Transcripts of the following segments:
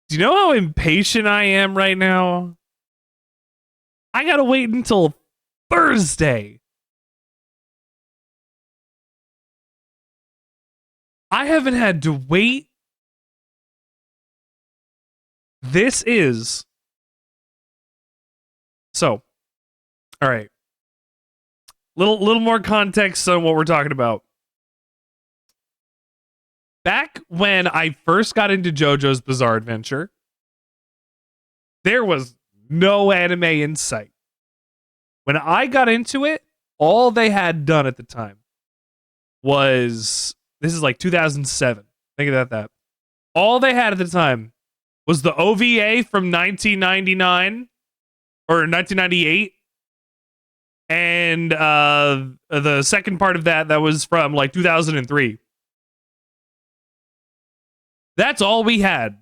Do you know how impatient I am right now? I gotta wait until Thursday. I haven't had to wait. This is... So, all right. Little more context on what we're talking about. Back when I first got into JoJo's Bizarre Adventure, there was no anime in sight. When I got into it, all they had done at the time was, this is like 2007. Think about that. All they had at the time was the OVA from 1999 or 1998. And the second part of that was from like 2003. That's all we had.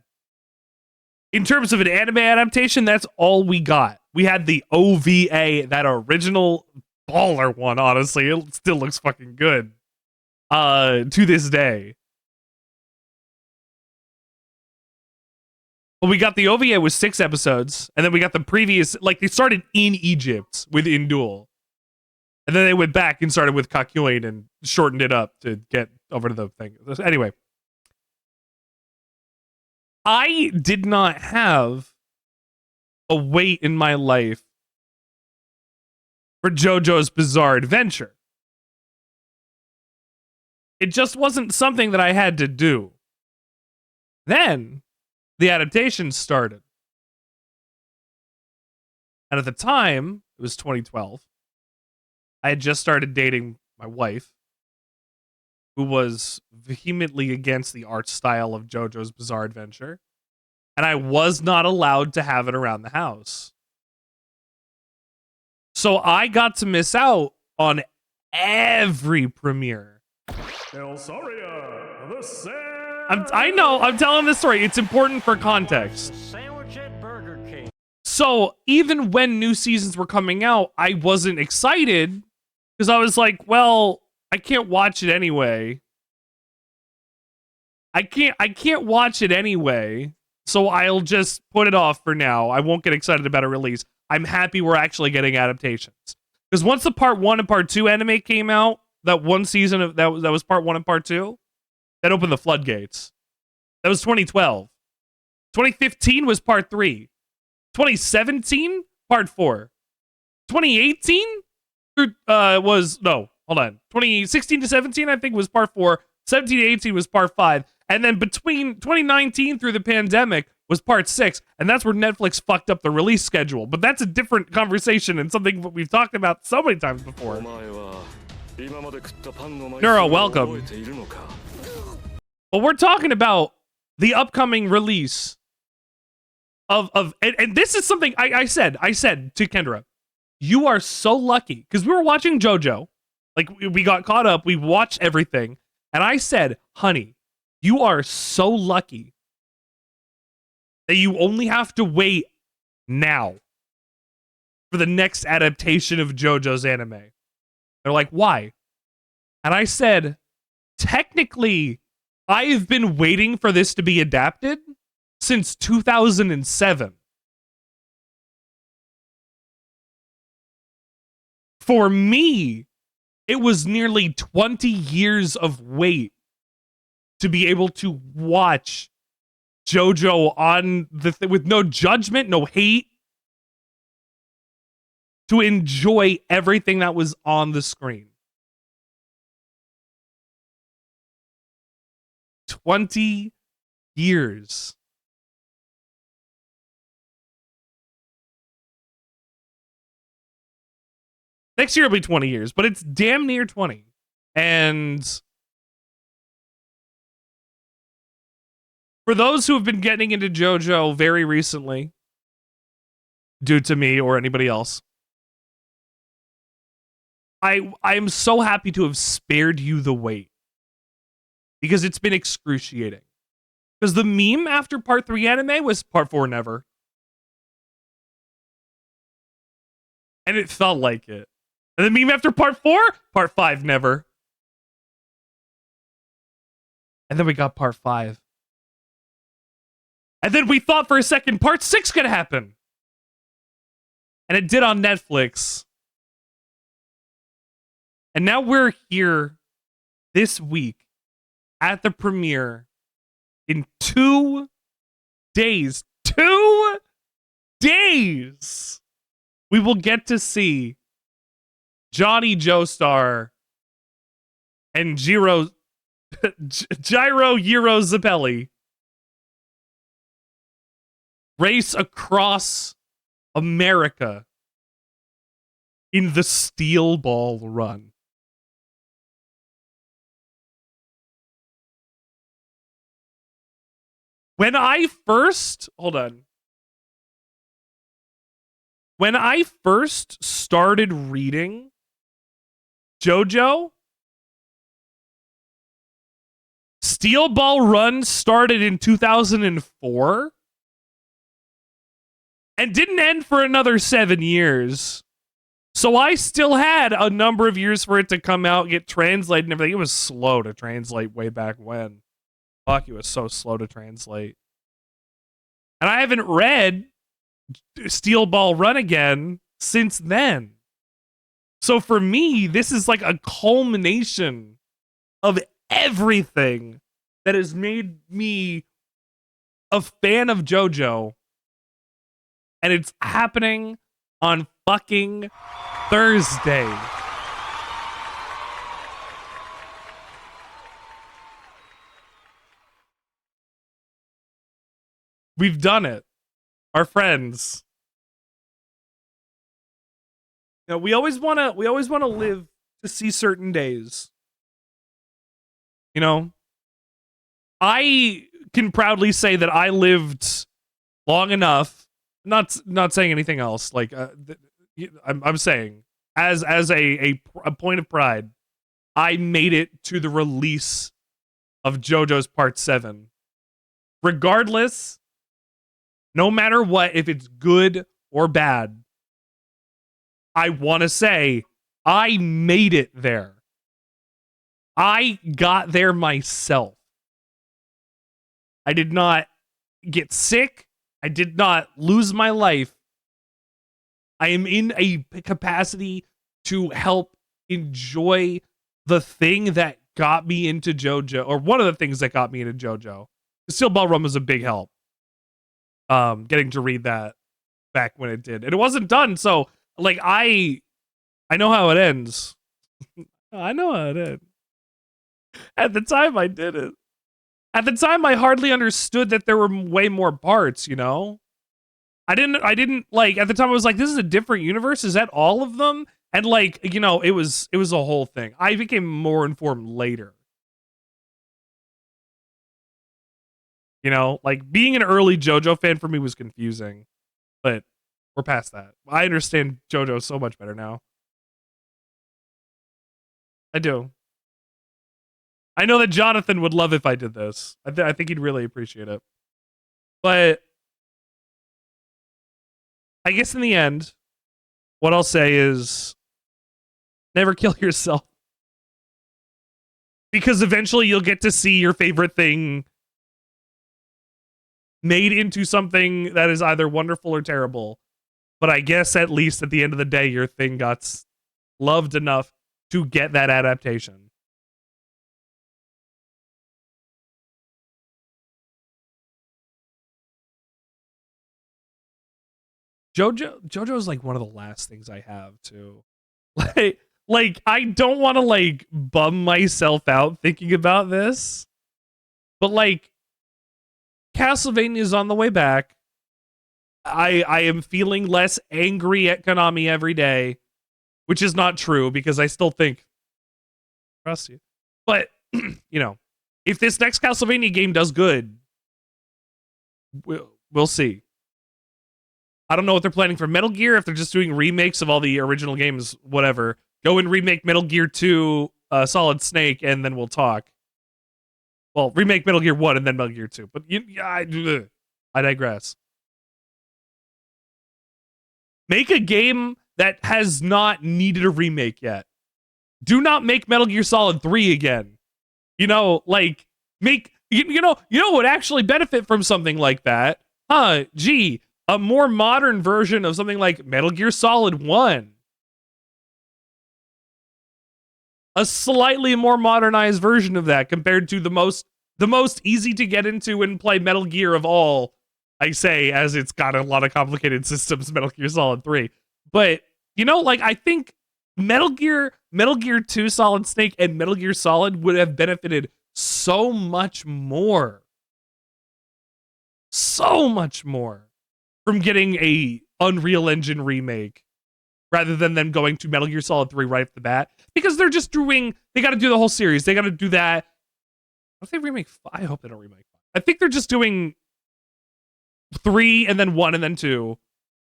In terms of an anime adaptation, that's all we got. We had the OVA, that original baller one, honestly. It still looks fucking good. To this day. Well, we got the OVA with 6 episodes, and then we got the previous, like, they started in Egypt with Indul. And then they went back and started with Kakyoin and shortened it up to get over to the thing. Anyway. I did not have a wait in my life for JoJo's Bizarre Adventure. It just wasn't something that I had to do. Then, the adaptation started. And at the time, it was 2012, I had just started dating my wife, who was vehemently against the art style of JoJo's Bizarre Adventure, and I was not allowed to have it around the house. So I got to miss out on every premiere. I know, I'm telling this story. It's important for context. So even when new seasons were coming out, I wasn't excited because I was like, well, I can't watch it anyway. I can't watch it anyway, so I'll just put it off for now. I won't get excited about a release. I'm happy we're actually getting adaptations. Because once the part 1 and part 2 anime came out, that one season of that was part 1 and part 2, that opened the floodgates. That was 2012. 2015 was part 3. 2017, part 4. 2018 was, no, hold on. 2016 to 17, I think, was part 4. 17 to 18 was part 5. And then between 2019 through the pandemic was part 6. And that's where Netflix fucked up the release schedule. But that's a different conversation and something that we've talked about so many times before. Neuro, welcome. But we're talking about the upcoming release and this is something I said to Kendra, you are so lucky, because we were watching JoJo, like we got caught up, we watched everything, and I said, honey, you are so lucky that you only have to wait now for the next adaptation of JoJo's anime. They're like, why? And I said, technically, I've been waiting for this to be adapted since 2007. For me, it was nearly 20 years of wait to be able to watch JoJo on with no judgment, no hate, to enjoy everything that was on the screen. 20 years. Next year will be 20 years, but it's damn near 20. And for those who have been getting into JoJo very recently, due to me or anybody else, I am so happy to have spared you the wait, because it's been excruciating. Because the meme after part 3 anime was part 4 never. And it felt like it. And the meme after part 4, part 5 never. And then we got part 5. And then we thought for a second part 6 could happen. And it did on Netflix. And now we're here this week at the premiere in 2 days. 2 days! We will get to see Johnny Joestar and Gyro Gyro Zappelli race across America in the Steel Ball Run. When I first started reading JoJo, Steel Ball Run started in 2004 and didn't end for another 7 years. So I still had a number of years for it to come out, get translated and everything. It was slow to translate way back when. Fuck, it was so slow to translate. And I haven't read Steel Ball Run again since then. So for me, this is like a culmination of everything that has made me a fan of JoJo. And it's happening on fucking Thursday. We've done it. Our friends. You know, we always want to live to see certain days. You know, I can proudly say that I lived long enough, not saying anything else, like I'm saying as a point of pride, I made it to the release of JoJo's Part 7. Regardless, no matter what, if it's good or bad, I want to say I made it there. I got there myself. I did not get sick. I did not lose my life. I am in a capacity to help enjoy the thing that got me into JoJo, or one of the things that got me into JoJo. Steel Ball Run was a big help. Getting to read that back when it did. And it wasn't done, so like I know how it ends. I know how it ends. At the time I did it. At the time I hardly understood that there were way more parts, you know? I didn't like, at the time I was like, this is a different universe? Is that all of them? And like, you know, it was a whole thing. I became more informed later. You know, like being an early JoJo fan for me was confusing, but we're past that. I understand JoJo so much better now. I do. I know that Jonathan would love if I did this. I think he'd really appreciate it. But I guess in the end, what I'll say is never kill yourself. Because eventually you'll get to see your favorite thing made into something that is either wonderful or terrible. But I guess at least at the end of the day, your thing got loved enough to get that adaptation. JoJo is like one of the last things I have too. Like I don't want to like bum myself out thinking about this, but like Castlevania is on the way back. I am feeling less angry at Konami every day, which is not true because I still think trust you. But you know, if this next Castlevania game does good, we'll see. I don't know what they're planning for Metal Gear, if they're just doing remakes of all the original games, whatever. Go and remake Metal Gear 2, Solid Snake, and then we'll talk. Well, remake Metal Gear 1 and then Metal Gear 2. But I digress. Make a game that has not needed a remake yet. Do not make Metal Gear Solid 3 again. You know, like, make You know what would actually benefit from something like that? Gee, a more modern version of something like Metal Gear Solid 1. A slightly more modernized version of that compared to the most easy to get into and play Metal Gear of all. I say as it's got a lot of complicated systems, Metal Gear Solid 3. But I think Metal Gear 2 Solid Snake and Metal Gear Solid would have benefited so much more from getting a Unreal Engine remake rather than them going to Metal Gear Solid 3 right off the bat, because they got to do the whole series. They got to do that. What if they remake 5? I hope they don't remake 5. I think they're just doing 3 and then 1 and then 2,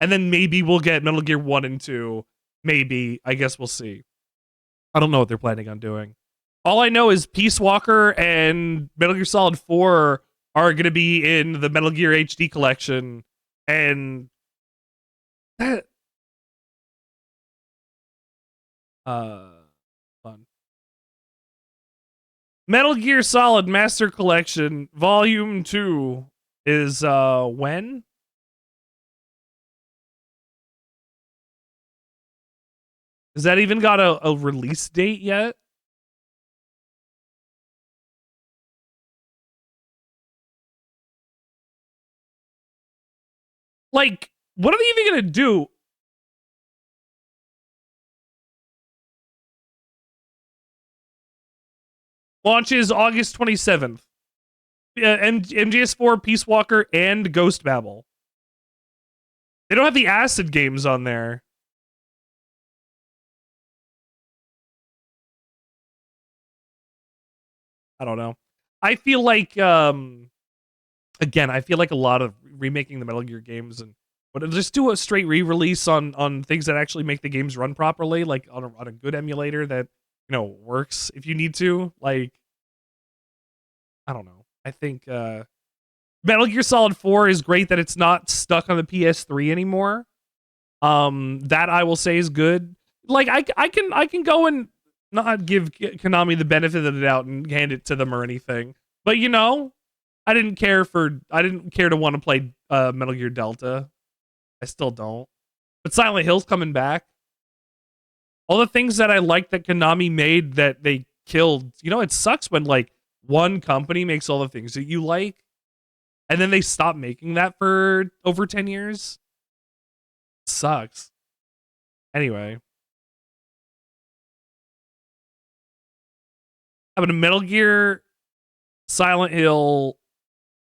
and then maybe we'll get Metal Gear 1 and 2. Maybe. I guess we'll see. I don't know what they're planning on doing. All I know is Peace Walker and Metal Gear Solid 4 are going to be in the Metal Gear HD collection, and that fun. Metal Gear Solid Master Collection Volume 2 is when? Has that even got a release date yet? Like, what are they even gonna do? Launches August 27th. MGS4, Peace Walker, and Ghost Babel. They don't have the Acid games on there. I don't know. I feel like, again, I feel like a lot of remaking the Metal Gear games but just do a straight re-release on things that actually make the games run properly, like on a good emulator that works if you need to. Like, I don't know. I think Metal Gear Solid 4 is great that it's not stuck on the PS3 anymore. That I will say is good. Like, I can go and not give Konami the benefit of the doubt and hand it to them or anything. But I didn't care to want to play Metal Gear Delta. I still don't. But Silent Hill's coming back. All the things that I like that Konami made that they killed. It sucks when like one company makes all the things that you like, and then they stop making that for over 10 years. It sucks. Anyway. Having a Metal Gear, Silent Hill,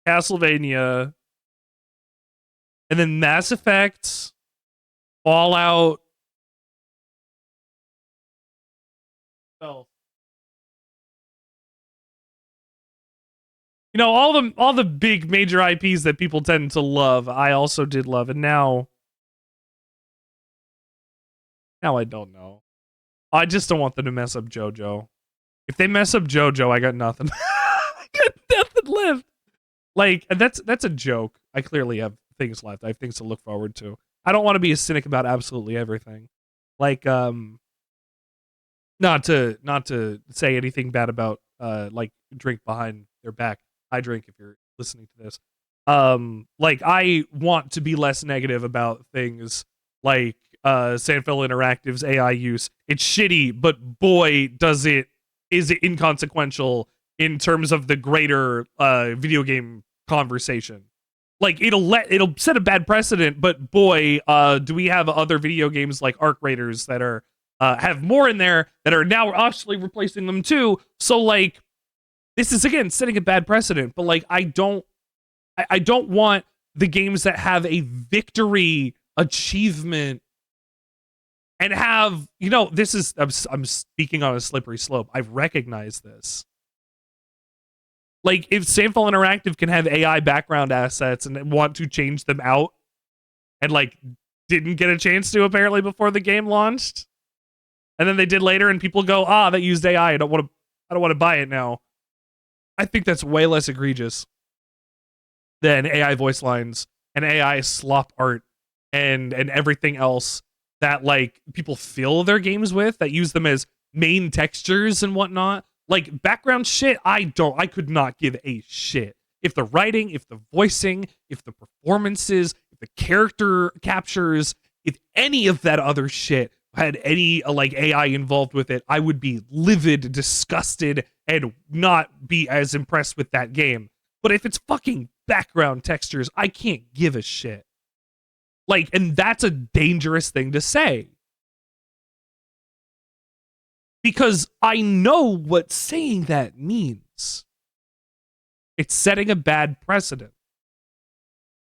Castlevania, and then Mass Effect, Fallout. Oh. All the big major IPs that people tend to love, I also did love, and now I don't know. I just don't want them to mess up JoJo. If they mess up JoJo, I got nothing. I got nothing left. Like, that's a joke. I clearly have things left. I have things to look forward to. I don't want to be a cynic about absolutely everything. Like, not to say anything bad about like drink behind their back. I drink if you're listening to this. Like, I want to be less negative about things like Sandfell Interactive's AI use. It's shitty, but boy, is it inconsequential in terms of the greater video game conversation. Like, it'll set a bad precedent, but boy, do we have other video games like Arc Raiders that are have more in there that are now actually replacing them too. So like, this is again setting a bad precedent, but like, I don't want the games that have a victory achievement and have, this is, I'm speaking on a slippery slope. I recognize this. Like, if Sandfall Interactive can have AI background assets and want to change them out and like didn't get a chance to apparently before the game launched, and then they did later and people go, that used AI. I don't want to buy it now. I think that's way less egregious than AI voice lines and AI slop art and everything else that like people fill their games with, that use them as main textures and whatnot. Like background shit, I could not give a shit. If the writing, if the voicing, if the performances, if the character captures, if any of that other shit had any like AI involved with it, I would be livid, disgusted, and not be as impressed with that game. But if it's fucking background textures, I can't give a shit. Like, and that's a dangerous thing to say. Because I know what saying that means. It's setting a bad precedent.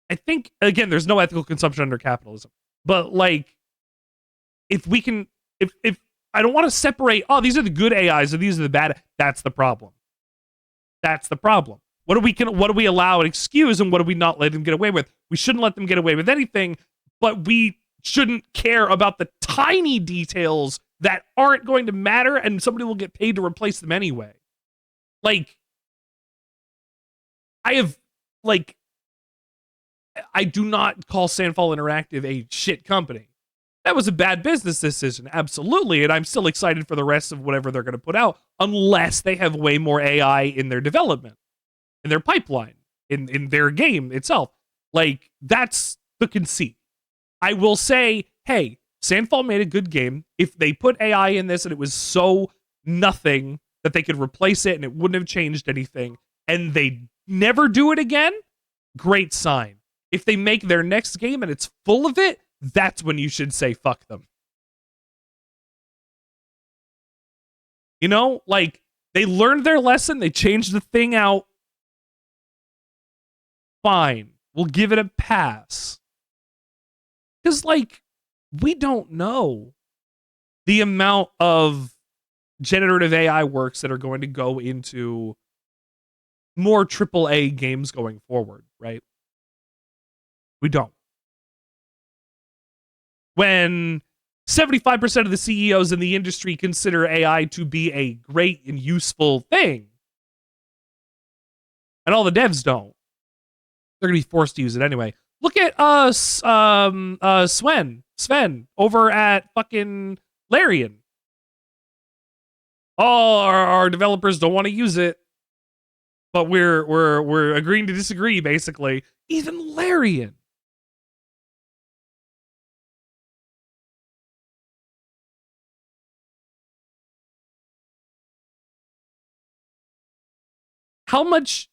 I think, again, there's no ethical consumption under capitalism. But, like, if we can, if I don't want to separate, oh, these are the good AIs or these are the bad, that's the problem. That's the problem. What do we allow and excuse, and what do we not let them get away with? We shouldn't let them get away with anything, but we shouldn't care about the tiny details that aren't going to matter, and somebody will get paid to replace them anyway. Like, I do not call Sandfall Interactive a shit company. That was a bad business decision, absolutely, and I'm still excited for the rest of whatever they're going to put out, unless they have way more AI in their development, in their pipeline, in their game itself. Like, that's the conceit. I will say, hey, Sandfall made a good game. If they put AI in this and it was so nothing that they could replace it and it wouldn't have changed anything, and they never do it again, great sign. If they make their next game and it's full of it, that's when you should say fuck them. You know, like, they learned their lesson, they changed the thing out. Fine, we'll give it a pass. Because, like, we don't know the amount of generative AI works that are going to go into more AAA games going forward, right? We don't. When 75% of the CEOs in the industry consider AI to be a great and useful thing, and all the devs don't, they're going to be forced to use it anyway. Look at Sven over at fucking Larian. Oh, our developers don't want to use it, but we're agreeing to disagree, basically. Even Larian. How much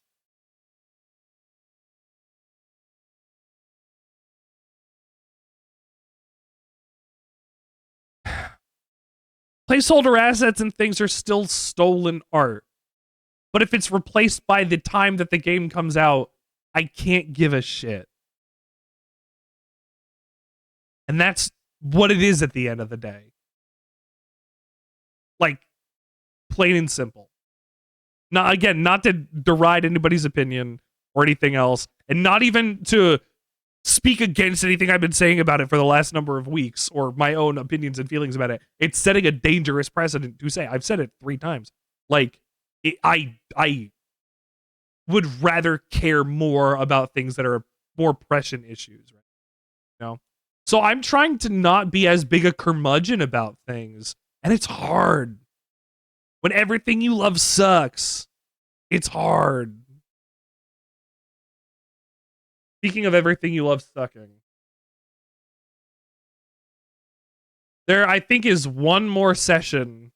placeholder assets and things are still stolen art. But if it's replaced by the time that the game comes out, I can't give a shit. And that's what it is at the end of the day. Like, plain and simple. Not, again, not to deride anybody's opinion or anything else, and not even to speak against anything I've been saying about it for the last number of weeks, or my own opinions and feelings about it. It's setting a dangerous precedent to say. I've said it 3 times. Like, I would rather care more about things that are more pressing issues, right? You know? So I'm trying to not be as big a curmudgeon about things, and it's hard. When everything you love sucks, it's hard. Speaking of everything you love sucking, there, I think, is one more session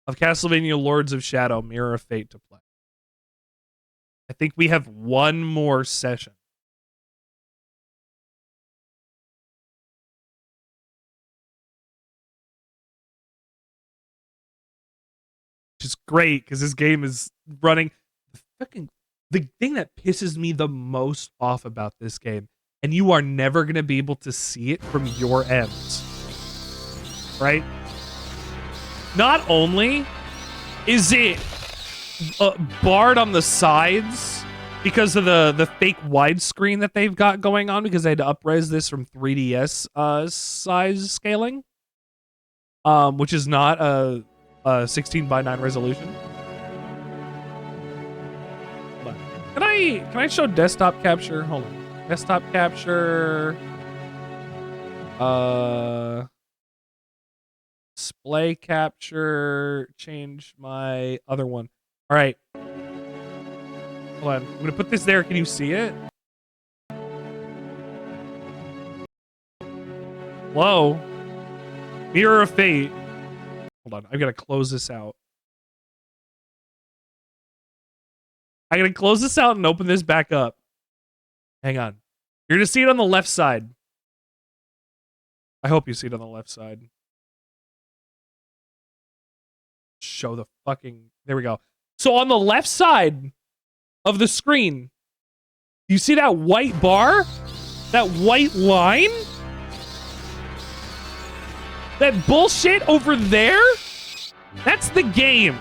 of Castlevania Lords of Shadow, Mirror of Fate to play. I think we have one more session. Which is great, because this game is running. The thing that pisses me the most off about this game, and you are never going to be able to see it from your end, right? Not only is it barred on the sides because of the fake widescreen that they've got going on, because they had to upres this from 3DS size scaling, which is not a 16:9 resolution. Can I show desktop capture? Hold on. Desktop capture. display capture, change my other one. All right. Hold on. I'm gonna put this there. Can you see it? Hello? Mirror of Fate. Hold on. I gotta close this out. I gotta close this out and open this back up. Hang on. You're gonna see it on the left side. I hope you see it on the left side. Show the fucking... There we go. So on the left side of the screen, you see that white bar? That white line? That bullshit over there? That's the game.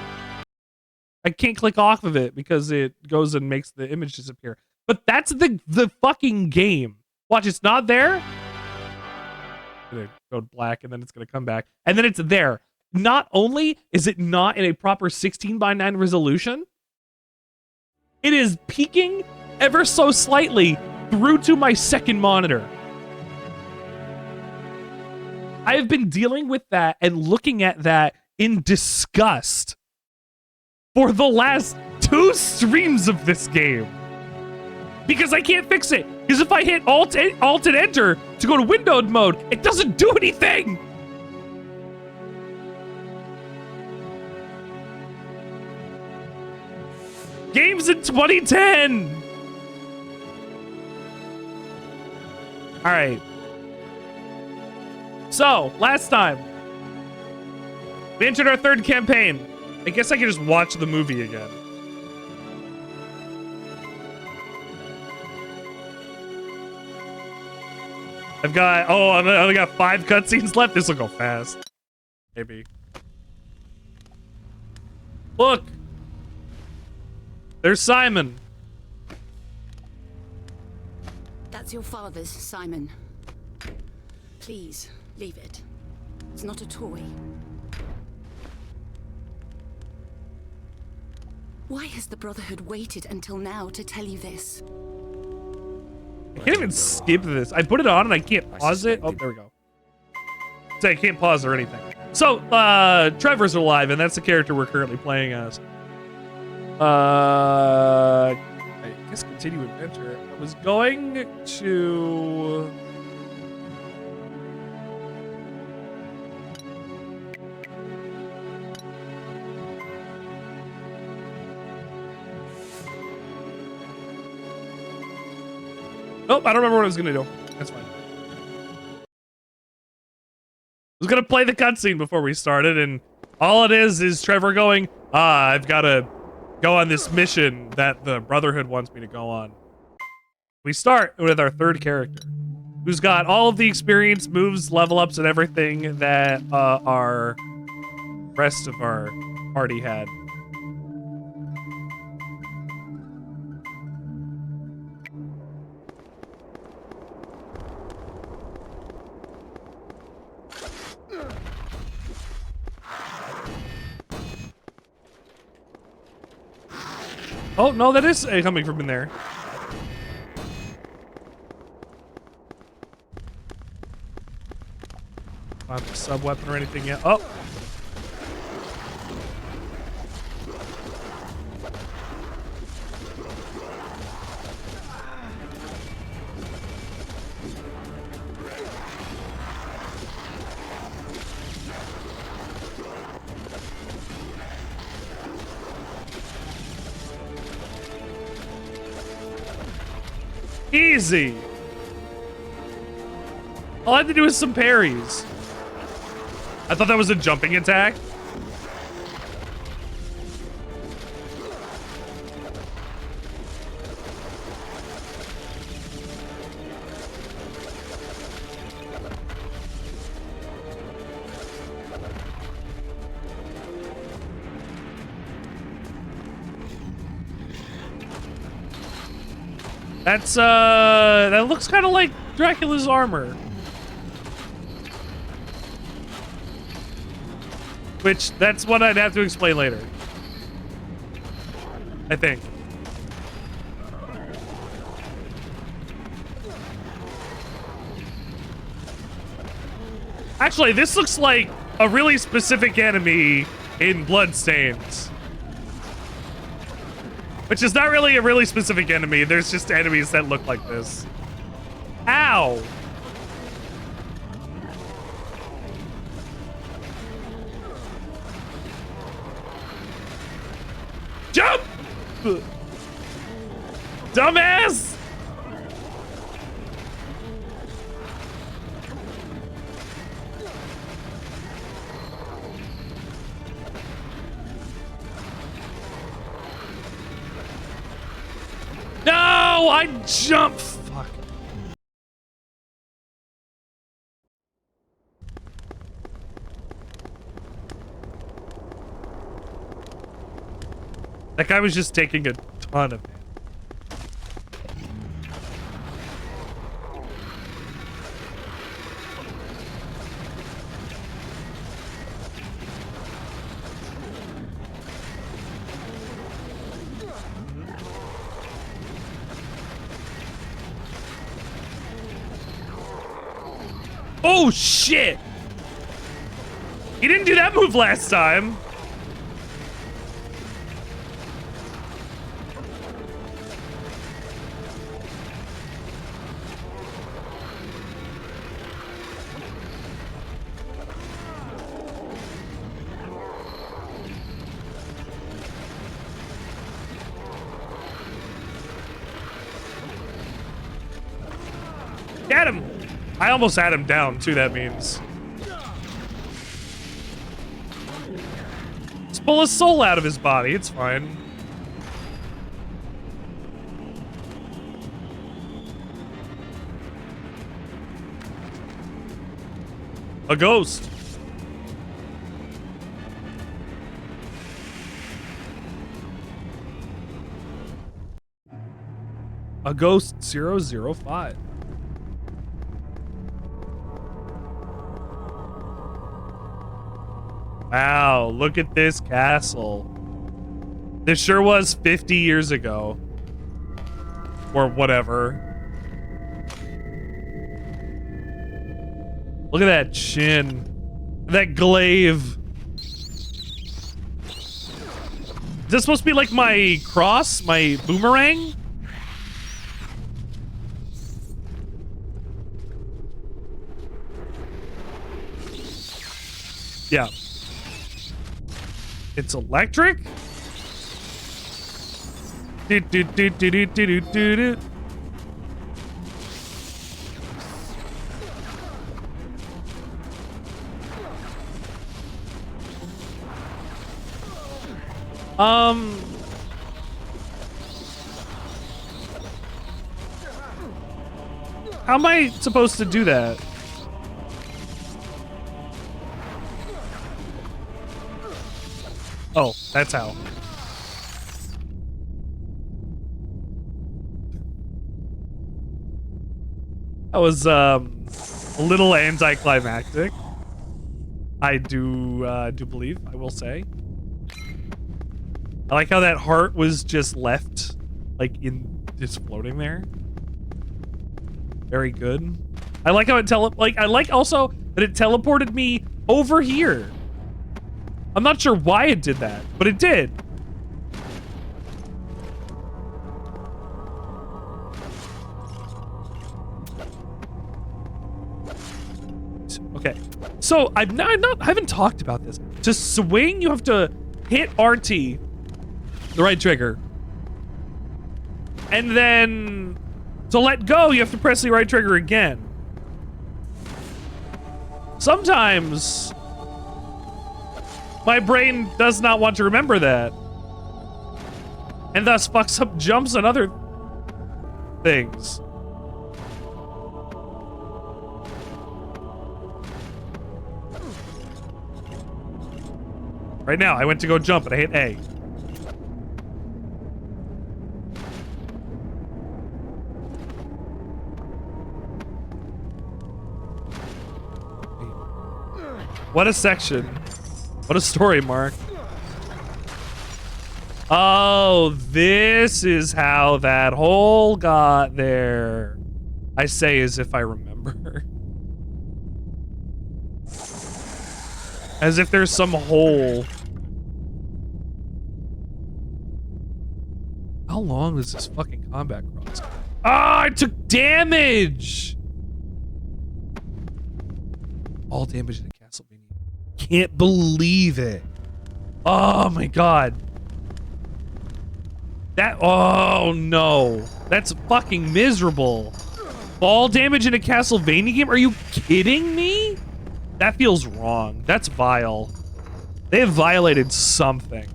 I can't click off of it because it goes and makes the image disappear. But that's the fucking game. Watch, it's not there. It's gonna go black and then it's gonna come back. And then it's there. Not only is it not in a proper 16:9 resolution, it is peaking ever so slightly through to my second monitor. I have been dealing with that and looking at that in disgust for the last 2 streams of this game. Because I can't fix it. Because if I hit Alt and Enter to go to windowed mode, it doesn't do anything. Games in 2010. All right. So, last time, we entered our 3rd campaign. I guess I can just watch the movie again. I only got 5 cutscenes left. This will go fast. Maybe. Look. There's Simon. That's your father's, Simon. Please, leave it. It's not a toy. Why has the Brotherhood waited until now to tell you this? I can't even skip this. I put it on and I can't pause it. Oh, there we go. So I can't pause or anything. So, Trevor's alive, and that's the character we're currently playing as. I guess continue adventure. I was going to... Nope, I don't remember what I was gonna do. That's fine. I was gonna play the cutscene before we started, and all it is Trevor going, I've gotta go on this mission that the Brotherhood wants me to go on. We start with our 3rd character, who's got all of the experience, moves, level ups, and everything that our rest of our party had. Oh, no, that is coming from in there. Not a sub-weapon or anything yet. Oh! Easy. All I had to do was some parries. I thought that was a jumping attack. That's, that looks kind of like Dracula's armor. Which, that's what I'd have to explain later. I think. Actually, this looks like a really specific enemy in Bloodstains. Which is not really a really specific enemy. There's just enemies that look like this. Ow! Jump! Dumbass! No, I jumped. Fuck. That guy was just taking a ton of it. Oh shit! He didn't do that move last time. Get him! I almost had him down, too, that means. Let's pull his soul out of his body, it's fine. A ghost. A ghost 005. Wow, look at this castle. This sure was 50 years ago. Or whatever. Look at that chin. That glaive. Is this supposed to be like my cross? My boomerang? Yeah. It's electric? Do, do, do, do, do, do, do, do. How am I supposed to do that? Oh, that's how. That was a little anticlimactic. I do believe, I will say. I like how that heart was just left, like, just floating there. Very good. I like how it I like also that it teleported me over here. I'm not sure why it did that, but it did. Okay, so I haven't talked about this. To swing, you have to hit RT, the right trigger, and then to let go, you have to press the right trigger again. Sometimes my brain does not want to remember that, and thus fucks up jumps and other things. Right now, I went to go jump and I hit A. What a section. What a story, Mark. Oh, this is how that hole got there. I say as if I remember. As if there's some hole. How long is this fucking combat cross? Ah, I took damage! All damage in Castlevania. Can't believe it. Oh my god. That, oh no. That's fucking miserable. All damage in a Castlevania game? Are you kidding me? That feels wrong. That's vile. They have violated something.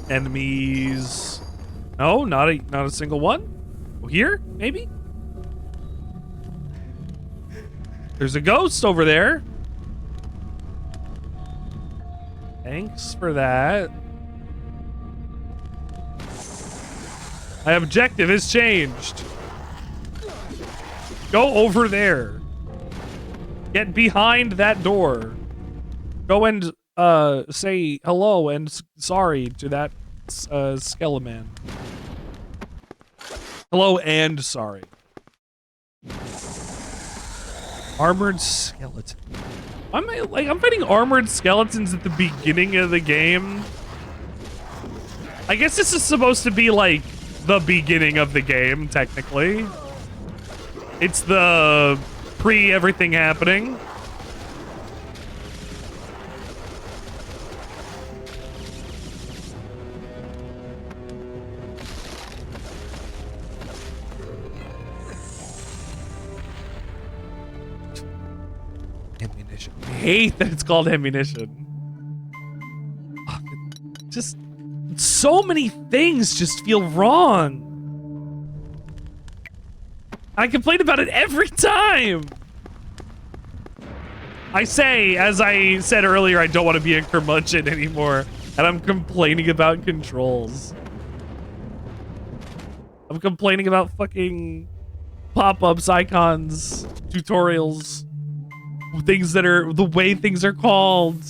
Enemies. No, not a single one. Oh, here, maybe? There's a ghost over there. Thanks for that. My objective has changed. Go over there. Get behind that door. Go and say hello and sorry to that skeleton. Hello and sorry. Armored skeleton. I'm fighting armored skeletons at the beginning of the game. I guess this is supposed to be like the beginning of the game, technically. It's the pre-everything happening. Ammunition. I hate that it's called ammunition. Just so many things just feel wrong. I complain about it every time. I say, as I said earlier, I don't want to be a curmudgeon anymore, and I'm complaining about controls. I'm complaining about fucking pop-ups, icons, tutorials, things that are the way things are called.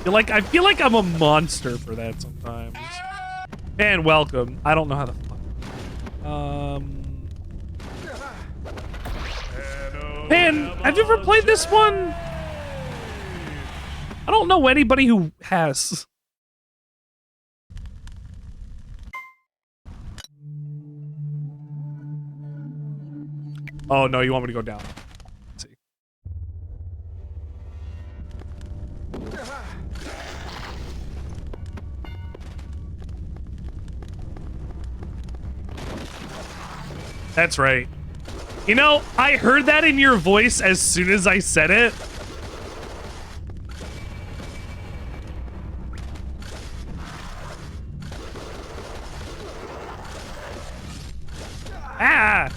I feel like I'm a monster for that sometimes. And welcome. I don't know how the fuck. Man, have you ever played this one? I don't know anybody who has. Oh no, you want me to go down? Let's see. That's right. You know, I heard that in your voice as soon as I said it. Ah!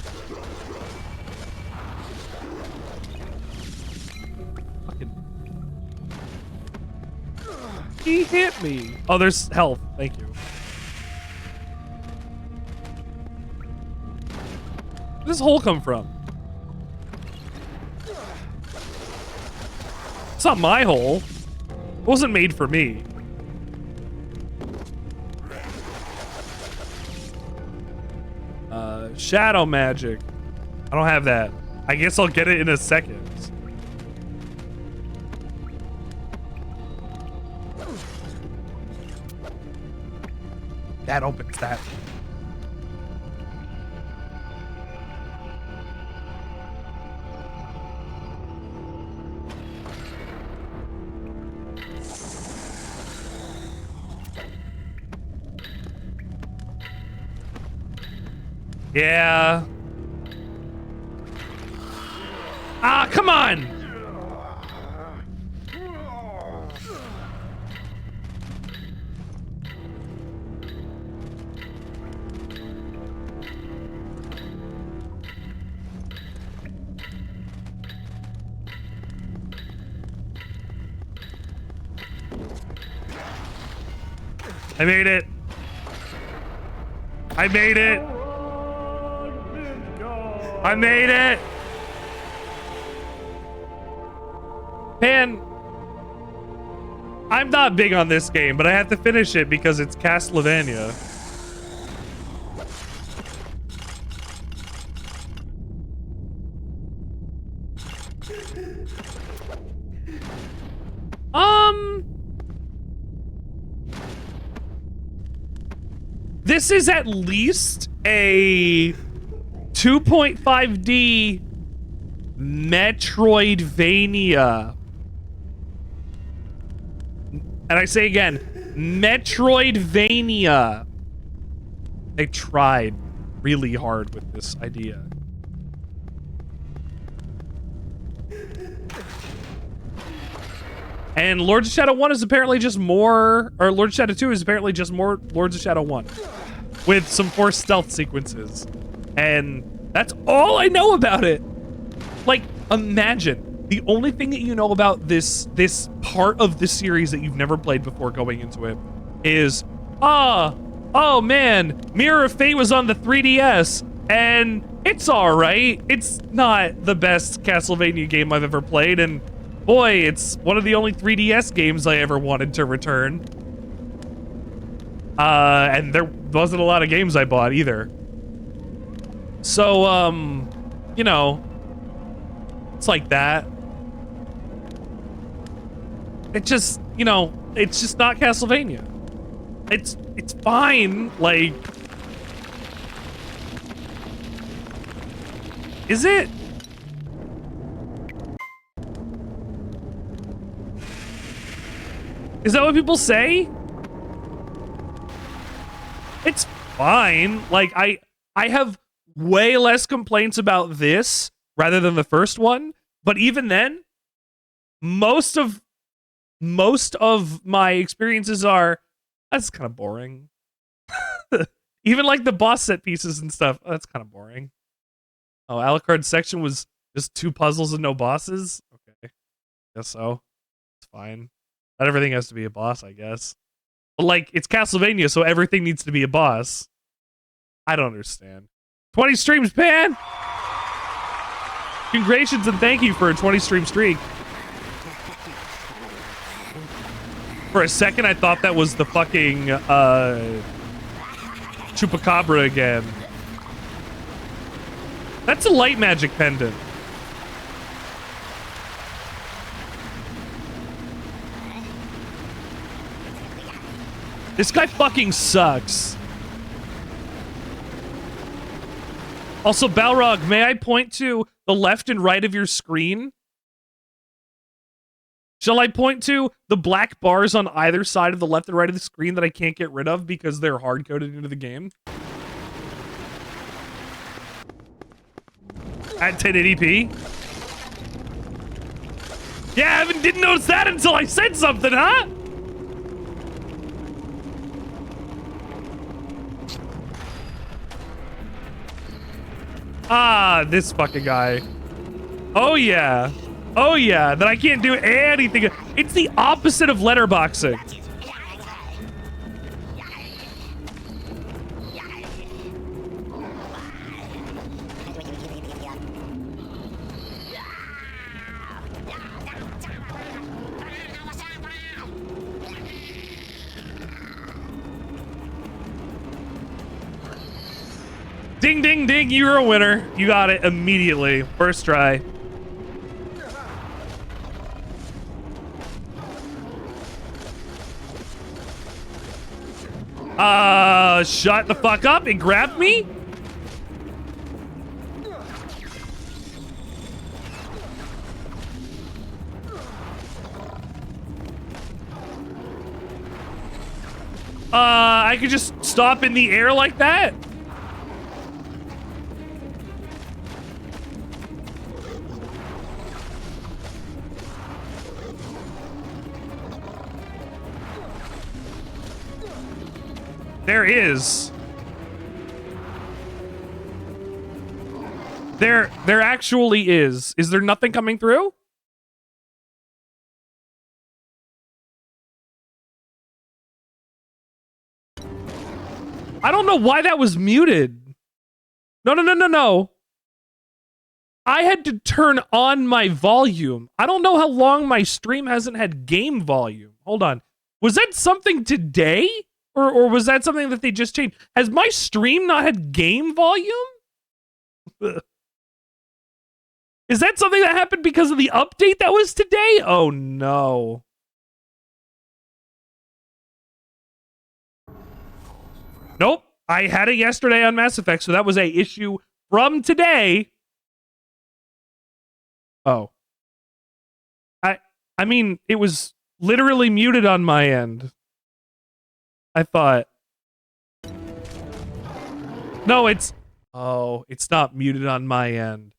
Fucking. He hit me. Oh, there's health. Thank you. Where does this hole come from? It's not my hole. It wasn't made for me. Shadow magic. I don't have that. I guess I'll get it in a second. That opens that. Yeah. Ah, come on! I made it. I made it. I made it! Man. I'm not big on this game, but I have to finish it because it's Castlevania. This is at least a 2.5D Metroidvania. And I say again, Metroidvania. They tried really hard with this idea. And Lords of Shadow 1 is apparently just more, or Lords of Shadow 2 is apparently just more Lords of Shadow 1. With some forced stealth sequences. And that's all I know about it. Like, imagine the only thing that you know about this part of the series that you've never played before going into it is, oh man, Mirror of Fate was on the 3DS, and it's alright. It's not the best Castlevania game I've ever played, and boy, it's one of the only 3DS games I ever wanted to return. And there wasn't a lot of games I bought either. So, you know, it's like that. It just, you know, it's just not Castlevania. It's fine, like... Is it? Is that what people say? It's fine. Like, I have way less complaints about this rather than the first one, but even then, most of my experiences are, that's kind of boring. Even like the boss set pieces and stuff, that's kind of boring. Oh, Alucard's section was just 2 puzzles and no bosses? Okay, guess so. It's fine. Not everything has to be a boss, I guess. But like, it's Castlevania, so everything needs to be a boss. I don't understand. 20 streams, Pan! Congratulations and thank you for a 20 stream streak. For a second, I thought that was the fucking, Chupacabra again. That's a light magic pendant. This guy fucking sucks. Also, Balrog, may I point to the left and right of your screen? Shall I point to the black bars on either side of the left and right of the screen that I can't get rid of because they're hard-coded into the game? At 1080p? Yeah, I didn't notice that until I said something, huh? Ah, this fucking guy. Oh, yeah. Oh, yeah. That I can't do anything. It's the opposite of letterboxing. Ding, ding, ding, you're a winner. You got it immediately. First try. Shut the fuck up and grab me? I could just stop in the air like that? There is. There actually is. Is there nothing coming through? I don't know why that was muted. No. I had to turn on my volume. I don't know how long my stream hasn't had game volume. Hold on. Was that something today? Or was that something that they just changed? Has my stream not had game volume? Is that something that happened because of the update that was today? Oh no. Nope. I had it yesterday on Mass Effect, so that was a issue from today. Oh. I mean, it was literally muted on my end. I thought. No, it's... Oh, it's not muted on my end.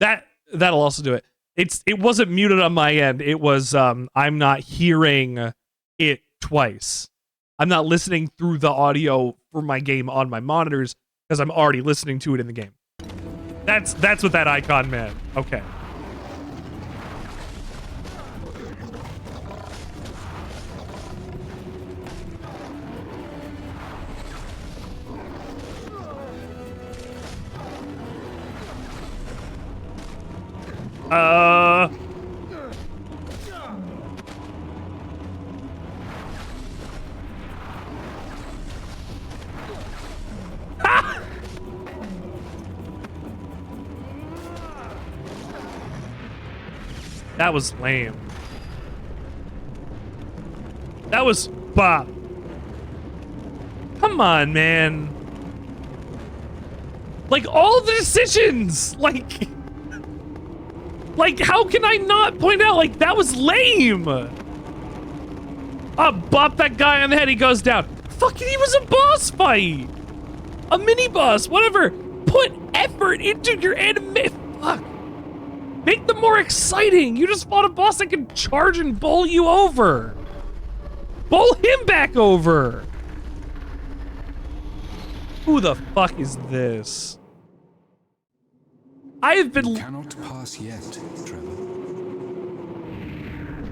That'll also do it. It wasn't muted on my end. It was I'm not hearing it twice. I'm not listening through the audio for my game on my monitors because I'm already listening to it in the game. That's what that icon meant. Okay. That was lame. That was bop. Come on, man. Like, all the decisions! Like, how can I not point out, like, that was lame? Bop that guy on the head, he goes down. Fucking, he was a boss fight! A mini-boss, whatever. Put effort into your anime. Fuck. Make them more exciting. You just fought a boss that can charge and bowl you over. Bowl him back over. Who the fuck is this? I have been... You cannot pass yet, Trevor.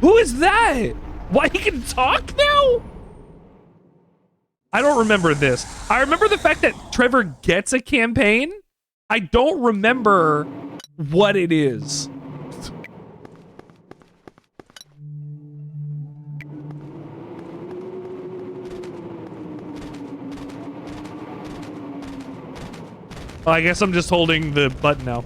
Who is that? Why, he can talk now? I don't remember this. I remember the fact that Trevor gets a campaign. I don't remember what it is. Well, I guess I'm just holding the button now.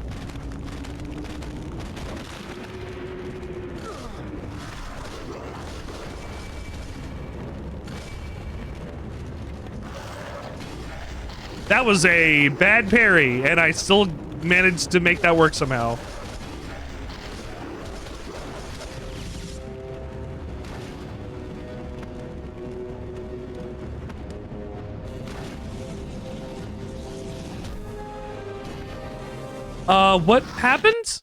That was a bad parry, and I still managed to make that work somehow. What happened?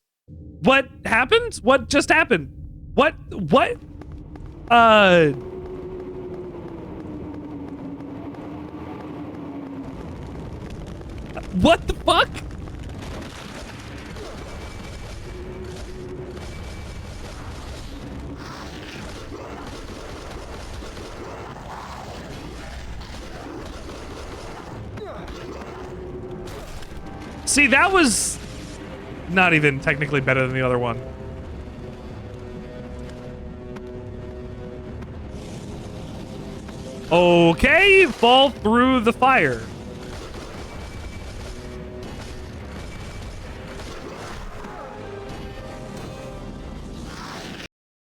What happened? What just happened? What? What the fuck? See, that was not even technically better than the other one. Okay, fall through the fire.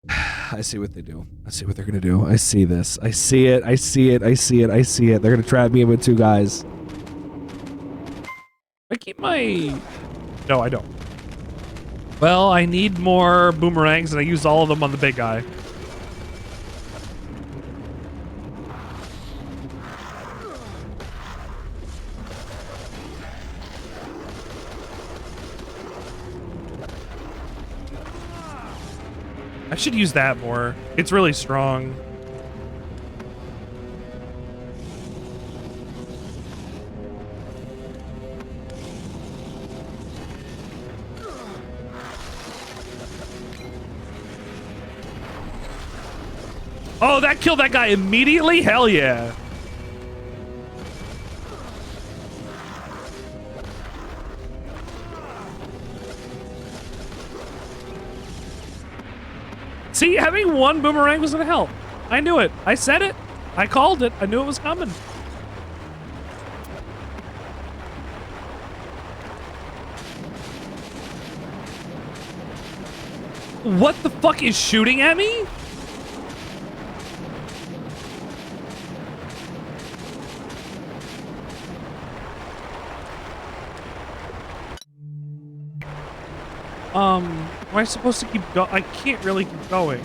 I see what they do. I see what they're gonna do. I see this. I see it. I see it. I see it. I see it. They're gonna trap me in with two guys. I keep my... No, I don't. Well, I need more boomerangs, and I used all of them on the big guy. I should use that more. It's really strong. Oh, that killed that guy immediately? Hell yeah. See, having one boomerang was gonna help. I knew it. I said it. I called it. I knew it was coming. What the fuck is shooting at me? Am I supposed to keep going? I can't really keep going.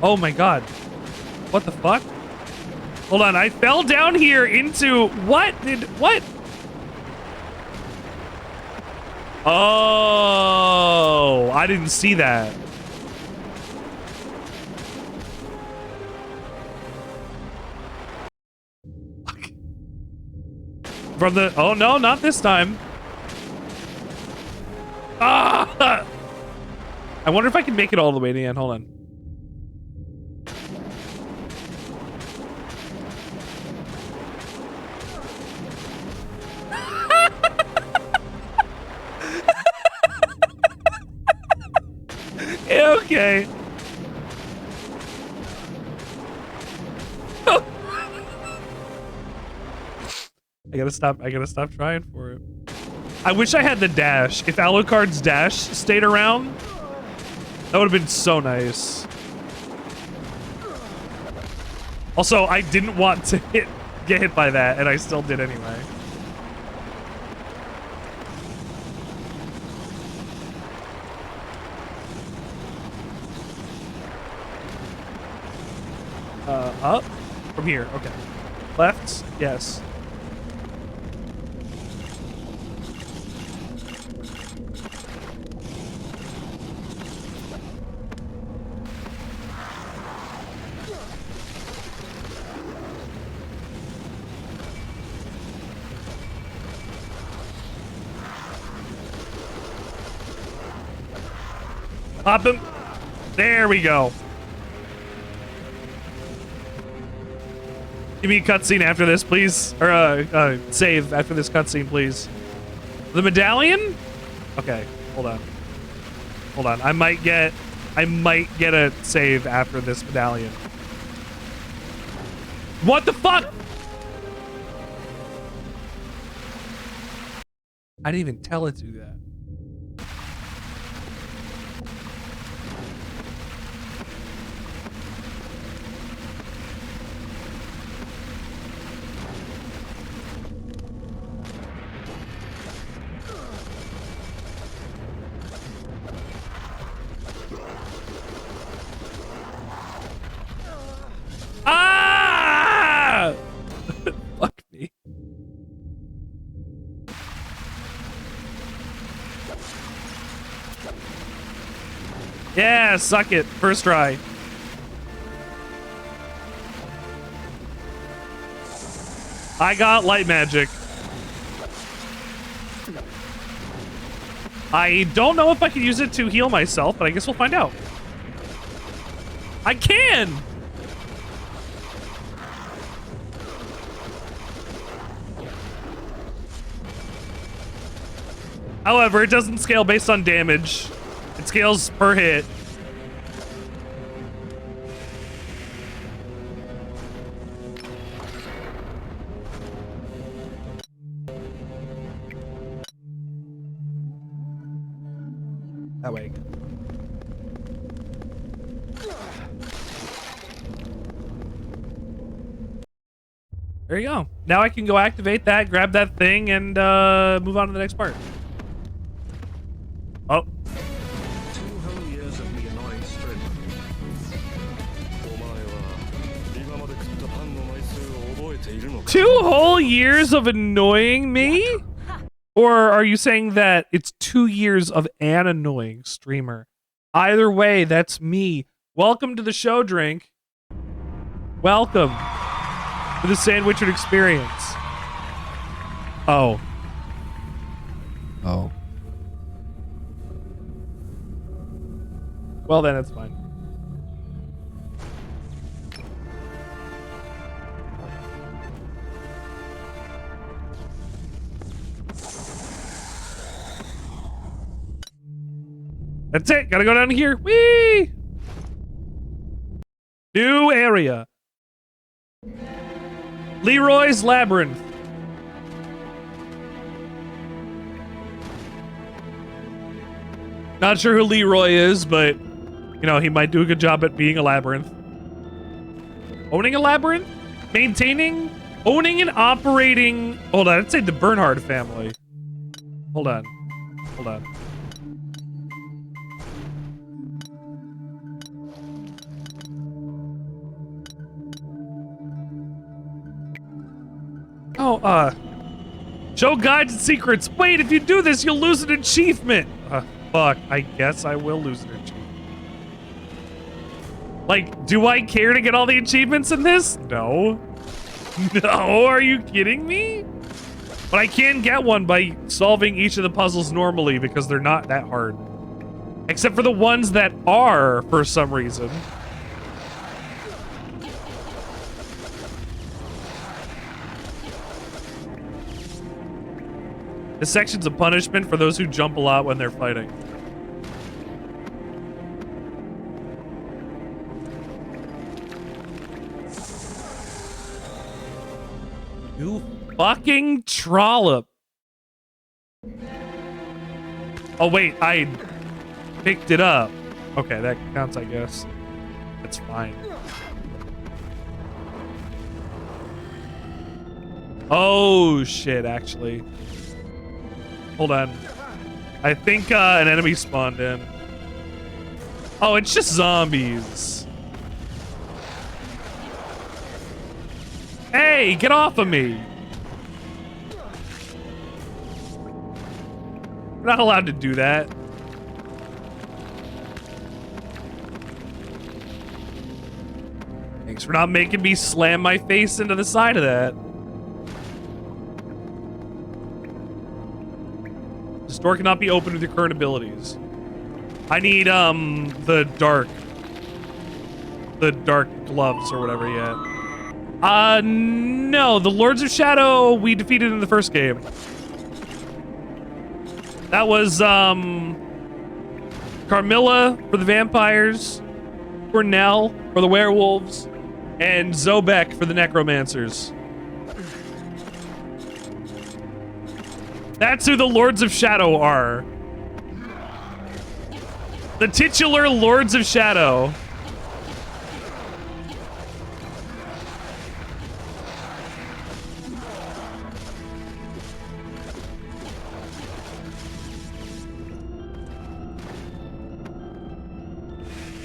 Oh my god. What the fuck? Hold on, I fell down here into what? What? Oh, I didn't see that. From the, oh no, not this time. Ah! I wonder if I can make it all the way to the end. Hold on. Okay. I gotta stop trying for it. I wish I had the dash. If Alucard's dash stayed around, that would have been so nice. Also, I didn't want to get hit by that, and I still did anyway. Up? From here, okay. Left? Yes. Pop him. There we go. Give me a cutscene after this, please. Or, save after this cutscene, please. The medallion? Okay, hold on. Hold on. I might get a save after this medallion. What the fuck? I didn't even tell it to do that. Ah! Fuck me. Yeah, suck it. First try. I got light magic. I don't know if I can use it to heal myself, but I guess we'll find out. I can! However, it doesn't scale based on damage. It scales per hit. That way. There you go. Now I can go activate that, grab that thing, and move on to the next part. Oh. 2 whole years of annoying me? Or are you saying that it's 2 years of an annoying streamer? Either way, that's me. Welcome to the show, Drink. Welcome to the Sandwichard experience. Oh. Oh. Well, then it's fine. That's it. Gotta go down here. Whee! New area. Leroy's Labyrinth. Not sure who Leroy is, but, you know, he might do a good job at being a labyrinth. Owning a labyrinth? Maintaining? Owning and operating... Hold on, I'd say the Bernhard family. Hold on. Hold on. Oh, show guides and secrets. Wait, if you do this, you'll lose an achievement. Fuck, I guess I will lose an achievement. Like, do I care to get all the achievements in this? No. No, are you kidding me? But I can get one by solving each of the puzzles normally because they're not that hard. Except for the ones that are, for some reason. This section's a punishment for those who jump a lot when they're fighting. You fucking trollop. Oh wait, I picked it up. Okay, that counts, I guess. That's fine. Oh shit, actually. Hold on. I think an enemy spawned in. Oh, it's just zombies. Hey, get off of me. We're not allowed to do that. Thanks for not making me slam my face into the side of that. This door cannot be opened with your current abilities. I need, the dark gloves or whatever yet. No, the Lords of Shadow we defeated in the first game. That was, Carmilla for the vampires, Cornell for the werewolves, and Zobek for the necromancers. That's who the Lords of Shadow are. The titular Lords of Shadow.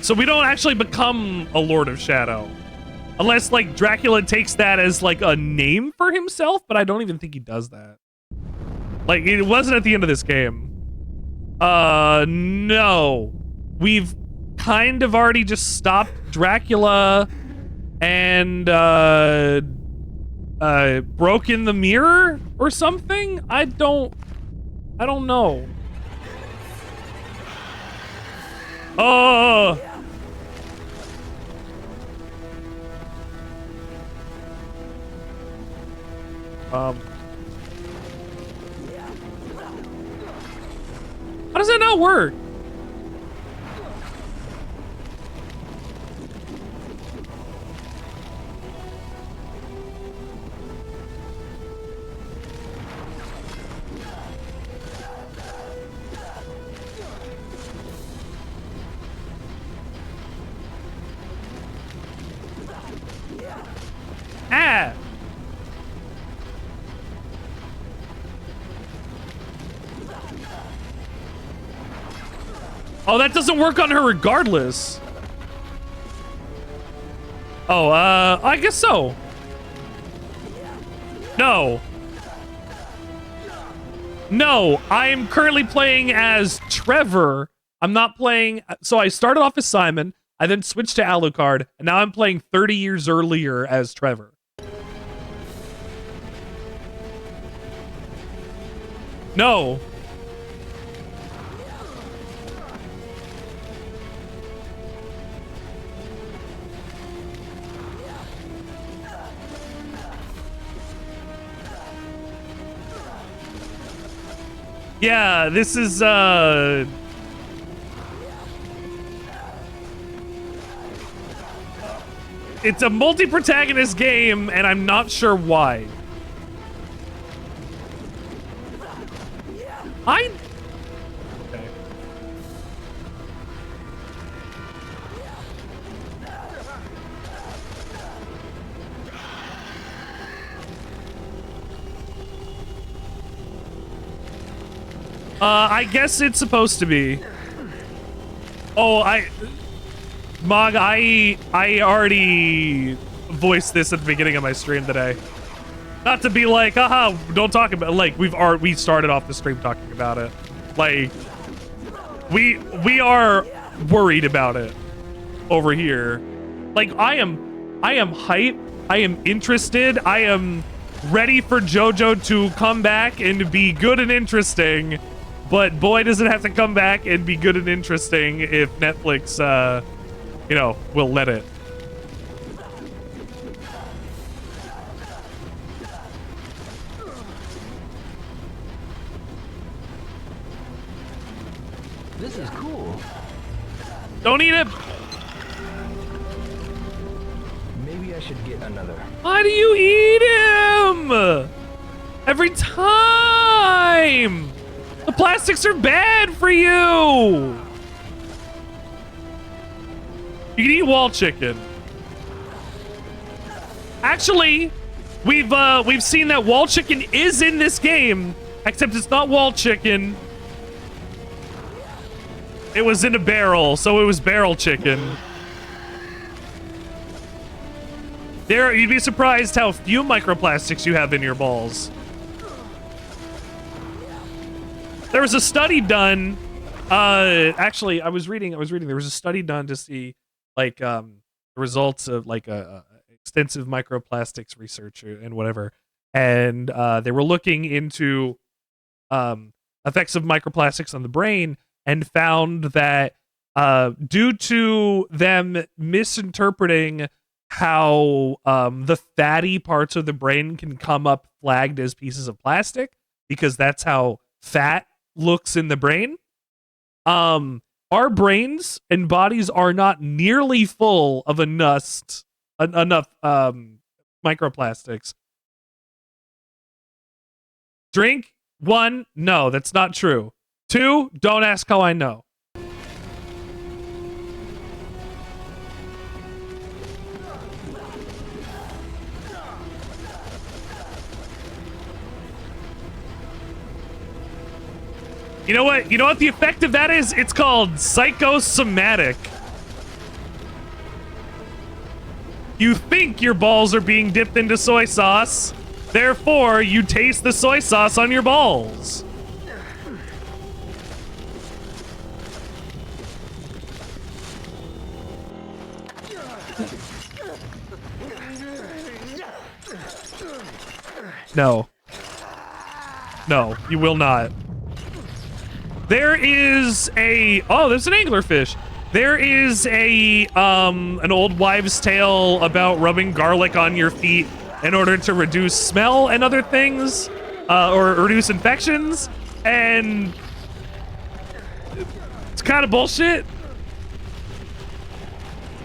So we don't actually become a Lord of Shadow. Unless, like, Dracula takes that as, like, a name for himself, but I don't even think he does that. Like, it wasn't at the end of this game. No. We've kind of already just stopped Dracula and, broken the mirror or something? I don't know. Oh! How does that not work? Ah! Oh, that doesn't work on her regardless. Oh, I guess so. No. No, I am currently playing as Trevor. I'm not playing... So I started off as Simon, I then switched to Alucard, and now I'm playing 30 years earlier as Trevor. No. Yeah, this is, it's a multi-protagonist game, and I'm not sure why. Okay. I guess it's supposed to be. Oh, Mog, I already voiced this at the beginning of my stream today. Not to be like, haha, don't talk about, like, we started off the stream talking about it. Like, we are worried about it over here. Like, I am hyped. I am interested. I am ready for JoJo to come back and be good and interesting. But boy, does it have to come back and be good and interesting if Netflix, you know, will let it. This is cool. Don't eat it. Maybe I should get another. Why do you eat him? Every time. The plastics are bad for you. You can eat wall chicken. Actually, we've seen that wall chicken is in this game, except it's not wall chicken. It was in a barrel, so it was barrel chicken. You'd be surprised how few microplastics you have in your balls. There was a study done. Actually, I was reading. There was a study done to see, like, the results of like extensive microplastics research and whatever, and they were looking into effects of microplastics on the brain, and found that due to them misinterpreting how the fatty parts of the brain can come up flagged as pieces of plastic, because that's how fat looks in the brain. Our brains and bodies are not nearly full of enough microplastics. Drink. 1, no, that's not true. 2, don't ask how I know. You know what? You know what the effect of that is? It's called psychosomatic. You think your balls are being dipped into soy sauce, therefore you taste the soy sauce on your balls. No. No, you will not. There is a... Oh, there's an anglerfish. There is a an old wives' tale about rubbing garlic on your feet in order to reduce smell and other things, or reduce infections, and it's kind of bullshit.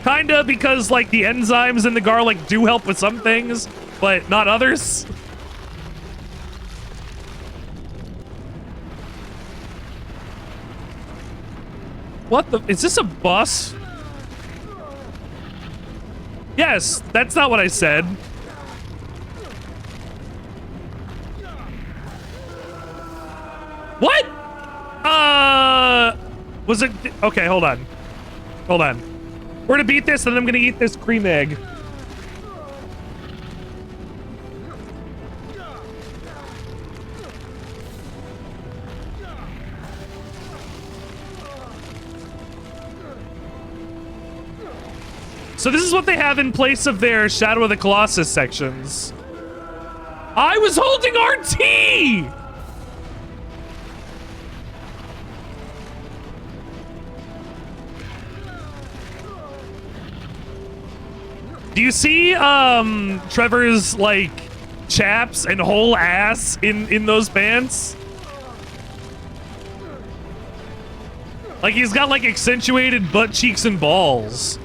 Kinda, because like the enzymes in the garlic do help with some things, but not others. What the? Is this a bus? Yes, that's not what I said. What? Was it? Okay, hold on. Hold on. We're gonna beat this, and I'm gonna eat this cream egg. So this is what they have in place of their Shadow of the Colossus sections. I was holding RT! Do you see Trevor's like chaps and whole ass in those pants? Like he's got like accentuated butt cheeks and balls.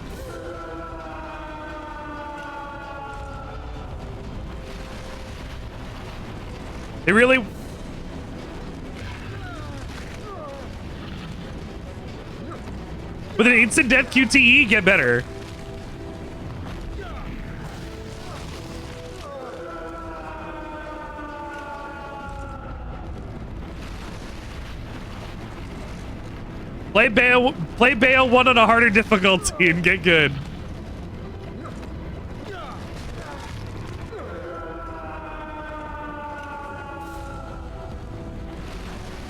They really... With an instant death QTE, get better. Play Bale 1 on a harder difficulty and get good.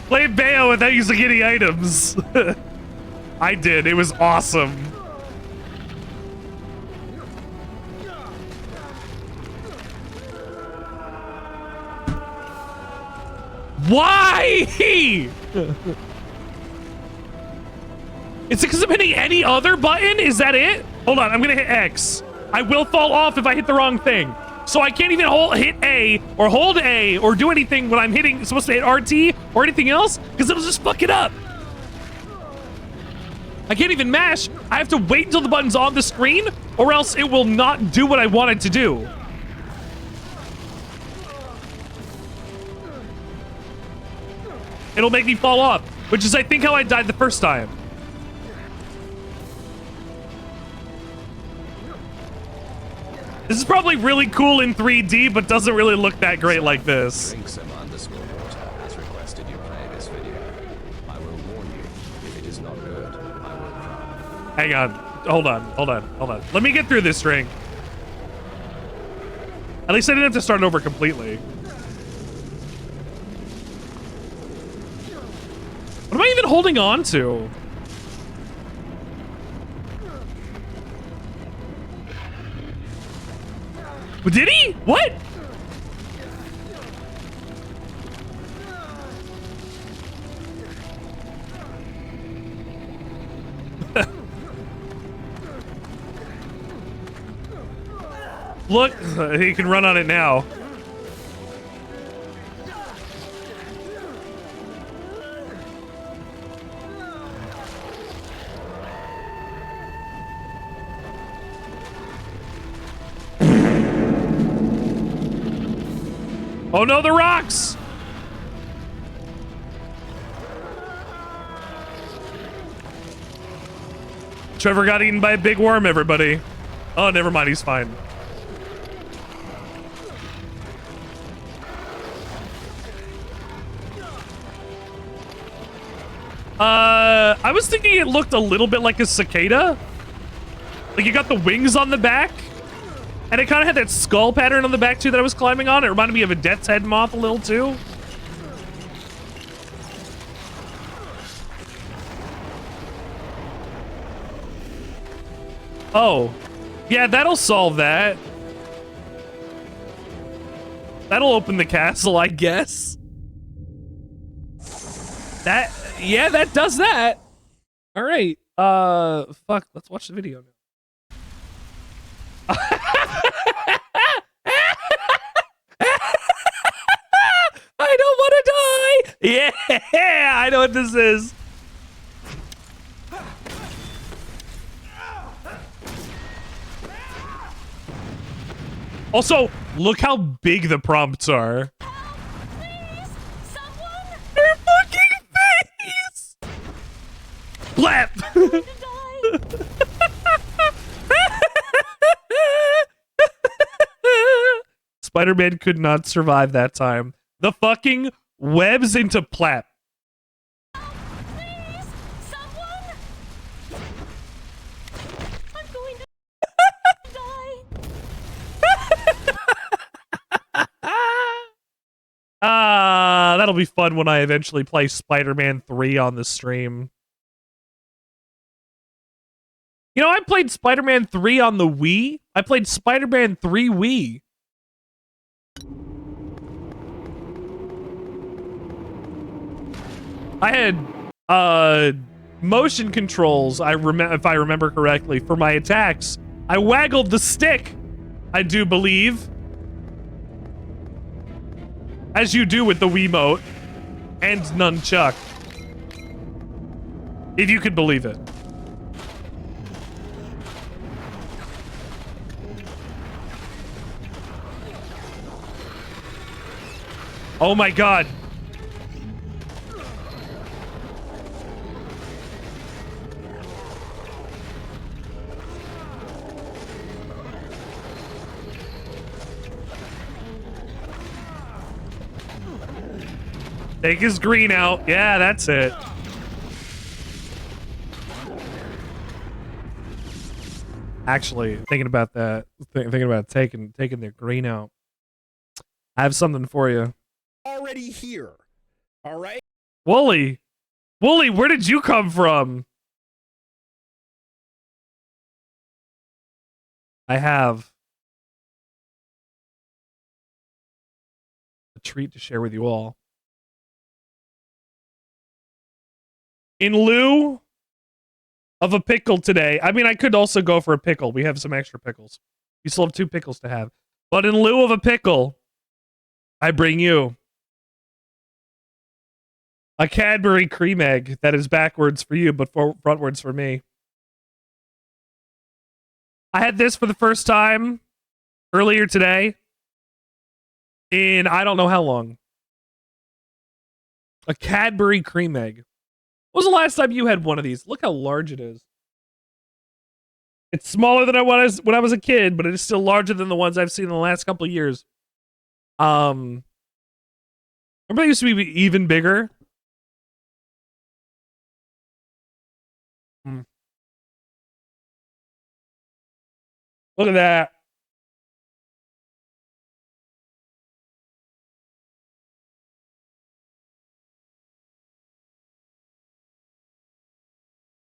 Play Bale without using any items. I did. It was awesome. Why? Is it because I'm hitting any other button? Is that it? Hold on, I'm gonna hit X. I will fall off if I hit the wrong thing. So I can't even hit A or hold A or do anything when I'm supposed to hit RT or anything else because it'll just fuck it up. I can't even mash. I have to wait until the button's on the screen or else it will not do what I want it to do. It'll make me fall off, which is I think how I died the first time. This is probably really cool in 3D, but doesn't really look that great like this. Drink some underscore water as requested you play this video. I will warn you, if it is not good, I will cry. Hang on. Hold on. Let me get through this string. At least I didn't have to start over completely. What am I even holding on to? Did he? What? Look, he can run on it now. Oh no, the rocks! Trevor got eaten by a big worm, everybody. Oh, never mind, he's fine. I was thinking it looked a little bit like a cicada. Like you got the wings on the back. And it kind of had that skull pattern on the back too that I was climbing on. It reminded me of a death's head moth a little too. Oh, yeah, that'll solve that. That'll open the castle, I guess. Yeah, that does that. All right. Fuck, let's watch the video now. I don't want to die. Yeah, I know what this is. Also, look how big the prompts are. Please, someone. Her fucking face. Blap. I'm going to die. Spider-Man could not survive that time. The fucking webs into plap. Please, someone. I'm going to die. That'll be fun when I eventually play Spider-Man 3 on the stream. You know, I played Spider-Man 3 on the Wii. I played Spider-Man 3 Wii. I had motion controls, if I remember correctly, for my attacks. I waggled the stick, I do believe. As you do with the Wiimote and nunchuck. If you could believe it. Oh my god. Take his green out. Yeah, that's it. Actually, thinking about that, thinking about taking their green out. I have something for you. Already here. All right. Wooly, where did you come from? I have a treat to share with you all. In lieu of a pickle today, I mean, I could also go for a pickle. We have some extra pickles. We still have 2 pickles to have. But in lieu of a pickle, I bring you a Cadbury cream egg that is backwards for you, but frontwards for me. I had this for the first time earlier today in I don't know how long. A Cadbury cream egg. When was the last time you had one of these? Look how large it is. It's smaller than I was when I was a kid, but it is still larger than the ones I've seen in the last couple of years. Remember they used to be even bigger? Look at that.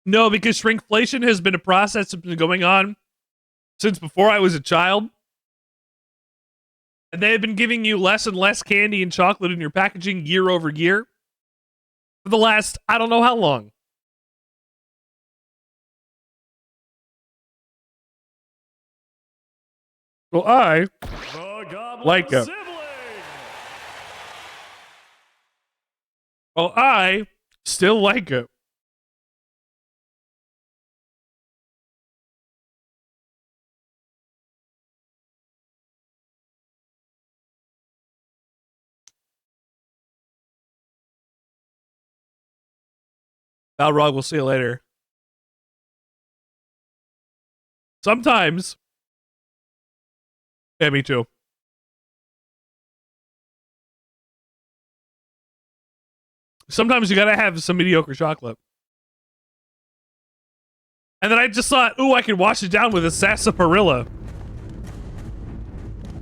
No, because shrinkflation has been a process that's been going on since before I was a child. And they have been giving you less and less candy and chocolate in your packaging year over year for the last, I don't know how long. Well, I like it. Well, I still like it. Balrog, we'll see you later. Sometimes. Yeah, me too. Sometimes you gotta have some mediocre chocolate. And then I just thought, ooh, I could wash it down with a sarsaparilla.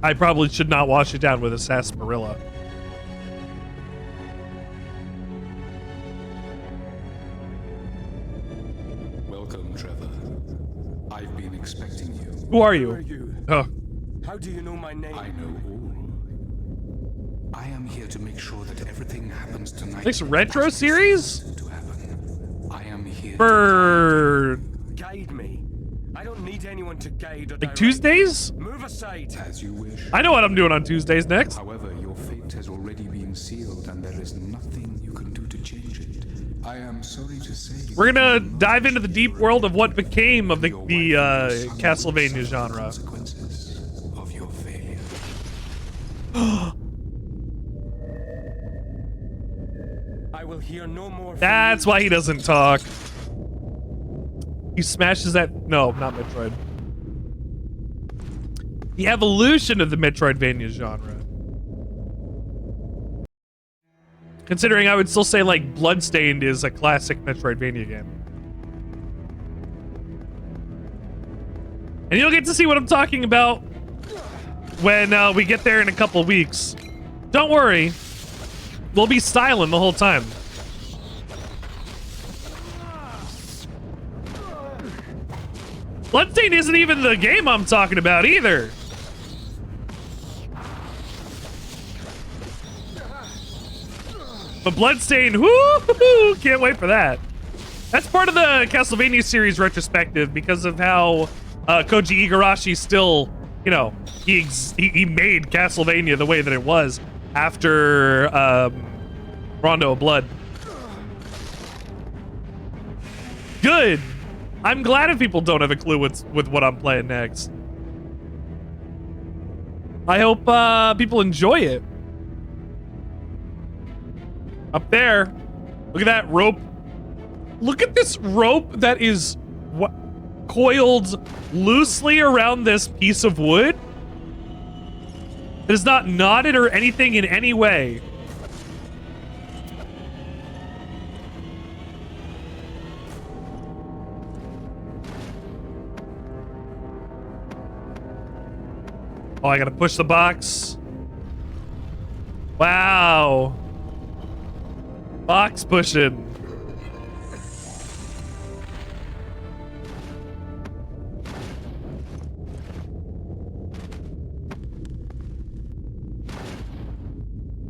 I probably should not wash it down with a sarsaparilla. Welcome, Trevor. I've been expecting you. Who are Who are you? you? Oh. How do you know my name? I know all. I am here to make sure that everything happens tonight. This retro series? To happen. I am here For Guide me. I don't need anyone to guide or like direct. Tuesdays? Move aside. as you wish. I know what I'm doing on Tuesdays next. However, your fate has already been sealed, and there is nothing you can do to change it. I am sorry to say. We're gonna dive into the deep world of what became of the Castlevania genre. Consequences of your failure. I will hear no more. from That's you. why he doesn't talk. He smashes that. No, not Metroid. The evolution of the Metroidvania genre. Considering I would still say, like, Bloodstained is a classic Metroidvania game. And you'll get to see what I'm talking about when we get there in a couple of weeks. Don't worry. We'll be styling the whole time. Bloodstained isn't even the game I'm talking about either. But Bloodstained, whoo! Can't wait for that. That's part of the Castlevania series retrospective because of how Koji Igarashi still, you know, he made Castlevania the way that it was after Rondo of Blood. Good. I'm glad if people don't have a clue with what I'm playing next. I hope people enjoy it. Up there. Look at that rope. Look at this rope that is coiled loosely around this piece of wood. It is not knotted or anything in any way. Oh, I gotta push the box. Wow. Box pushing.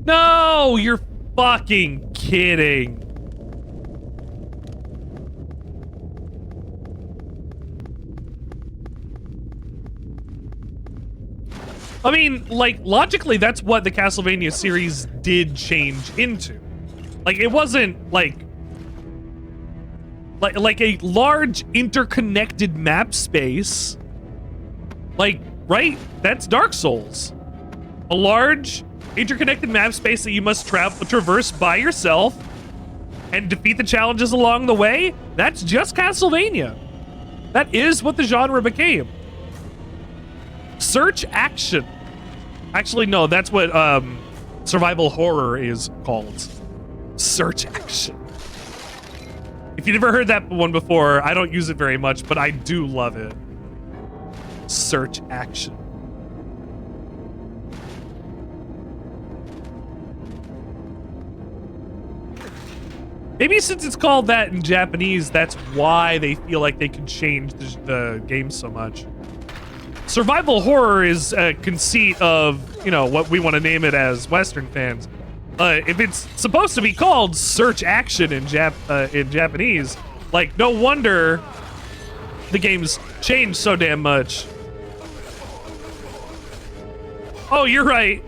No, you're fucking kidding. I mean, like, logically, that's what the Castlevania series did change into. Like, it wasn't, like a large interconnected map space. Like, right? That's Dark Souls. A large interconnected map space that you must traverse by yourself and defeat the challenges along the way. That's just Castlevania. That is what the genre became. Search action. Actually, no, that's what survival horror is called. Search action. If you never heard that one before, I don't use it very much, but I do love it. Search action. Maybe since it's called that in Japanese, that's why they feel like they can change the game so much. Survival horror is a conceit of, you know, what we want to name it as Western fans. If it's supposed to be called search action in Japanese, like, no wonder the game's changed so damn much. Oh, you're right.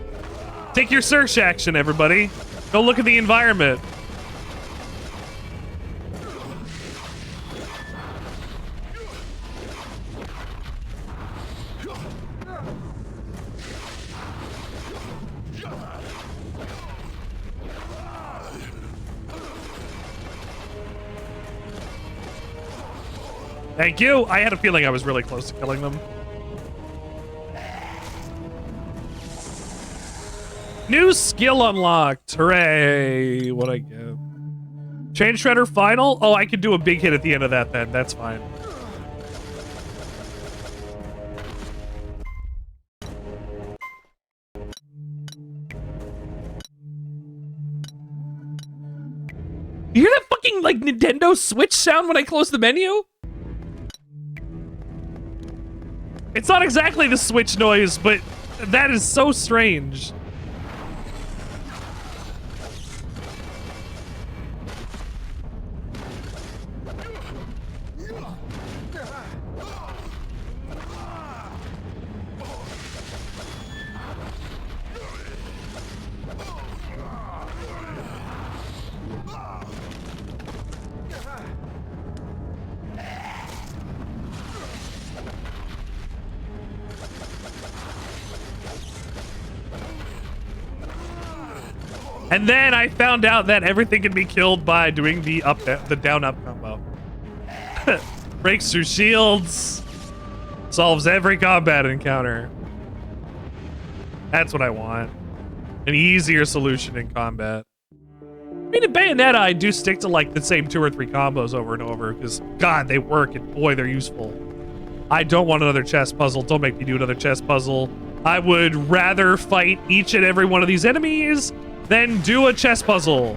Take your search action, everybody. Go look at the environment. Thank you. I had a feeling I was really close to killing them. New skill unlocked. Hooray. What'd I get? Chain Shredder final? Oh, I could do a big hit at the end of that then. That's fine. You hear that fucking, like, Nintendo Switch sound when I close the menu? It's not exactly the Switch noise, but that is so strange. And then I found out that everything can be killed by doing the down-up combo. Breaks through shields. Solves every combat encounter. That's what I want. An easier solution in combat. I mean, in Bayonetta, I do stick to, like, the same 2 or 3 combos over and over, because, God, they work, and boy, they're useful. I don't want another chess puzzle. Don't make me do another chess puzzle. I would rather fight each and every one of these enemies then do a chess puzzle.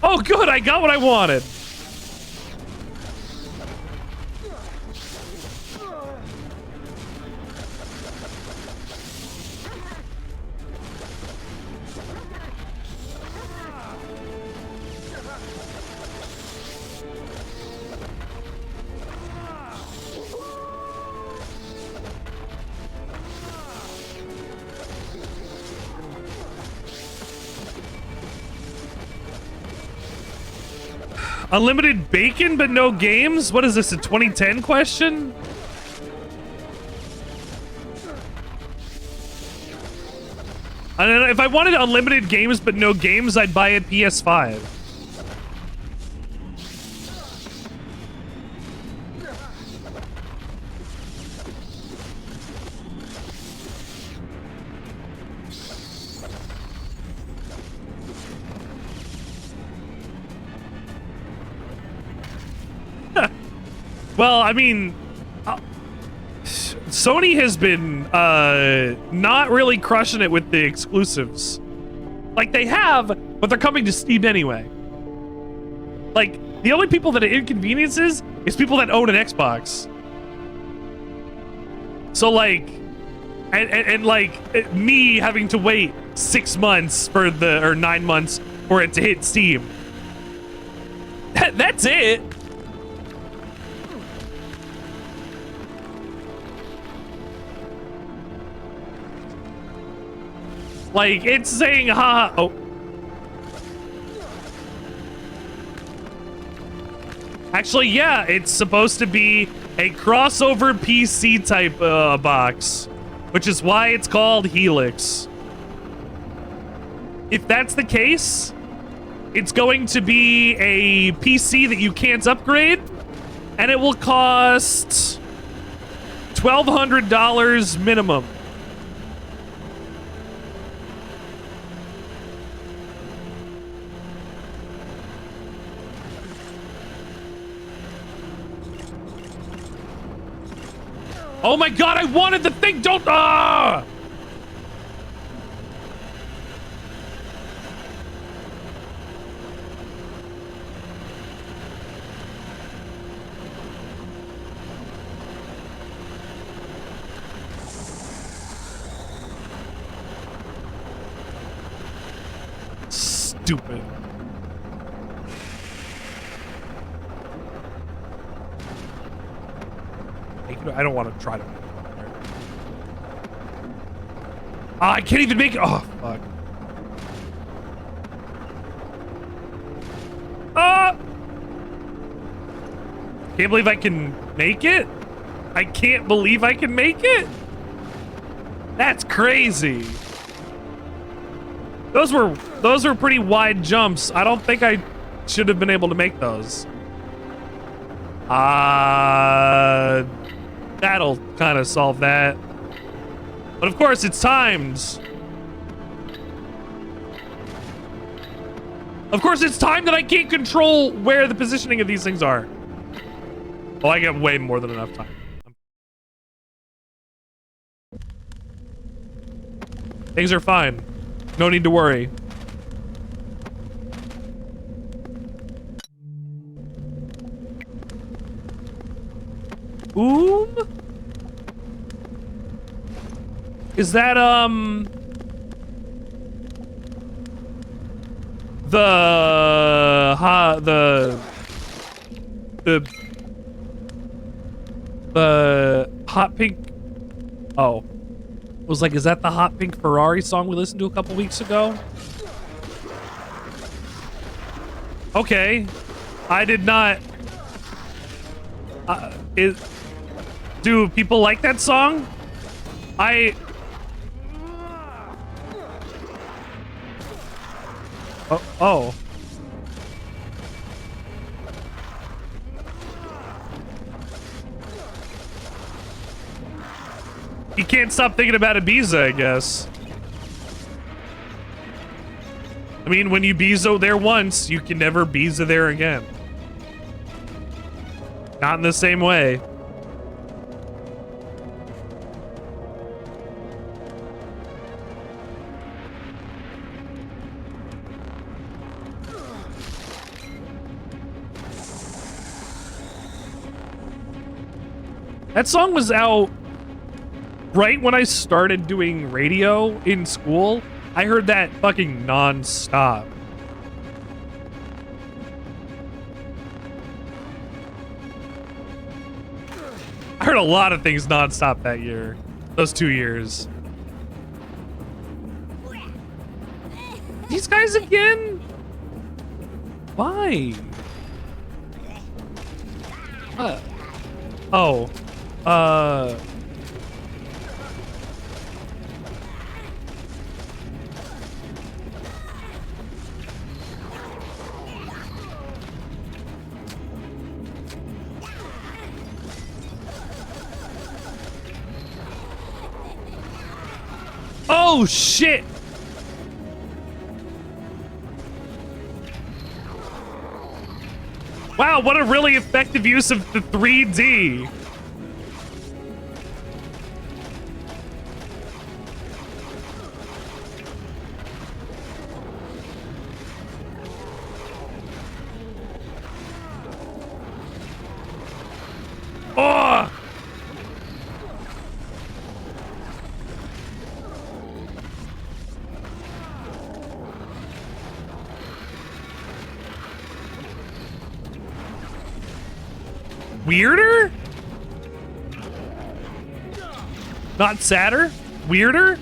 Oh, good, I got what I wanted. Unlimited bacon, but no games? What is this, a 2010 question? And then if I wanted unlimited games but no games, I'd buy a PS5. Well, I mean, Sony has been not really crushing it with the exclusives. Like, they have, but they're coming to Steam anyway. Like, the only people that it inconveniences is people that own an Xbox. So, like, and like, me having to wait 6 months for or 9 months for it to hit Steam. That's it. Like, it's saying, haha. Oh. Actually, yeah, it's supposed to be a crossover PC type box, which is why it's called Helix. If that's the case, it's going to be a PC that you can't upgrade, and it will cost $1,200 minimum. Oh my god, I wanted the thing, don't, ah! Stupid. I don't want to try to. I can't even make it. Oh, fuck. Can't believe I can make it. I can't believe I can make it. That's crazy. Those were pretty wide jumps. I don't think I should have been able to make those. That'll kind of solve that. But of course, it's timed. Of course, it's timed that I can't control where the positioning of these things are. Well, I get way more than enough time. Things are fine. No need to worry. Is that, the hot pink? Oh. I was like, is that the hot pink Ferrari song we listened to a couple weeks ago? Okay. I did not. Do people like that song? Oh. You can't stop thinking about Ibiza, I guess. I mean, when you Bizo there once, you can never Biza there again. Not in the same way. That song was out right when I started doing radio in school. I heard that fucking non-stop. I heard a lot of things non-stop that year. Those 2 years. These guys again? Why? Oh. Oh, shit! Wow, what a really effective use of the 3D. Oh! Weirder? Not sadder? Weirder?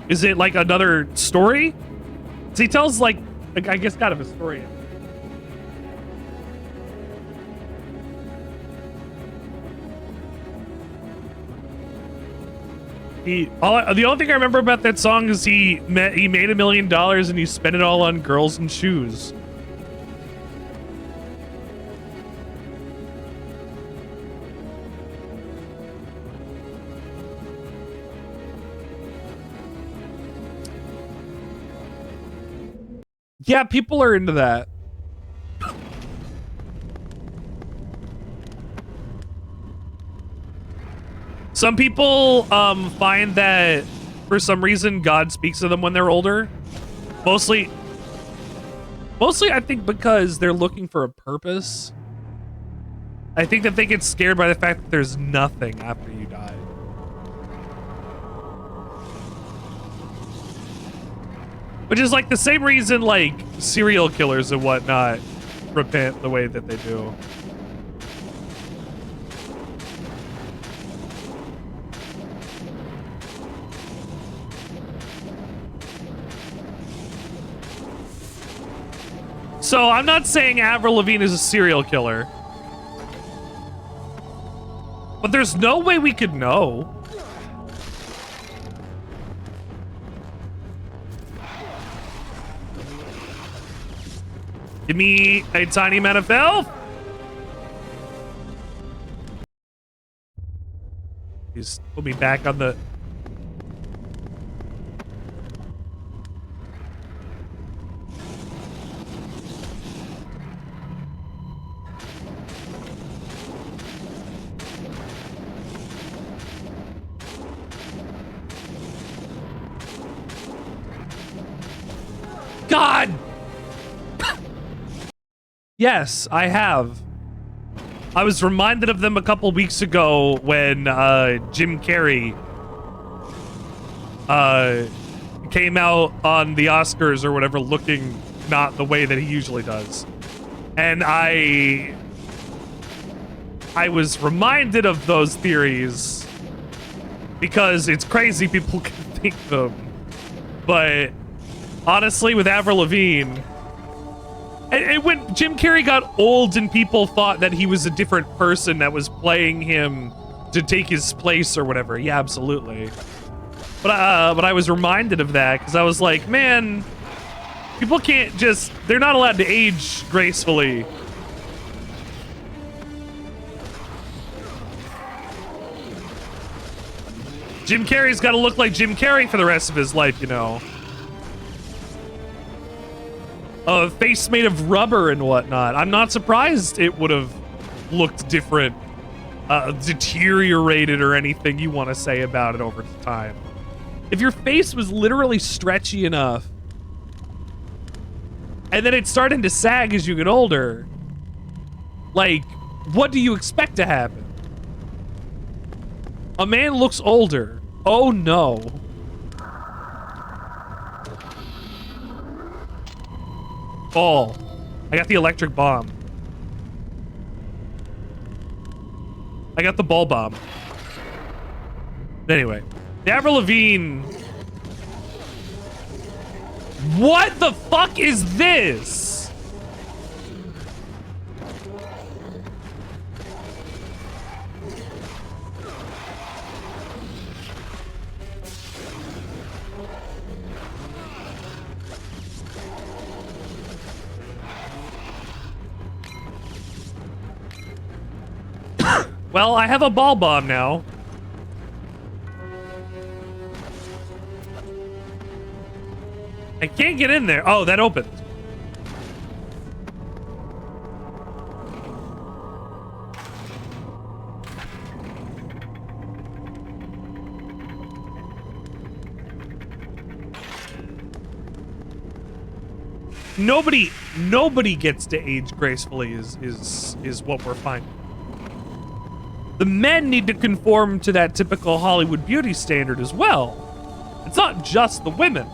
Is it like another story? So he tells like I guess kind of a story. The only thing I remember about that song is he made $1 million and he spent it all on girls and shoes. Yeah, people are into that. Some people find that for some reason God speaks to them when they're older. Mostly I think because they're looking for a purpose. I think that they get scared by the fact that there's nothing after you die. Which is like the same reason like serial killers and whatnot repent the way that they do. So I'm not saying Avril Lavigne is a serial killer. But there's no way we could know. Give me a tiny amount of health. Just put me back on the... God! Yes, I have. I was reminded of them a couple weeks ago when Jim Carrey came out on the Oscars or whatever looking not the way that he usually does. And I was reminded of those theories because it's crazy people can think them. But honestly, with Avril Lavigne, and when Jim Carrey got old and people thought that he was a different person that was playing him to take his place or whatever, yeah, absolutely. But I was reminded of that because I was like, man, people can't just, they're not allowed to age gracefully. Jim Carrey's got to look like Jim Carrey for the rest of his life, you know. A face made of rubber and whatnot. I'm not surprised it would have looked different, deteriorated or anything you want to say about it over time. If your face was literally stretchy enough and then it's starting to sag as you get older, like, what do you expect to happen? A man looks older. Oh no. Ball. I got the electric bomb. I got the ball bomb. Anyway, Avril Lavigne. What the fuck is this? Well, I have a ball bomb now. I can't get in there. Oh, that opened. Nobody gets to age gracefully is what we're finding. The men need to conform to that typical Hollywood beauty standard as well. It's not just the women.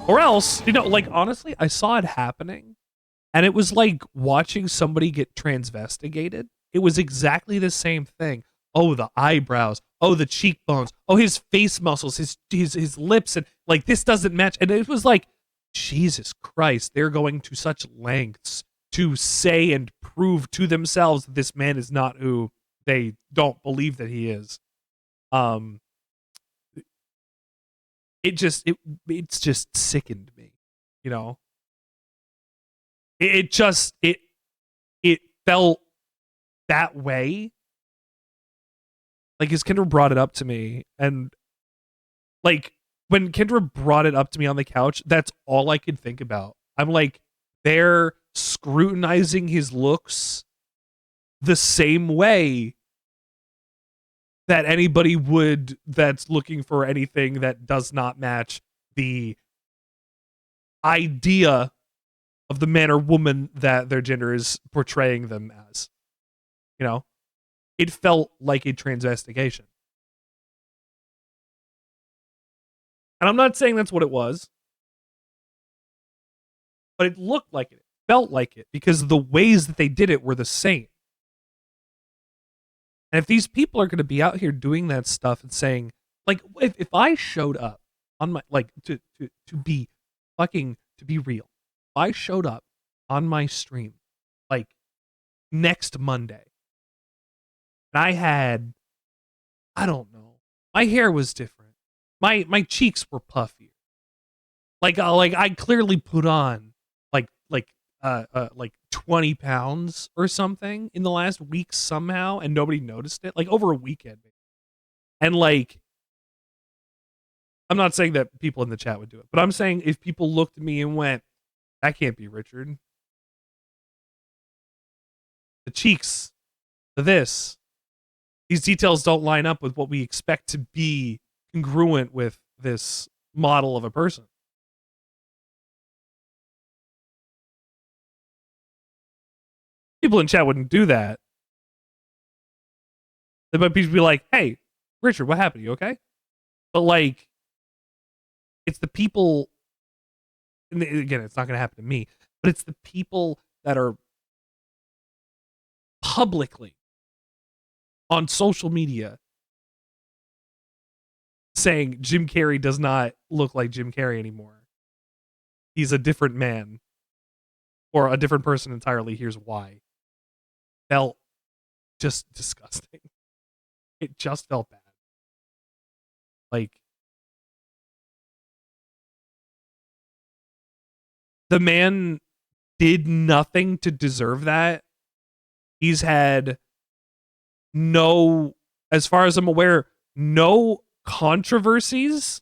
Or else, like, honestly, I saw it happening, and it was like watching somebody get transvestigated. It was exactly the same thing. Oh, the eyebrows. Oh, the cheekbones. Oh, his face muscles, his lips, and like, this doesn't match. And it was like, Jesus Christ, they're going to such lengths to say and prove to themselves that this man is not who they don't believe that he is. It's just sickened me, It felt that way. Like, as Kendra brought it up to me, and like, when Kendra brought it up to me on the couch, that's all I could think about. I'm like, they're scrutinizing his looks the same way that anybody would that's looking for anything that does not match the idea of the man or woman that their gender is portraying them as. It felt like a transvestigation. And I'm not saying that's what it was, but it looked like it. It felt like it, because the ways that they did it were the same. And if these people are going to be out here doing that stuff and saying, like, if I showed up on my, like, to be real, if I showed up on my stream, like, next Monday, and I had, I don't know, my hair was different. My cheeks were puffier. Like I clearly put on like 20 pounds or something in the last week somehow, and nobody noticed it, like over a weekend. And like, I'm not saying that people in the chat would do it, but I'm saying if people looked at me and went, that can't be Richard. The cheeks, these details don't line up with what we expect to be congruent with this model of a person. People in chat wouldn't do that. They might be like, hey, Richard, what happened? You okay? But like, it's the people, and again, it's not going to happen to me, but it's the people that are publicly on social media saying Jim Carrey does not look like Jim Carrey anymore. He's a different man, or a different person entirely. Here's why. Felt just disgusting. It just felt bad. Like, the man did nothing to deserve that. He's had no, as far as I'm aware, no controversies.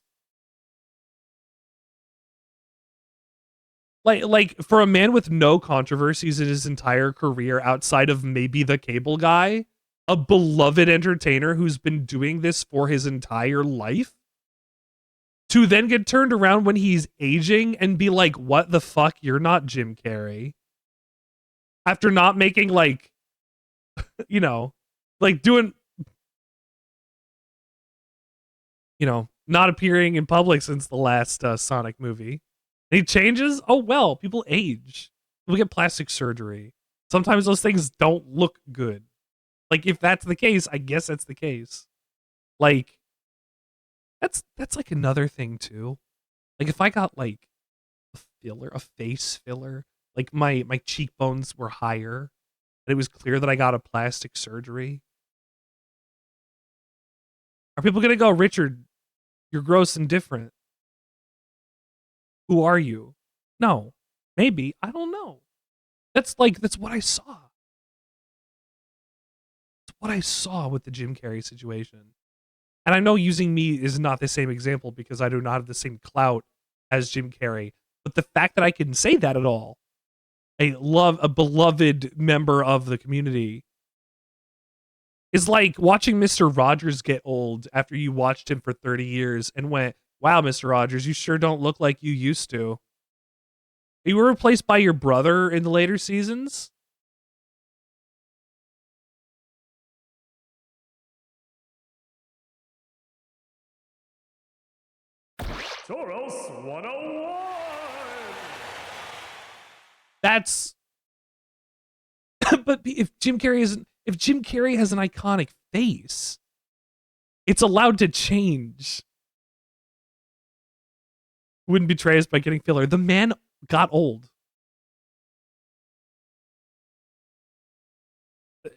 Like for a man with no controversies in his entire career outside of maybe the cable guy, a beloved entertainer who's been doing this for his entire life, to then get turned around when he's aging and be like, what the fuck? You're not Jim Carrey. After not making like, like doing, not appearing in public since the last Sonic movie. And he changes? Oh, well, people age. People get plastic surgery. Sometimes those things don't look good. Like, if that's the case, I guess that's the case. Like, that's like another thing too. Like, if I got like a face filler, like my cheekbones were higher, and it was clear that I got a plastic surgery, are people gonna go, Richard, you're gross and different? Who are you? No. Maybe. I don't know. That's what I saw. That's what I saw with the Jim Carrey situation, and I know using me is not the same example because I do not have the same clout as Jim Carrey, but the fact that I can say that at all, a beloved member of the community, is like watching Mr. Rogers get old after you watched him for 30 years and went, wow, Mr. Rogers, you sure don't look like you used to. You were replaced by your brother in the later seasons? Toros 101. That's but if Jim Carrey has an iconic face, it's allowed to change. Wouldn't betray us by getting filler. The man got old.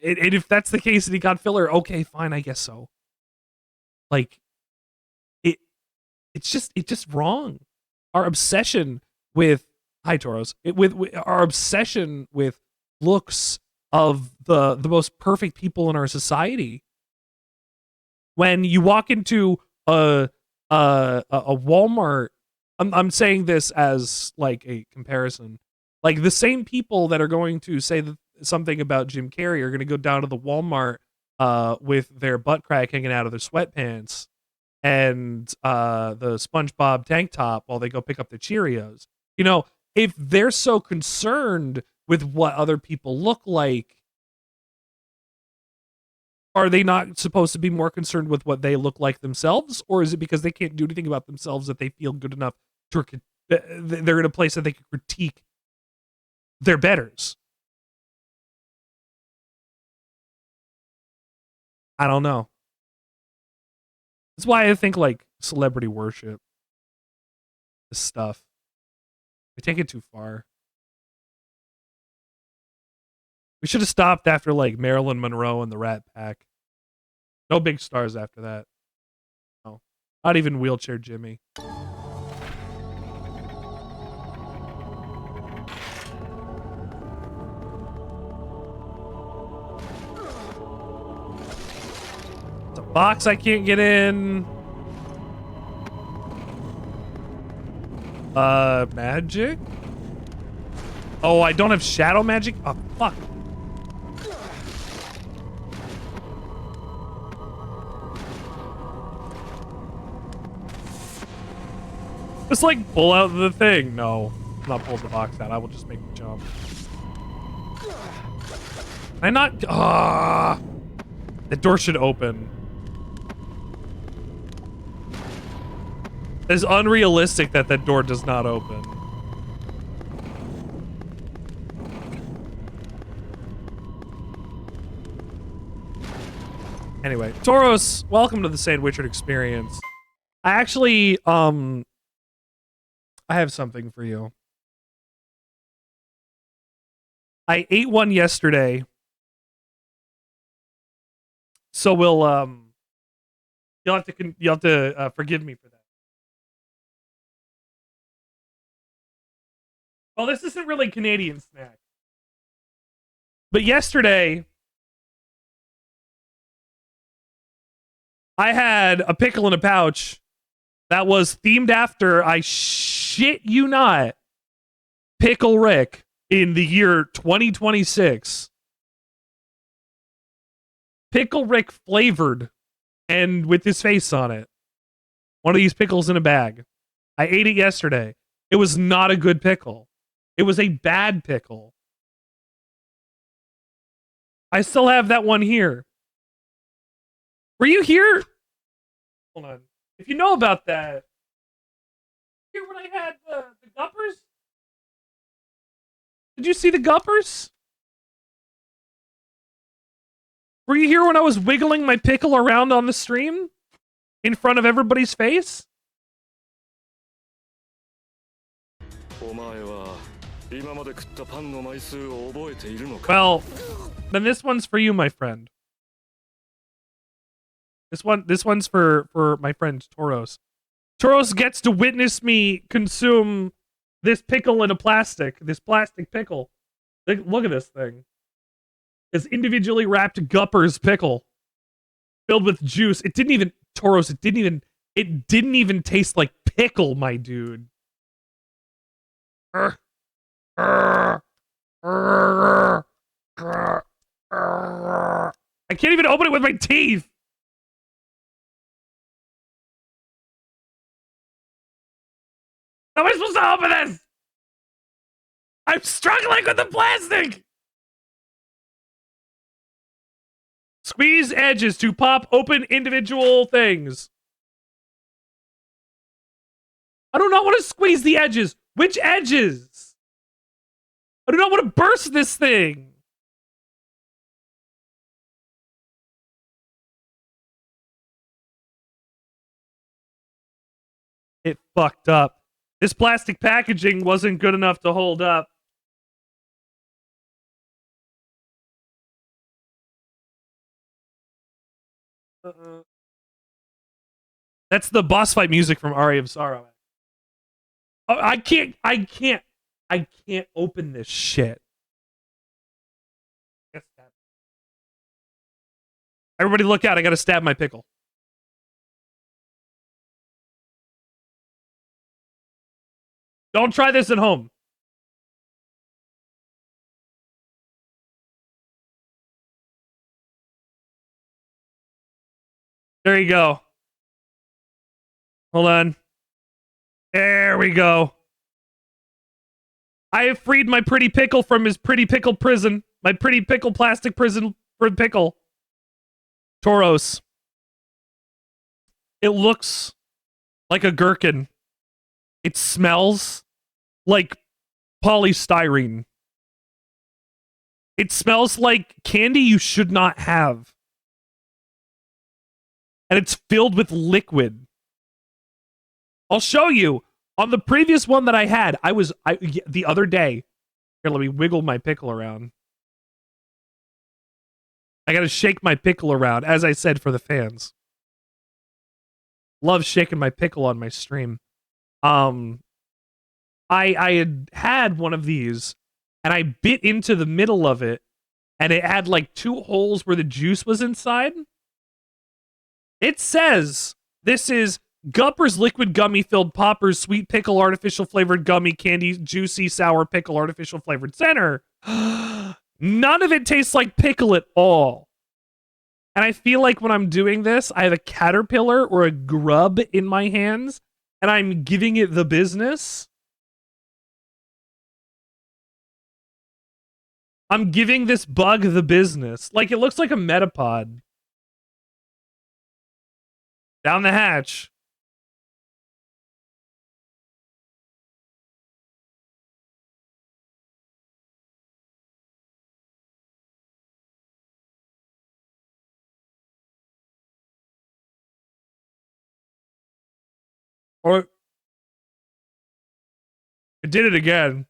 And if that's the case and he got filler, okay, fine, I guess so. Like, it's just wrong. Our obsession with hi Toros, with our obsession with looks of the most perfect people in our society. When you walk into a Walmart, I'm saying this as like a comparison. Like the same people that are going to say something about Jim Carrey are going to go down to the Walmart with their butt crack hanging out of their sweatpants and the SpongeBob tank top while they go pick up their Cheerios. You know, if they're so concerned with what other people look like, are they not supposed to be more concerned with what they look like themselves? Or is it because they can't do anything about themselves that they feel good enough to they're in a place that they can critique their betters? I don't know. That's why I think like celebrity worship, this stuff, we take it too far. We should have stopped after like Marilyn Monroe and the Rat Pack. No big stars after that. No, not even Wheelchair Jimmy. It's a box I can't get in. Magic? Oh, I don't have shadow magic? Oh, fuck. Just like pull out the thing. No, I'm not pulling the box out. I will just make the jump. I not. The door should open. It's unrealistic that that door does not open. Anyway, Toros, welcome to the Sandwichard experience. I actually, I have something for you. I ate one yesterday. So we'll, you'll have to forgive me for that. Well, this isn't really Canadian snack. But yesterday, I had a pickle in a pouch that was themed after, I shit you not, Pickle Rick in the year 2026. Pickle Rick flavored and with his face on it. One of these pickles in a bag. I ate it yesterday. It was not a good pickle. It was a bad pickle. I still have that one here. Were you here? Hold on. If you know about that, here when I had the guppers? Did you see the guppers? Were you here when I was wiggling my pickle around on the stream? In front of everybody's face? Well, then this one's for you, my friend. This one's for my friend Toros. Toros gets to witness me consume this pickle in this plastic pickle. Look at this thing. This individually wrapped Gupper's pickle filled with juice. It didn't even Toros. It didn't even taste like pickle, my dude. I can't even open it with my teeth. How am I supposed to open this? I'm struggling with the plastic. Squeeze edges to pop open individual things. I do not want to squeeze the edges. Which edges? I do not want to burst this thing. It fucked up. This plastic packaging wasn't good enough to hold up. That's the boss fight music from Aria of Sorrow. Oh, I can't open this shit. Everybody look out, I gotta stab my pickle. Don't try this at home. There you go. Hold on. There we go. I have freed my pretty pickle from his pretty pickle prison. My pretty pickle plastic prison for pickle. Toros. It looks like a gherkin. It smells like polystyrene. It smells like candy you should not have. And it's filled with liquid. I'll show you. On the previous one that I had, the other day. Here, let me wiggle my pickle around. I gotta shake my pickle around, as I said, for the fans. Love shaking my pickle on my stream. I had one of these, and I bit into the middle of it, and it had like 2 holes where the juice was inside. It says this is Gupper's liquid gummy filled poppers, sweet pickle, artificial flavored gummy, candy, juicy, sour pickle, artificial flavored center. None of it tastes like pickle at all. And I feel like when I'm doing this, I have a caterpillar or a grub in my hands, and I'm giving it the business. I'm giving this bug the business. Like, it looks like a metapod. Down the hatch. Or it did it again.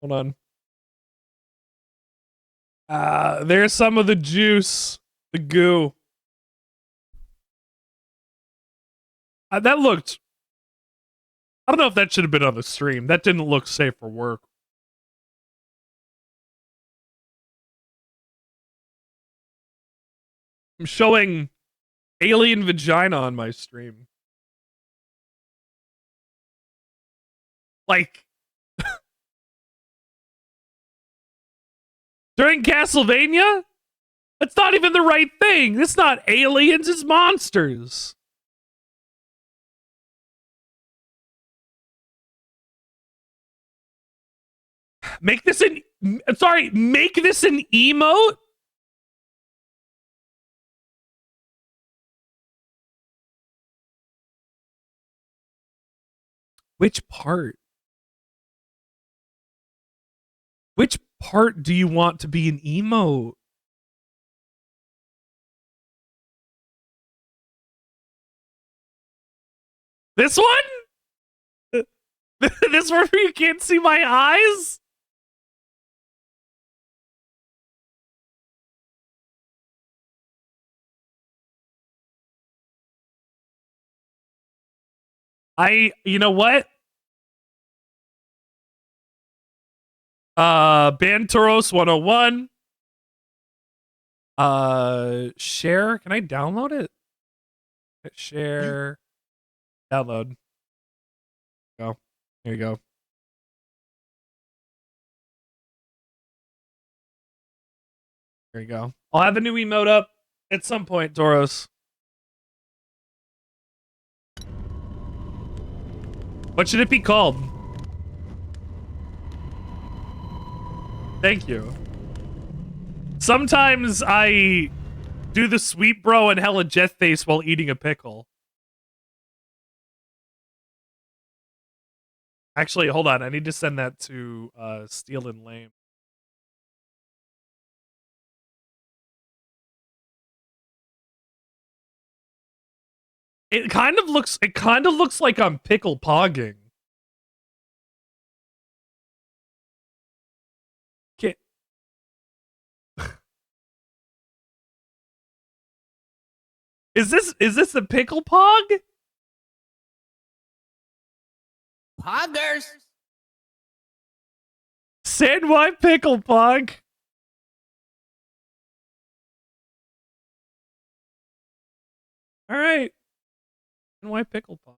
Hold on. There's some of the juice, the goo. That looked. I don't know if that should have been on the stream. That didn't look safe for work. I'm showing alien vagina on my stream. Like, during Castlevania? That's not even the right thing. It's not aliens, it's monsters. Make this an emote? Which part? Which part do you want to be an emote? This one? This one where you can't see my eyes? You know what? Bantoros 101. Share. Can I download it? Share. Download. Go. Here you go. There you go. I'll have a new emote up at some point, Toros. What should it be called? Thank you. Sometimes I do the sweet bro and hella jet face while eating a pickle. Actually, hold on. I need to send that to Steel and Lame. It kind of looks like I'm pickle pogging. Okay. Is this a pickle pog? Poggers! Sandwich pickle pog. All right. Sandwich pickle pog.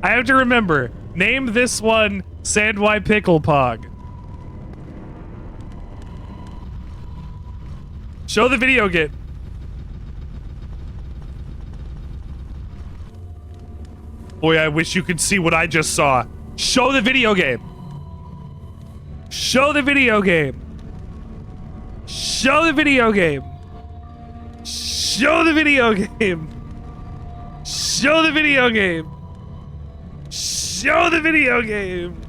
I have to remember. Name this one Sandwich pickle pog. Show the video game. Boy, I wish you could see what I just saw. Show the video game. Show the video game. Show the video game. Show the video game. Show the video game. Show the video game.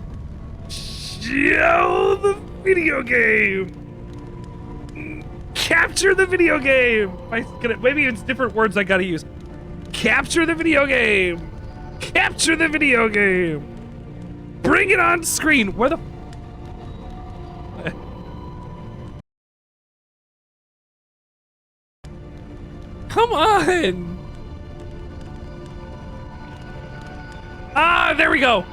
Show the video game. Capture the video game. Maybe it's different words I gotta use. Capture the video game. Capture the video game. Bring it on screen. Where the... Come on. Ah, there we go.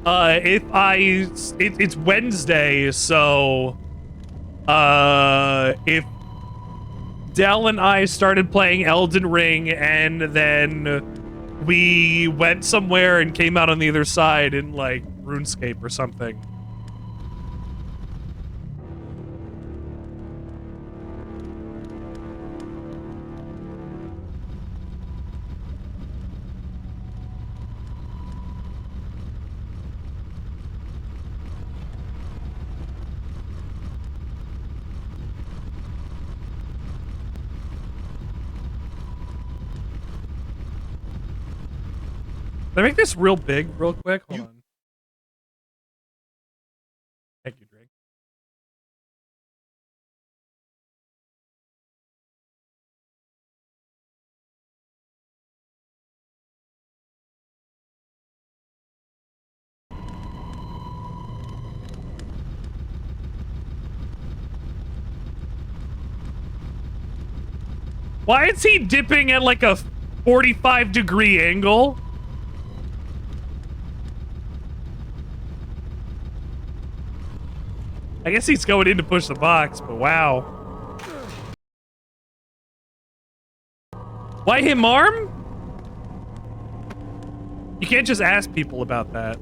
It's Wednesday, so if Dell and I started playing Elden Ring and then we went somewhere and came out on the other side in like RuneScape or something. Can I make this real big real quick? Hold on. Thank you, Drake. Why is he dipping at like a 45-degree angle? I guess he's going in to push the box, but wow. Why him arm? You can't just ask people about that.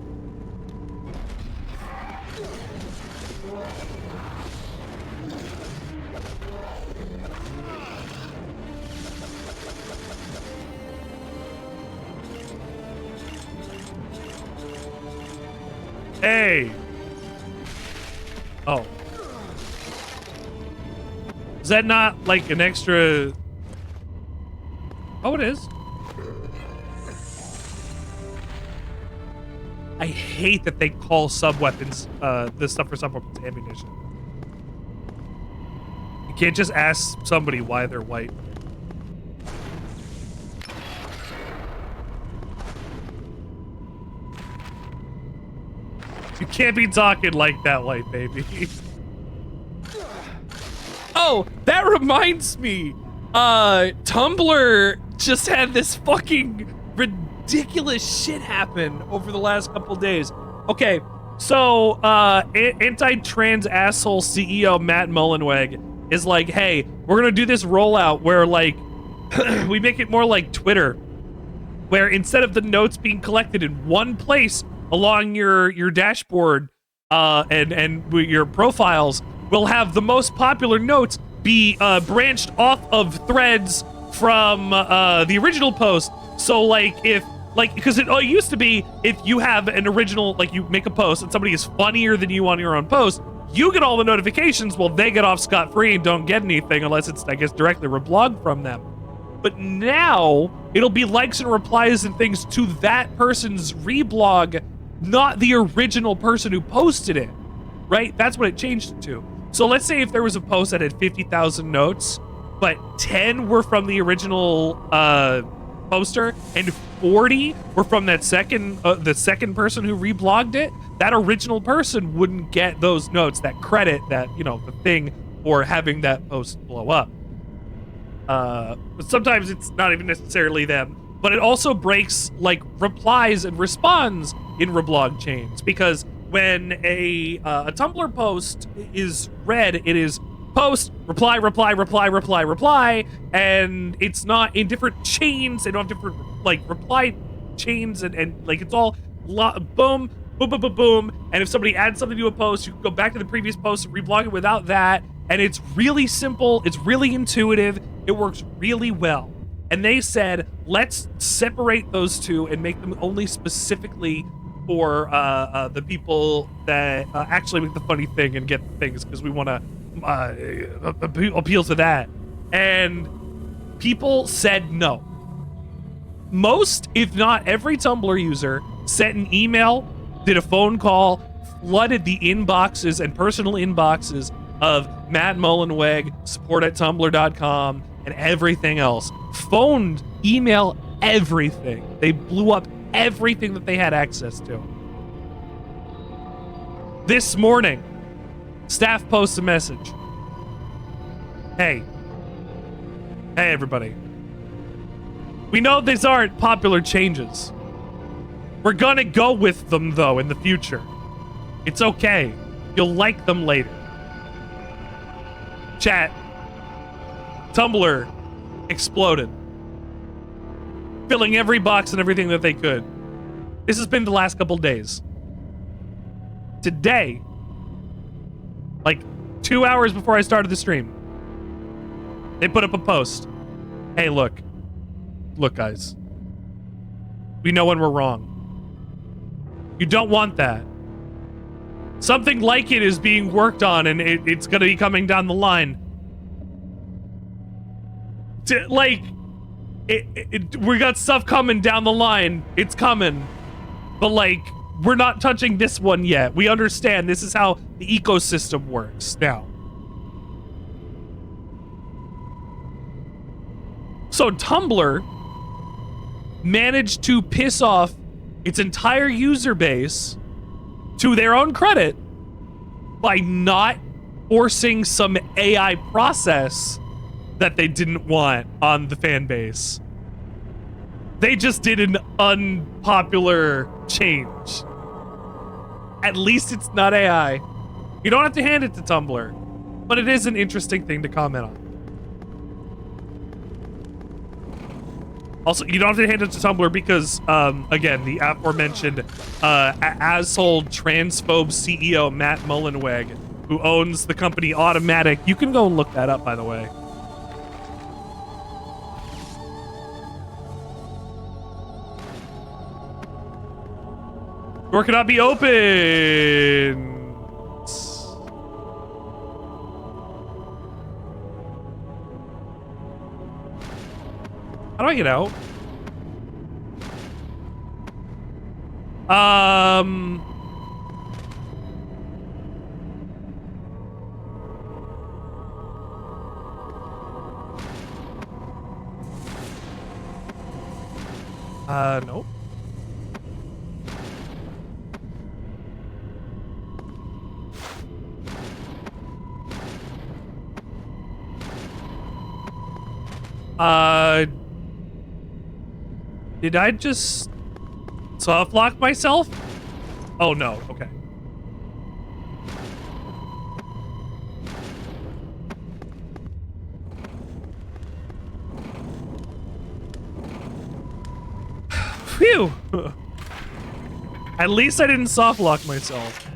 Hey. Oh. Is that not like an extra... Oh, it is. I hate that they call sub-weapons, this stuff for sub-weapons ammunition. You can't just ask somebody why they're white. You can't be talking like that, white baby. Oh! Oh, that reminds me. Tumblr just had this fucking ridiculous shit happen over the last couple days. Okay, so anti-trans asshole CEO Matt Mullenweg is like, hey, we're gonna do this rollout where like we make it more like Twitter, where instead of the notes being collected in one place along your dashboard and your profiles, we'll have the most popular notes be branched off of threads from the original post. So like because it used to be if you have an original, like you make a post and somebody is funnier than you on your own post, you get all the notifications while they get off scot-free and don't get anything unless it's, I guess, directly reblogged from them. But now it'll be likes and replies and things to that person's reblog, not the original person who posted it, right? That's what it changed it to. So let's say if there was a post that had 50,000 notes, but 10 were from the original poster and 40 were from that the second person who reblogged it, that original person wouldn't get those notes, that credit, that, you know, the thing for having that post blow up. But sometimes it's not even necessarily them, but it also breaks like replies and responds in reblog chains, because when a Tumblr post is read, it is post, reply, reply, reply, reply, reply, and it's not in different chains. They don't have different like reply chains, and like it's all boom, boom, boom, boom, boom. And if somebody adds something to a post, you can go back to the previous post and reblog it without that. And it's really simple. It's really intuitive. It works really well. And they said, let's separate those two and make them only specifically for the people that actually make the funny thing and get things, because we want to appeal to that. And people said no. Most, if not every Tumblr user sent an email, did a phone call, flooded the inboxes and personal inboxes of Matt Mullenweg, support@tumblr.com, and everything else. Phoned, email, everything. They blew up everything that they had access to. This morning, staff posts a message. Hey everybody. We know these aren't popular changes. We're gonna go with them though in the future. It's okay. You'll like them later. Chat. Tumblr exploded, filling every box and everything that they could. This has been the last couple days. Today, like 2 hours before I started the stream, they put up a post. Hey, look guys, we know when we're wrong. You don't want that. Something like it is being worked on, and it's gonna be coming down the line. We got stuff coming down the line. It's coming. But like, we're not touching this one yet. We understand this is how the ecosystem works now. So Tumblr managed to piss off its entire user base, to their own credit, by not forcing some AI process that they didn't want on the fan base. They just did an unpopular change. At least it's not AI. You don't have to hand it to Tumblr, but it is an interesting thing to comment on. Also, you don't have to hand it to Tumblr because, again, the aforementioned asshole transphobe CEO Matt Mullenweg, who owns the company Automatic. You can go and look that up, by the way. Door cannot be opened. How do I get out? Nope. Did I just soft lock myself? Oh no, okay. Phew! At least I didn't soft lock myself.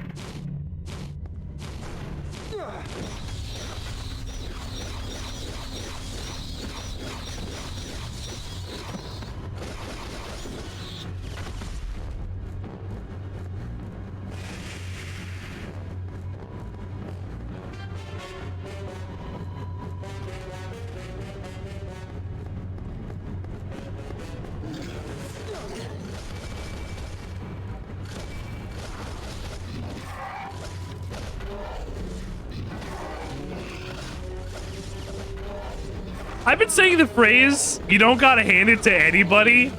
I've been saying the phrase, you don't gotta hand it to anybody,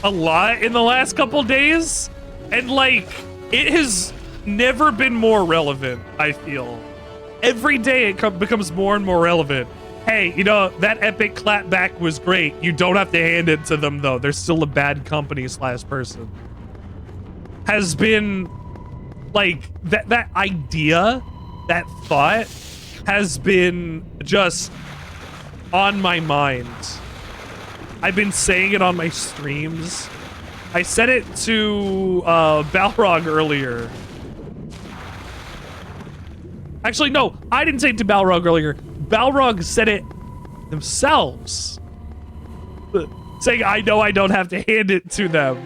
a lot in the last couple days. And like, it has never been more relevant, I feel. Every day it becomes more and more relevant. Hey, you know, that epic clapback was great. You don't have to hand it to them though. They're still a bad company / person. Has been like, that idea, that thought has been just on my mind. I've been saying it on my streams. I said it to Balrog earlier. Actually, no, I didn't say it to Balrog earlier. Balrog said it themselves. Saying, I know I don't have to hand it to them.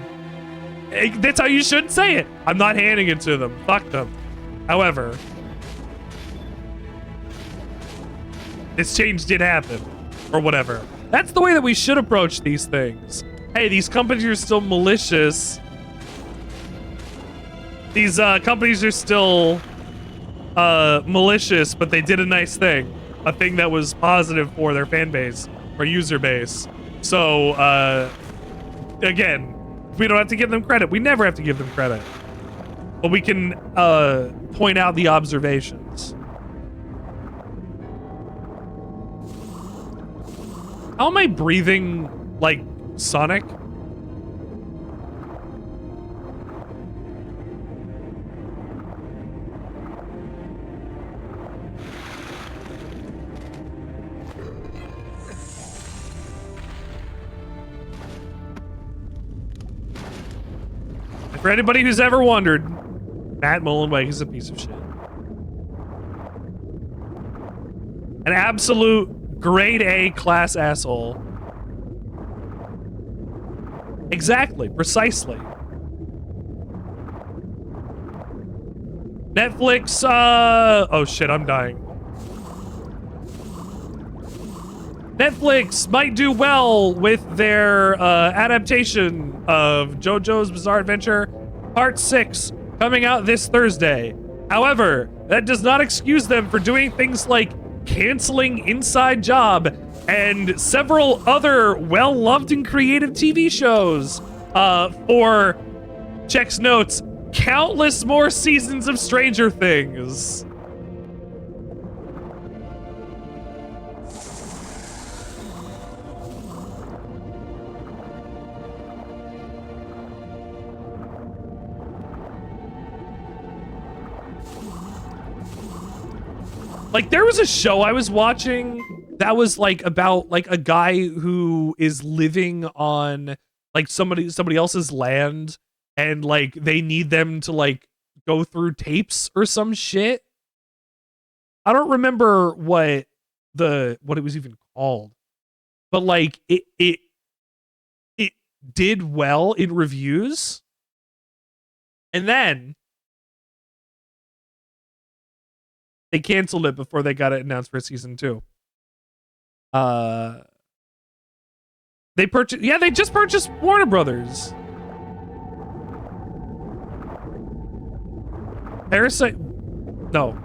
That's how you should say it. I'm not handing it to them. Fuck them. However, this change did happen, or whatever. That's the way that we should approach these things. Hey, these companies are still malicious. These companies are still malicious, but they did a nice thing. A thing that was positive for their fan base, or user base. So, again, we don't have to give them credit. We never have to give them credit. But we can point out the observations. How am I breathing like Sonic? For anybody who's ever wondered, Matt Mullenweg is a piece of shit. An absolute grade A class asshole. Exactly, precisely. Netflix, oh shit, I'm dying. Netflix might do well with their adaptation of JoJo's Bizarre Adventure Part 6 coming out this Thursday. However, that does not excuse them for doing things like canceling Inside Job and several other well-loved and creative TV shows for, checks notes, countless more seasons of Stranger Things. Like, there was a show I was watching that was like about like a guy who is living on like somebody else's land, and like they need them to like go through tapes or some shit. I don't remember what it was even called, but like it did well in reviews, and then they canceled it before they got it announced for season 2. They just purchased Warner Brothers. Parasite? No.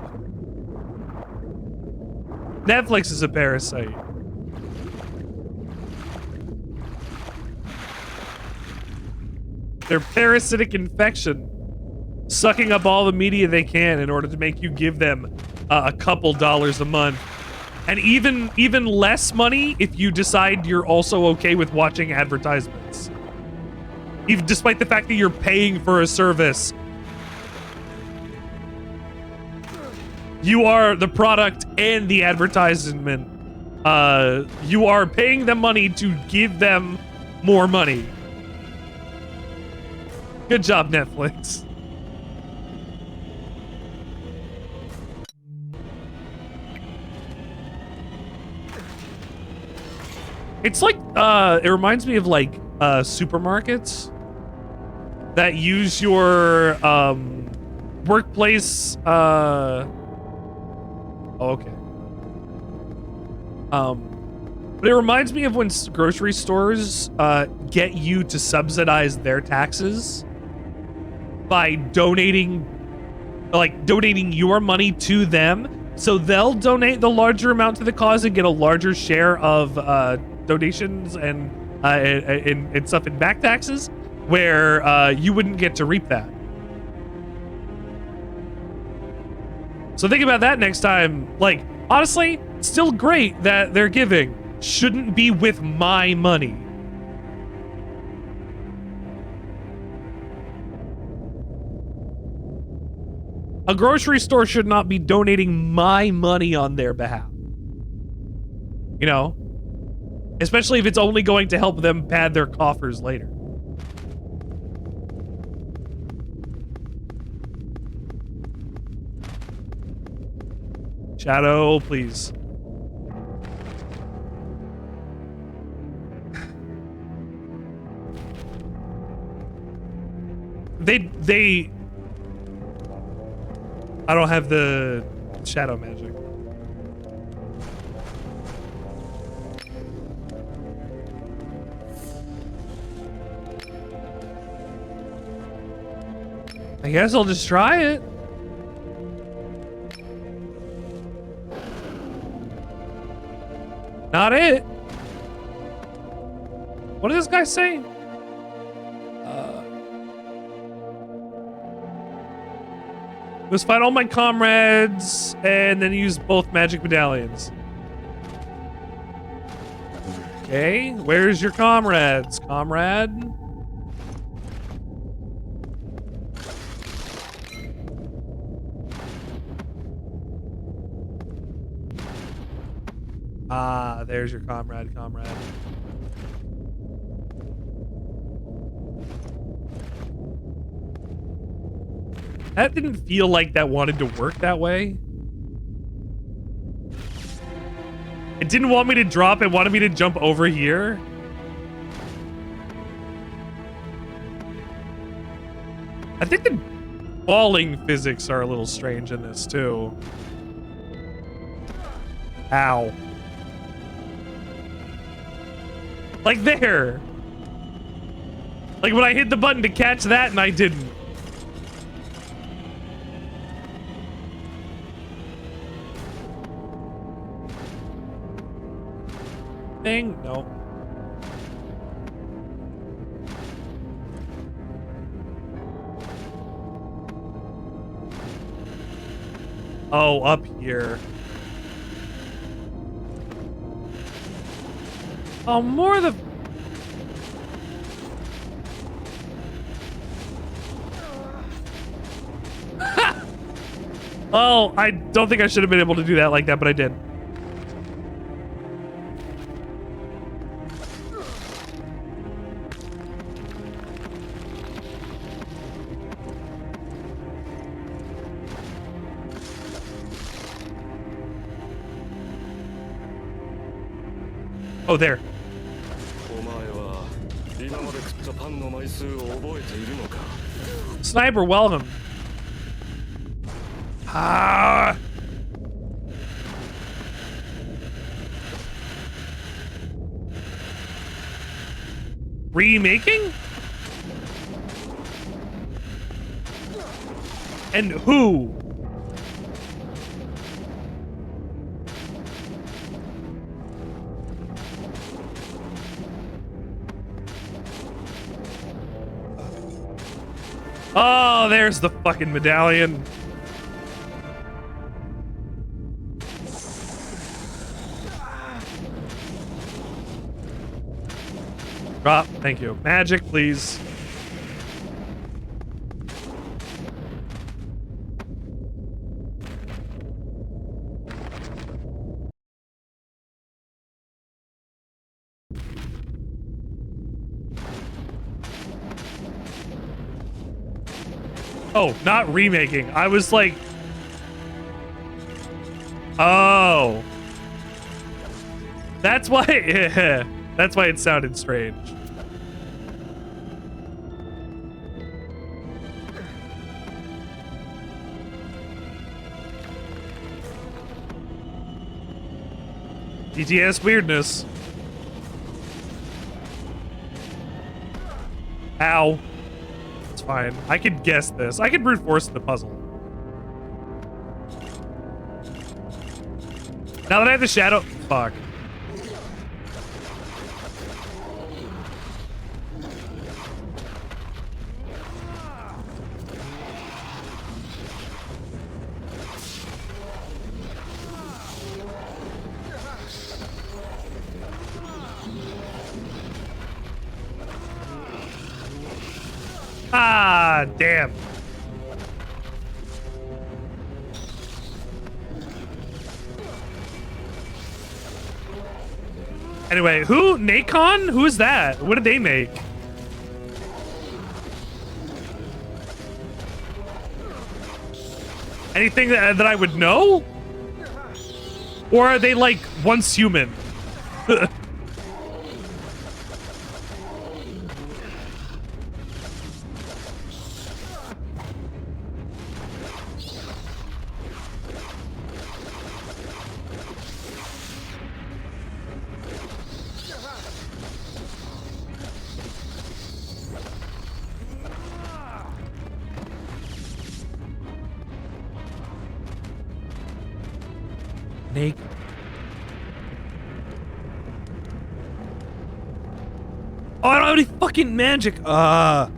Netflix is a parasite. They're parasitic infection, sucking up all the media they can in order to make you give them a couple dollars a month And even less money if you decide you're also okay with watching advertisements. Even despite the fact that you're paying for a service. You are the product and the advertisement. You are paying them money to give them more money. Good job, Netflix. It's like, it reminds me of like, supermarkets that use your, workplace, oh, okay. But it reminds me of when grocery stores, get you to subsidize their taxes by donating your money to them. So they'll donate the larger amount to the cause and get a larger share of, donations and stuff in back taxes, where you wouldn't get to reap that. So think about that next time. Like, honestly, still great that they're giving. Shouldn't be with my money. A grocery store should not be donating my money on their behalf. You know? Especially if it's only going to help them pad their coffers later. Shadow, please. They I don't have the shadow magic. I guess I'll just try it. Not it. What did this guy say? Let's find all my comrades and then use both magic medallions. Okay, where's your comrades? Comrade? Ah, there's your comrade. That didn't feel like that wanted to work that way. It didn't want me to drop, it wanted me to jump over here. I think the falling physics are a little strange in this too. Ow. Like there. Like when I hit the button to catch that and I didn't. Thing? No. Oh, up here. Oh, more of the... Oh, I don't think I should have been able to do that like that, but I did. Oh, there. Sniper, welcome. Ah. Remaking? And who? Oh, there's the fucking medallion. Drop. Thank you. Magic, please. Oh, not remaking. I was like... Oh. That's why... Yeah, that's why it sounded strange. DTS weirdness. Ow. It's fine. I could guess this. I could brute force the puzzle. Now that I have the shadow... Fuck. Ah, damn. Anyway, who? Nacon? Who is that? What did they make? Anything that I would know? Or are they like once human? Snake. Oh, I don't have any fucking magic. I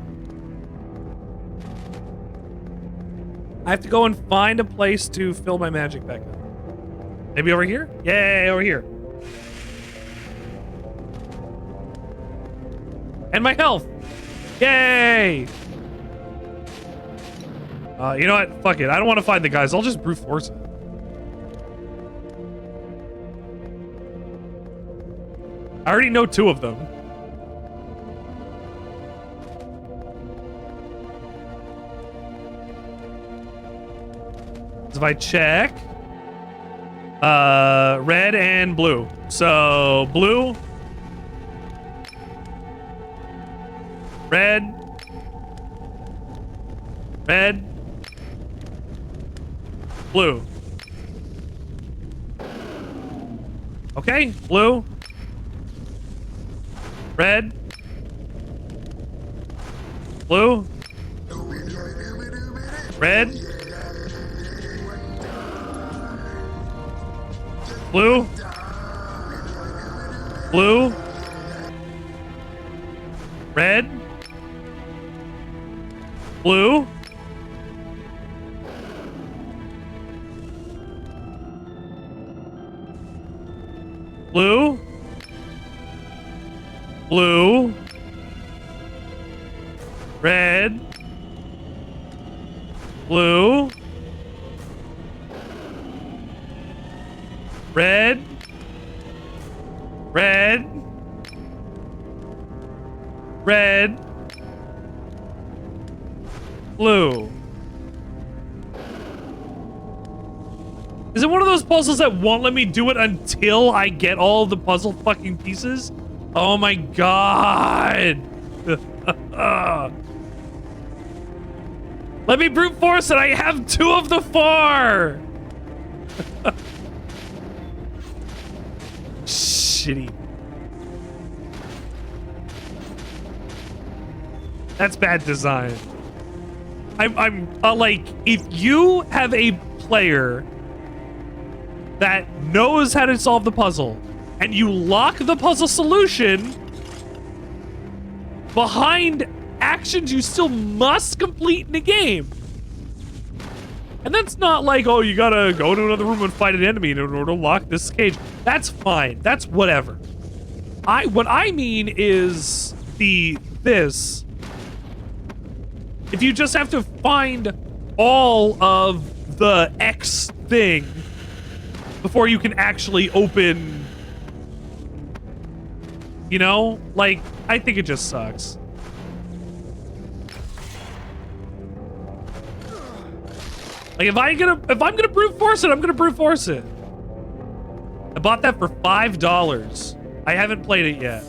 have to go and find a place to fill my magic back up. Maybe over here? Yay, over here. And my health. Yay! You know what? Fuck it. I don't want to find the guys. I'll just brute force it. I already know 2 of them. So if I check, red and blue. So blue, red, red, blue. Okay, blue, red, blue, red, blue, blue, red, blue, blue, blue, red, blue, red, red, red, blue. Is it one of those puzzles that won't let me do it until I get all the puzzle fucking pieces? Oh my god! Let me brute force it! I have 2 of the 4! Shitty. That's bad design. I'm like, if you have a player that knows how to solve the puzzle and you lock the puzzle solution behind actions you still must complete in the game. And that's not like, oh, you gotta go to another room and fight an enemy in order to lock this cage. That's fine. That's whatever. What I mean is this. If you just have to find all of the X thing before you can actually open, you know? Like, I think it just sucks. Like, if I'm gonna brute force it, I'm gonna brute force it. I bought that for $5. I haven't played it yet.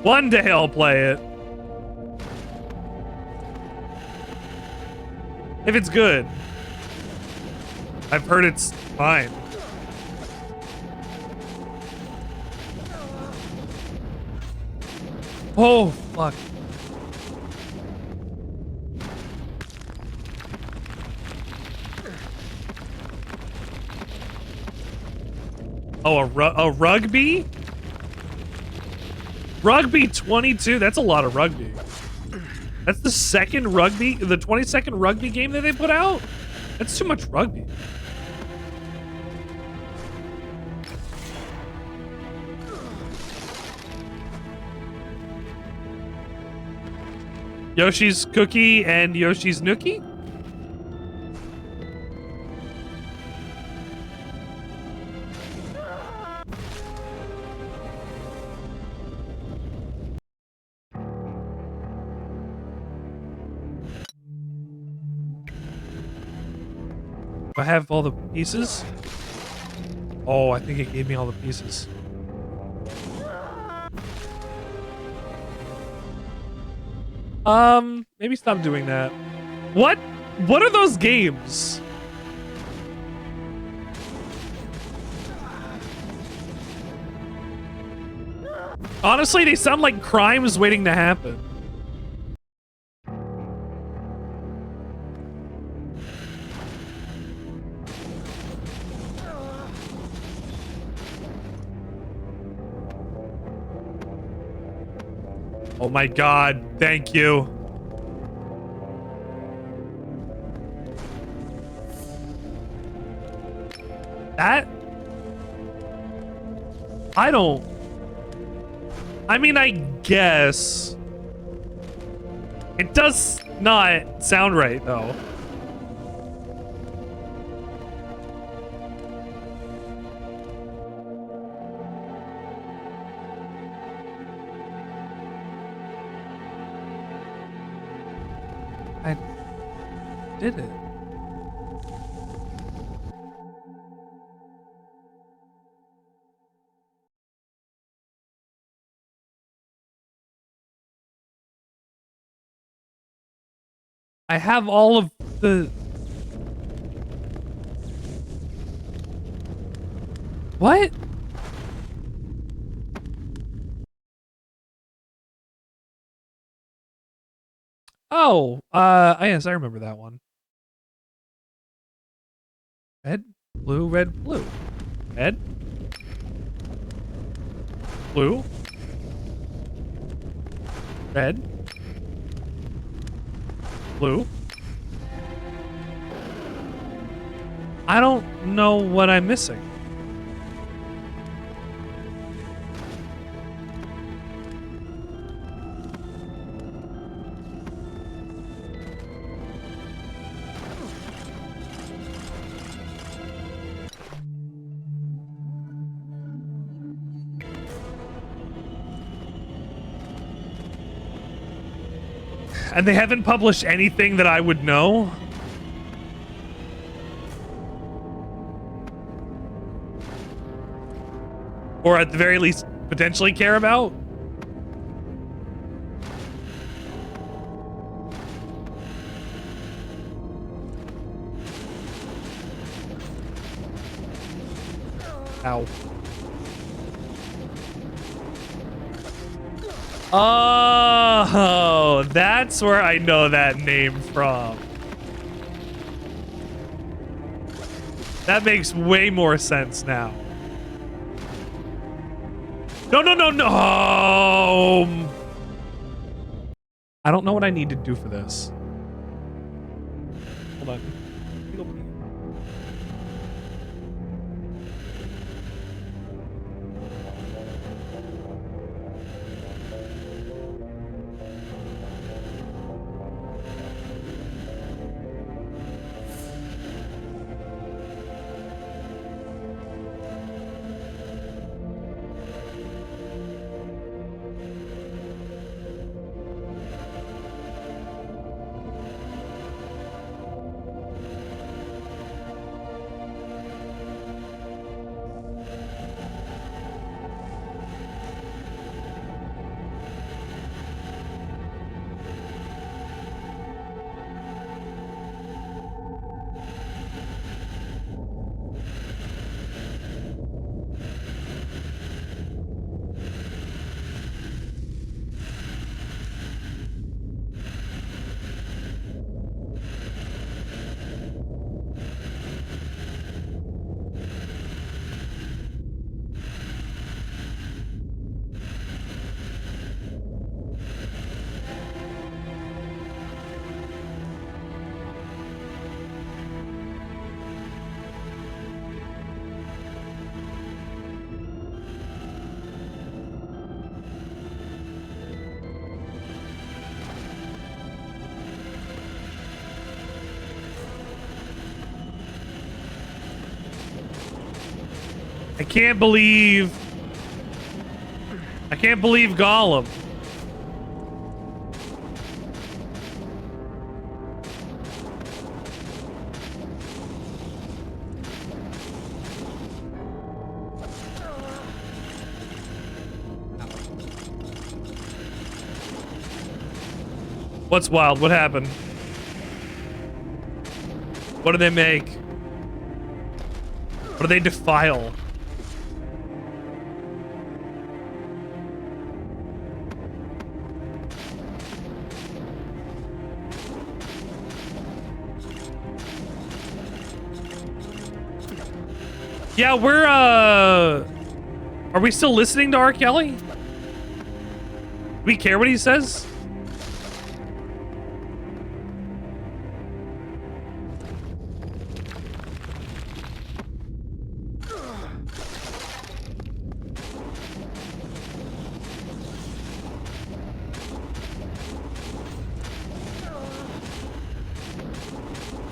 One day I'll play it. If it's good. I've heard it's fine. Oh, fuck. Oh, a rugby? Rugby 22? That's a lot of rugby. That's the second rugby, the 22nd rugby game that they put out? That's too much rugby. Yoshi's Cookie and Yoshi's Nookie? Do I have all the pieces? Oh, I think it gave me all the pieces. Maybe stop doing that. What are those games? Honestly, they sound like crimes waiting to happen. Oh my god, thank you. That? I mean, I guess. It does not sound right, though. I did it. I have all of the... What? Oh, yes, I remember that one. Red, blue, red, blue. Red, blue, red, blue. I don't know what I'm missing. And they haven't published anything that I would know? Or at the very least, potentially care about? Ow. Oh, that's where I know that name from. That makes way more sense now. No, no, no, no. I don't know what I need to do for this. Hold on. I can't believe Gollum. What's wild? What happened? What do they make? What do they defile? Yeah, we're, are we still listening to R. Kelly? Do we care what he says?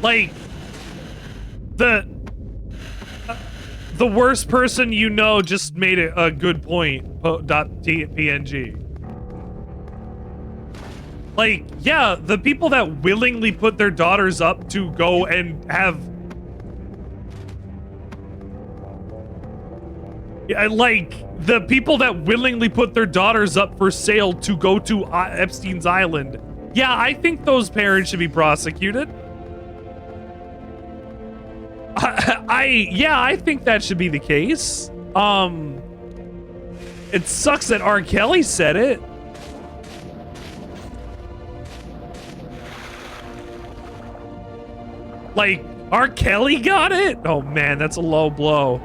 Like, the worst person you know just made it a good point. .png. Like, yeah, the people that willingly put their daughters up to go and have, yeah, like the people that willingly put their daughters up for sale to go to Epstein's Island. Yeah, I think those parents should be prosecuted. I think that should be the case. It sucks that R. Kelly said it. Like, R. Kelly got it? Oh man, that's a low blow.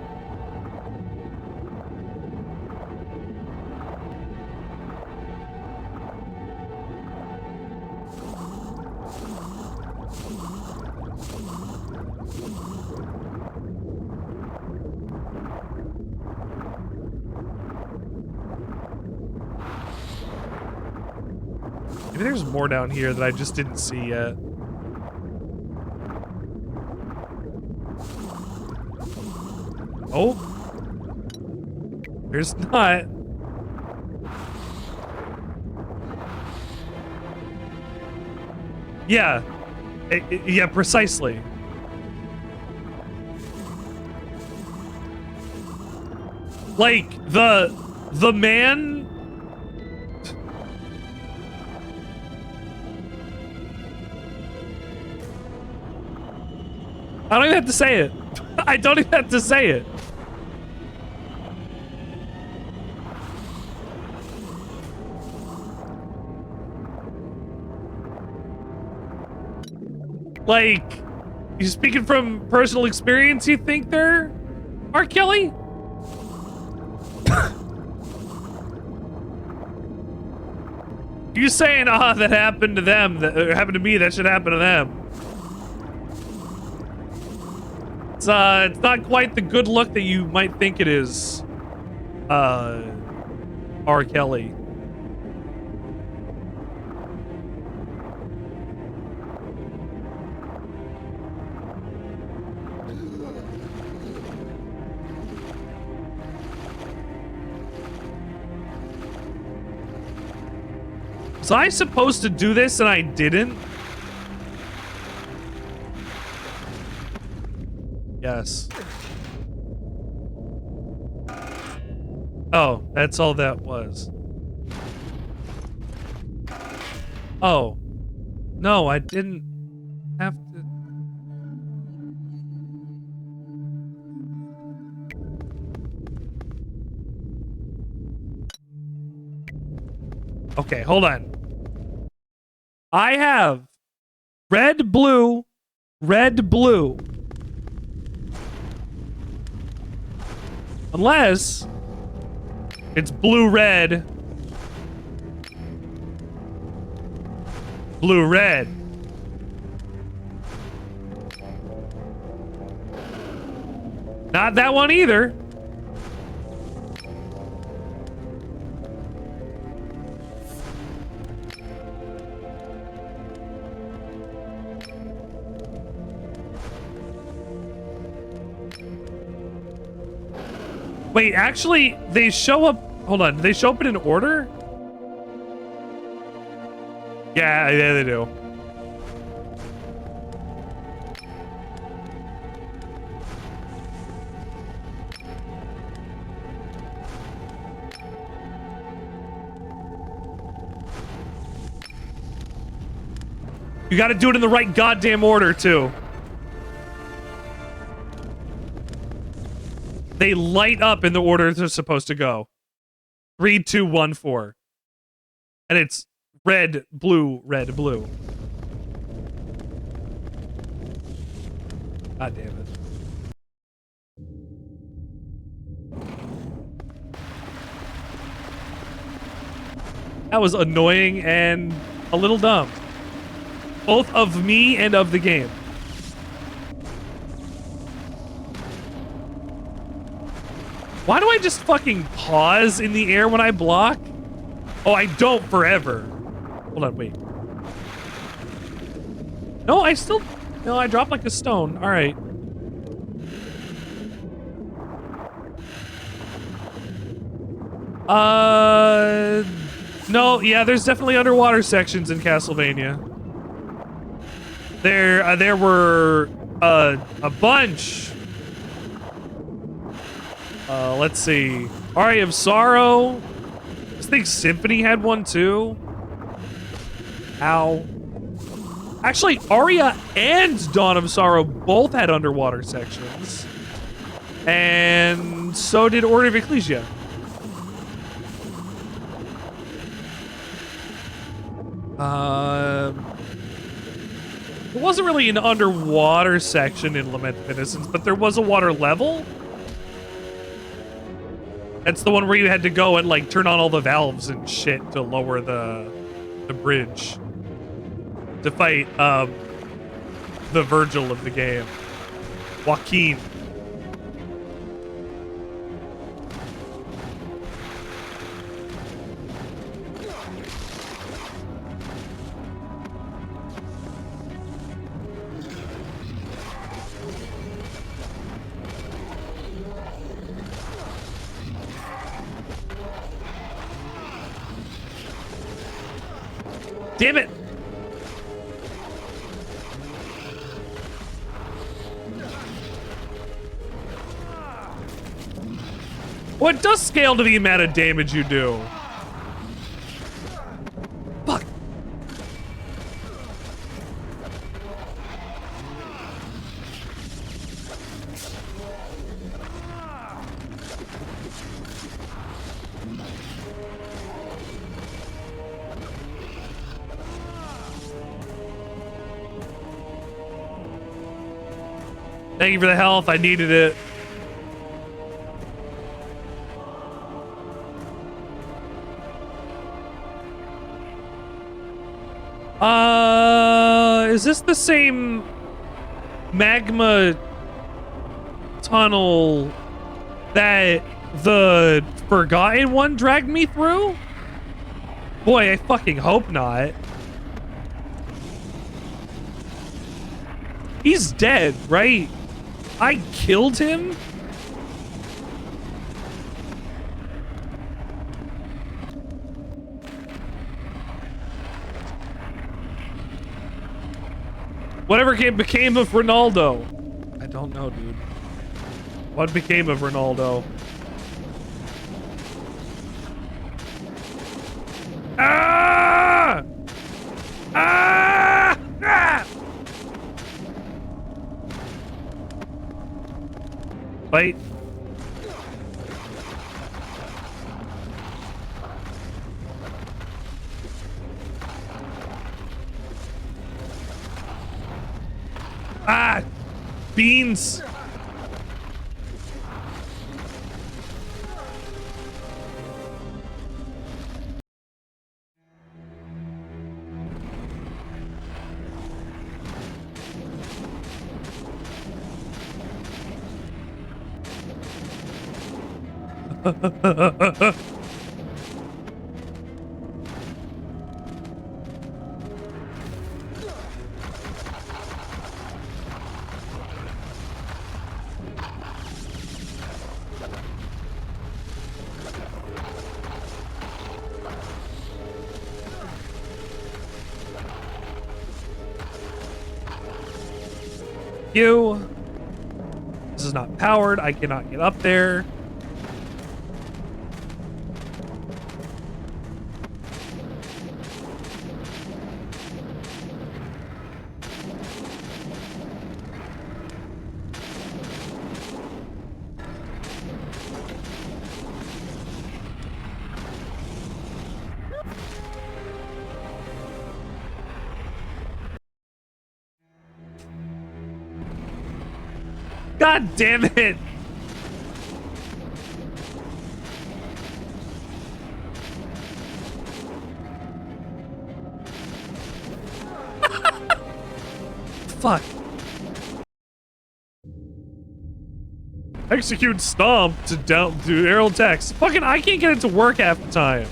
Maybe there's more down here that I just didn't see yet. Oh. There's not. Yeah. Yeah, precisely. Like, the man... I don't even have to say it. I don't even have to say it. Like, you speaking from personal experience, you think there, R. Kelly? You saying, that happened to them, that happened to me, that should happen to them. It's not quite the good look that you might think it is, R. Kelly. Was I supposed to do this and I didn't? Yes. Oh, that's all that was. Oh. No, I didn't have to. Okay, hold on. I have red, blue, red, blue. Unless it's blue, red, blue, red. Not that one either. Wait, actually, they show up. Hold on. Do they show up in an order? Yeah, they do. You gotta do it in the right goddamn order, too. They light up in the order they're supposed to go. 3, 2, 1, 4. And it's red, blue, red, blue. God damn it. That was annoying and a little dumb. Both of me and of the game. Why do I just fucking pause in the air when I block? Oh, I don't forever. Hold on, wait. No, I still... No, I dropped like a stone. All right. No, yeah, there's definitely underwater sections in Castlevania. There were a bunch. Let's see. Aria of Sorrow. I think Symphony had one too. Ow. Actually, Aria and Dawn of Sorrow both had underwater sections. And so did Order of Ecclesia. There wasn't really an underwater section in Lament of Innocence, but there was a water level. That's the one where you had to go and like turn on all the valves and shit to lower the bridge to fight the Virgil of the game, Joaquin. Damn it! Well, it does scale to the amount of damage you do. Fuck. Thank you for the health. I needed it. Is this the same magma tunnel that the Forgotten One dragged me through? Boy, I fucking hope not. He's dead, right? I killed him? Whatever became of Ronaldo? I don't know, dude. What became of Ronaldo? Ah! Ah! Ah! Fight. Ah! Beans! This is not powered. I cannot get up there. God damn it! Fuck. Execute stomp to down to arrow text. Fucking I can't get it to work half the time.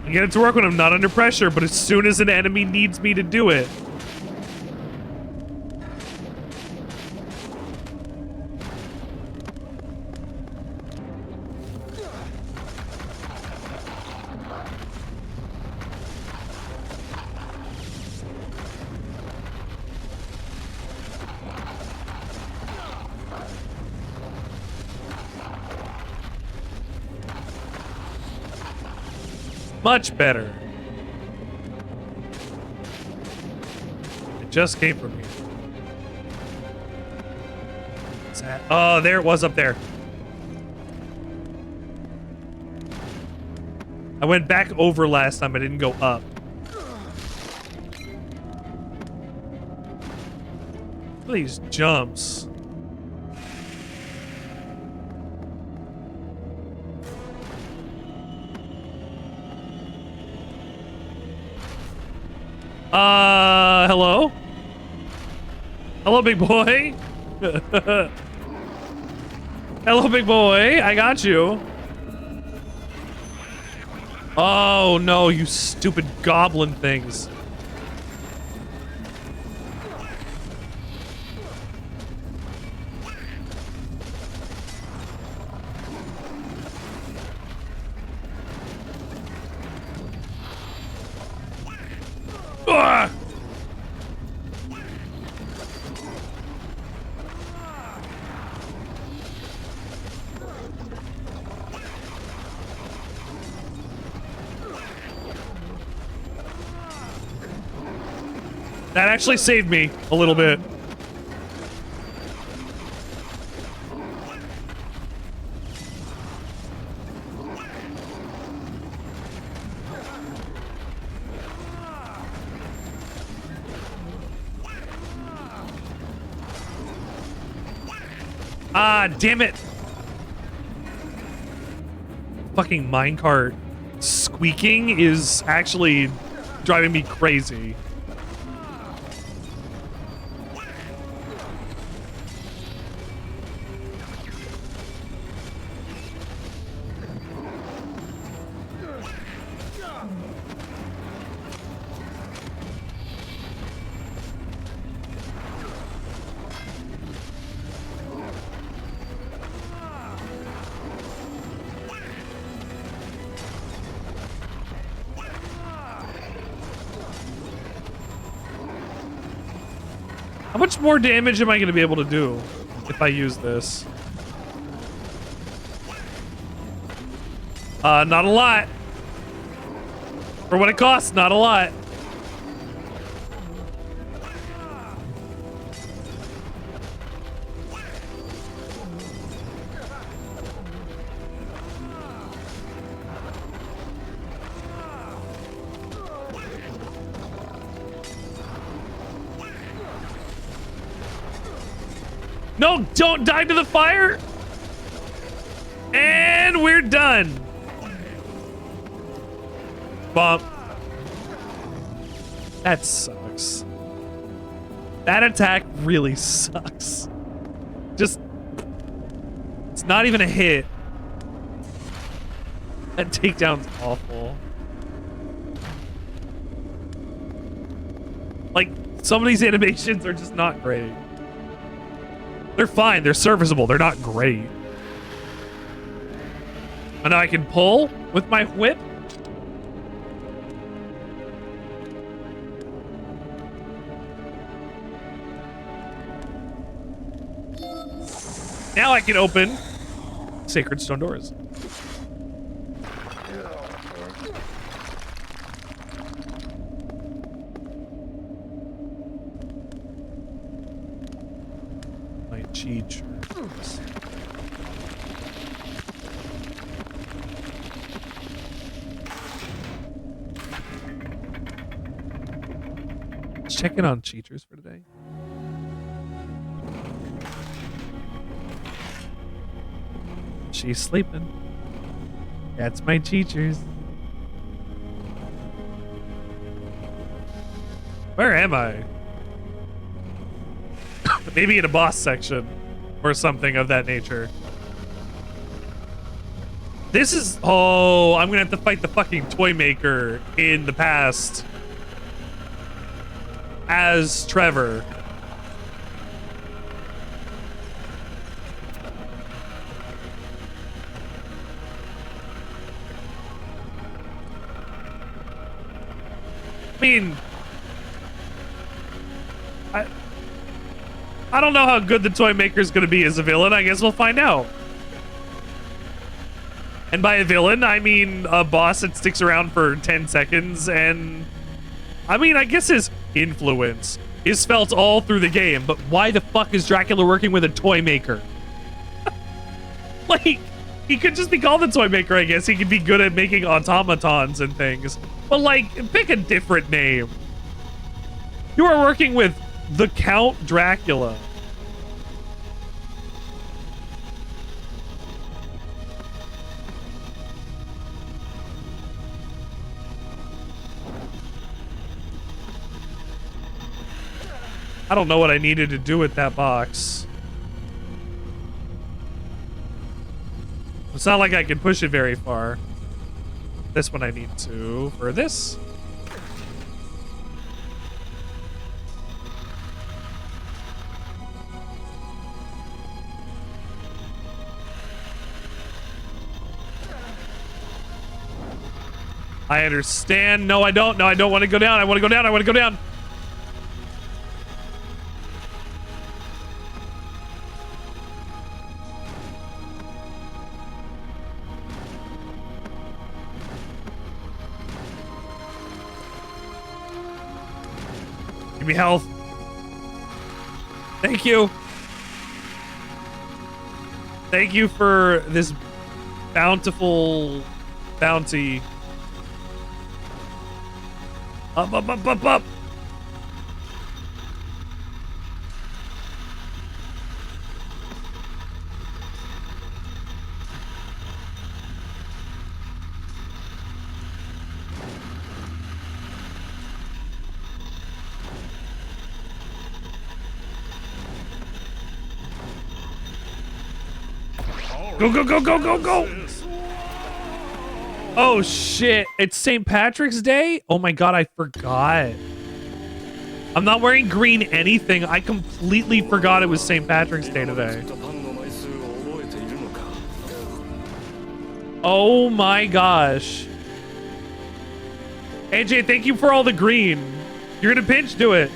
I get it to work when I'm not under pressure, but as soon as an enemy needs me to do it. Much better. It just came from here. What's that? Oh, there it was up there. I went back over last time. I didn't go up. These jumps. Hello? Hello, big boy. Hello, big boy. I got you. Oh, no, you stupid goblin things. Ugh! That actually saved me a little bit. Ah, damn it. Fucking minecart squeaking is actually driving me crazy. How much more damage am I going to be able to do if I use this? Not a lot. For what it costs, not a lot. No, don't die to the fire. And we're done. Bump. That sucks. That attack really sucks. Just, it's not even a hit. That takedown's awful. Like, some of these animations are just not great. They're fine, they're serviceable, they're not great. And now I can pull with my whip. Now I can open sacred stone doors. My cheat. Let's check in on cheaters for today. She's sleeping. That's my teachers. Where am I? Maybe in a boss section or something of that nature. This is... Oh, I'm gonna have to fight the fucking toy maker in the past as Trevor. I mean, I don't know how good the toy maker is going to be as a villain. I guess we'll find out. And by a villain, I mean a boss that sticks around for 10 seconds. And I mean, I guess his influence is felt all through the game. But why the fuck is Dracula working with a toy maker? Like, he could just be called the toy maker, I guess. He could be good at making automatons and things. But, like, pick a different name. You are working with the Count Dracula. I don't know what I needed to do with that box. It's not like I can push it very far. This one I need to for this. I understand. No, I don't. No, I don't want to go down. I want to go down. I want to go down. Give me health. Thank you. Thank you for this bountiful bounty. Up, up, up, up, up. Go, go, go, go, go, go! Oh shit, it's St. Patrick's Day? Oh my god, I forgot. I'm not wearing green anything. I completely forgot it was St. Patrick's Day today. Oh my gosh. AJ, thank you for all the green. You're gonna pinch, do it.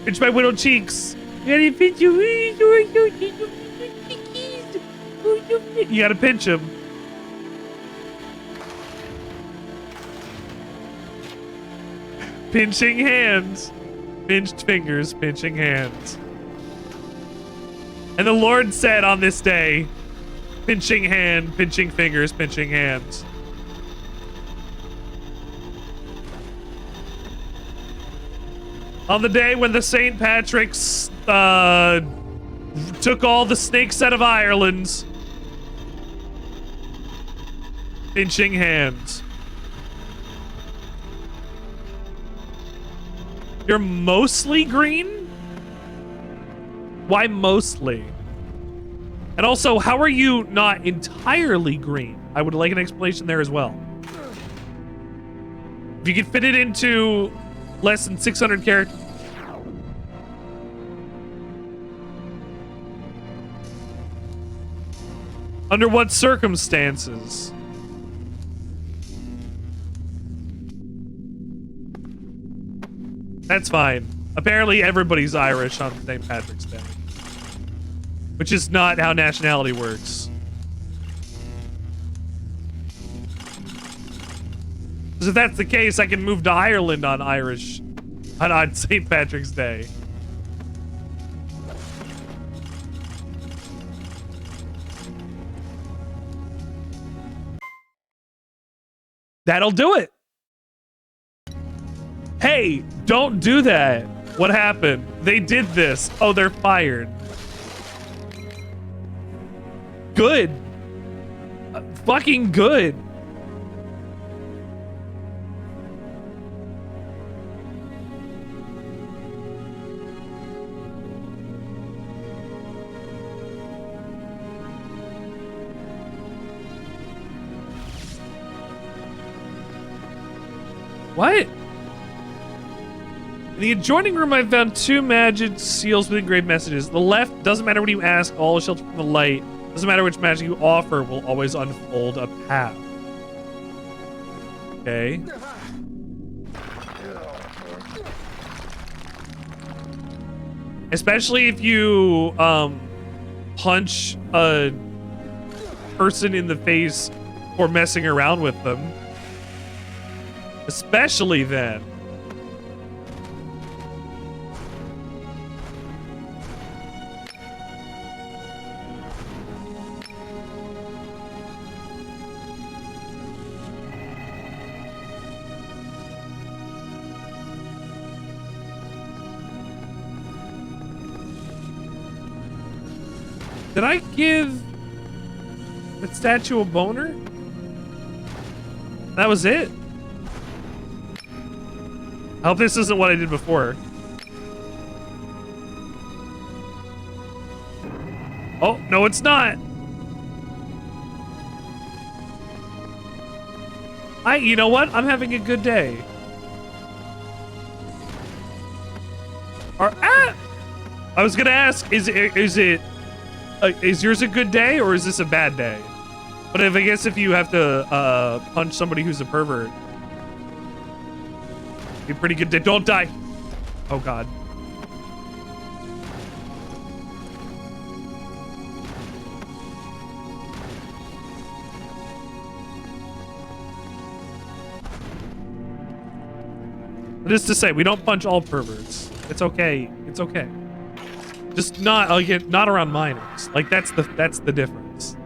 Pinch my widowed cheeks. You gotta pinch him. Pinching hands. Pinched fingers, pinching hands. And the Lord said on this day, pinching hand, pinching fingers, pinching hands. On the day when the St. Patrick's took all the snakes out of Ireland. Pinching hands. You're mostly green? Why mostly? And also, how are you not entirely green? I would like an explanation there as well. If you could fit it into less than 600 characters. Under what circumstances? That's fine. Apparently everybody's Irish on St. Patrick's Day. Which is not how nationality works. Because if that's the case, I can move to Ireland on St. Patrick's Day. That'll do it. Hey, don't do that. What happened? They did this. Oh, they're fired. Good. Fucking good. What? In the adjoining room, I found 2 magic seals with engraved messages. The left, doesn't matter what you ask, all is sheltered from the light. Doesn't matter which magic you offer, will always unfold a path. Okay. Especially if you punch a person in the face for messing around with them. Especially then. Did I give that statue a boner? That was it. I hope this isn't what I did before. Oh, no, it's not. You know what? I'm having a good day. I was gonna ask, is yours a good day or is this a bad day? But I guess if you have to punch somebody who's a pervert, be a pretty good day. Don't die. Oh God. That is to say, we don't punch all perverts. It's okay. It's okay. Just not again, not around minors. Like that's the difference.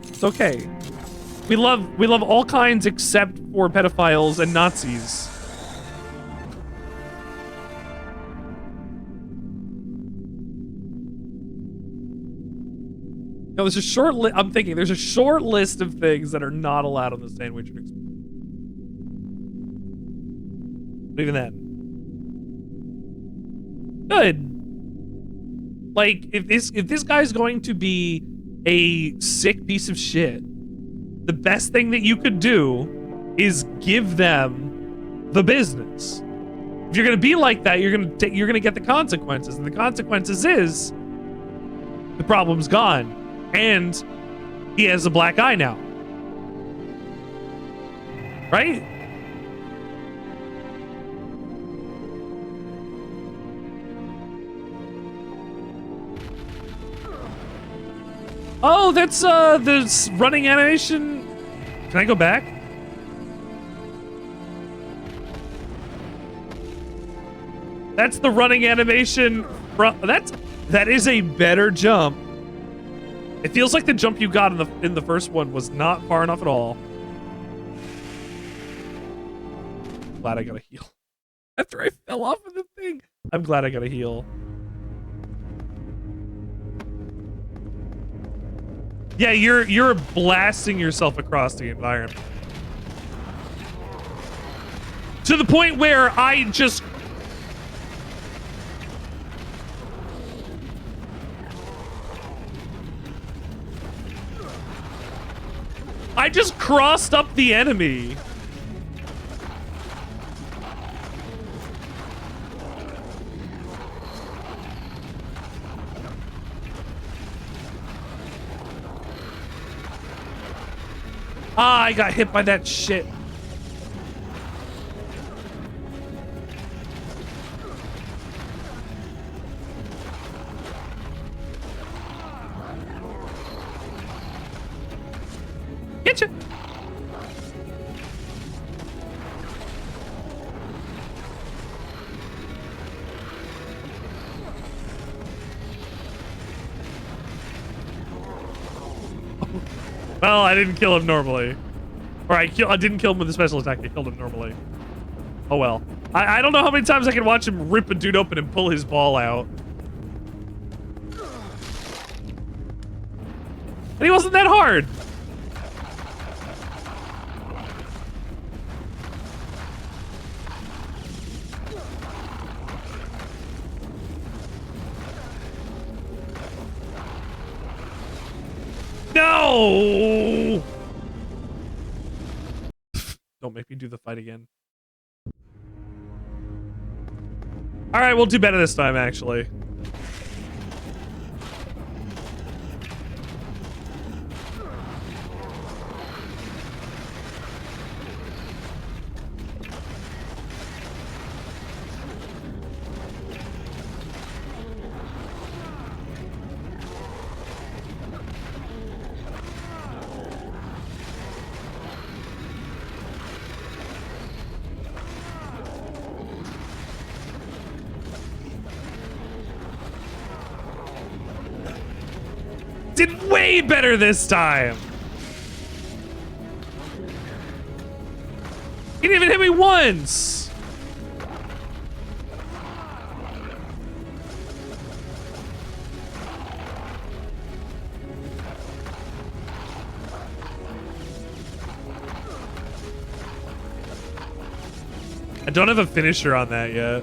It's okay. We love all kinds except for pedophiles and Nazis. No, there's a short list. I'm thinking there's a short list of things that are not allowed on the Sandwichard experience. But even then. Good. Like, if this guy's going to be a sick piece of shit, the best thing that you could do is give them the business. If you're gonna be like that, you're gonna get the consequences, and the consequences is the problem's gone, and he has a black eye now, right? Oh, that's the running animation. Can I go back? That's the running animation. That is a better jump. It feels like the jump you got in the first one was not far enough at all. Glad I got a heal. After I fell off of the thing, I'm glad I got a heal. Yeah, you're blasting yourself across the environment. To the point where I just crossed up the enemy. Ah, I got hit by that shit. Getcha. Well, I didn't kill him normally. Or I didn't kill him with a special attack, I killed him normally. Oh well. I don't know how many times I can watch him rip a dude open and pull his ball out. And he wasn't that hard. No! Don't make me do the fight again. All right, we'll do better this time, actually. Did way better this time. He didn't even hit me once. I don't have a finisher on that yet.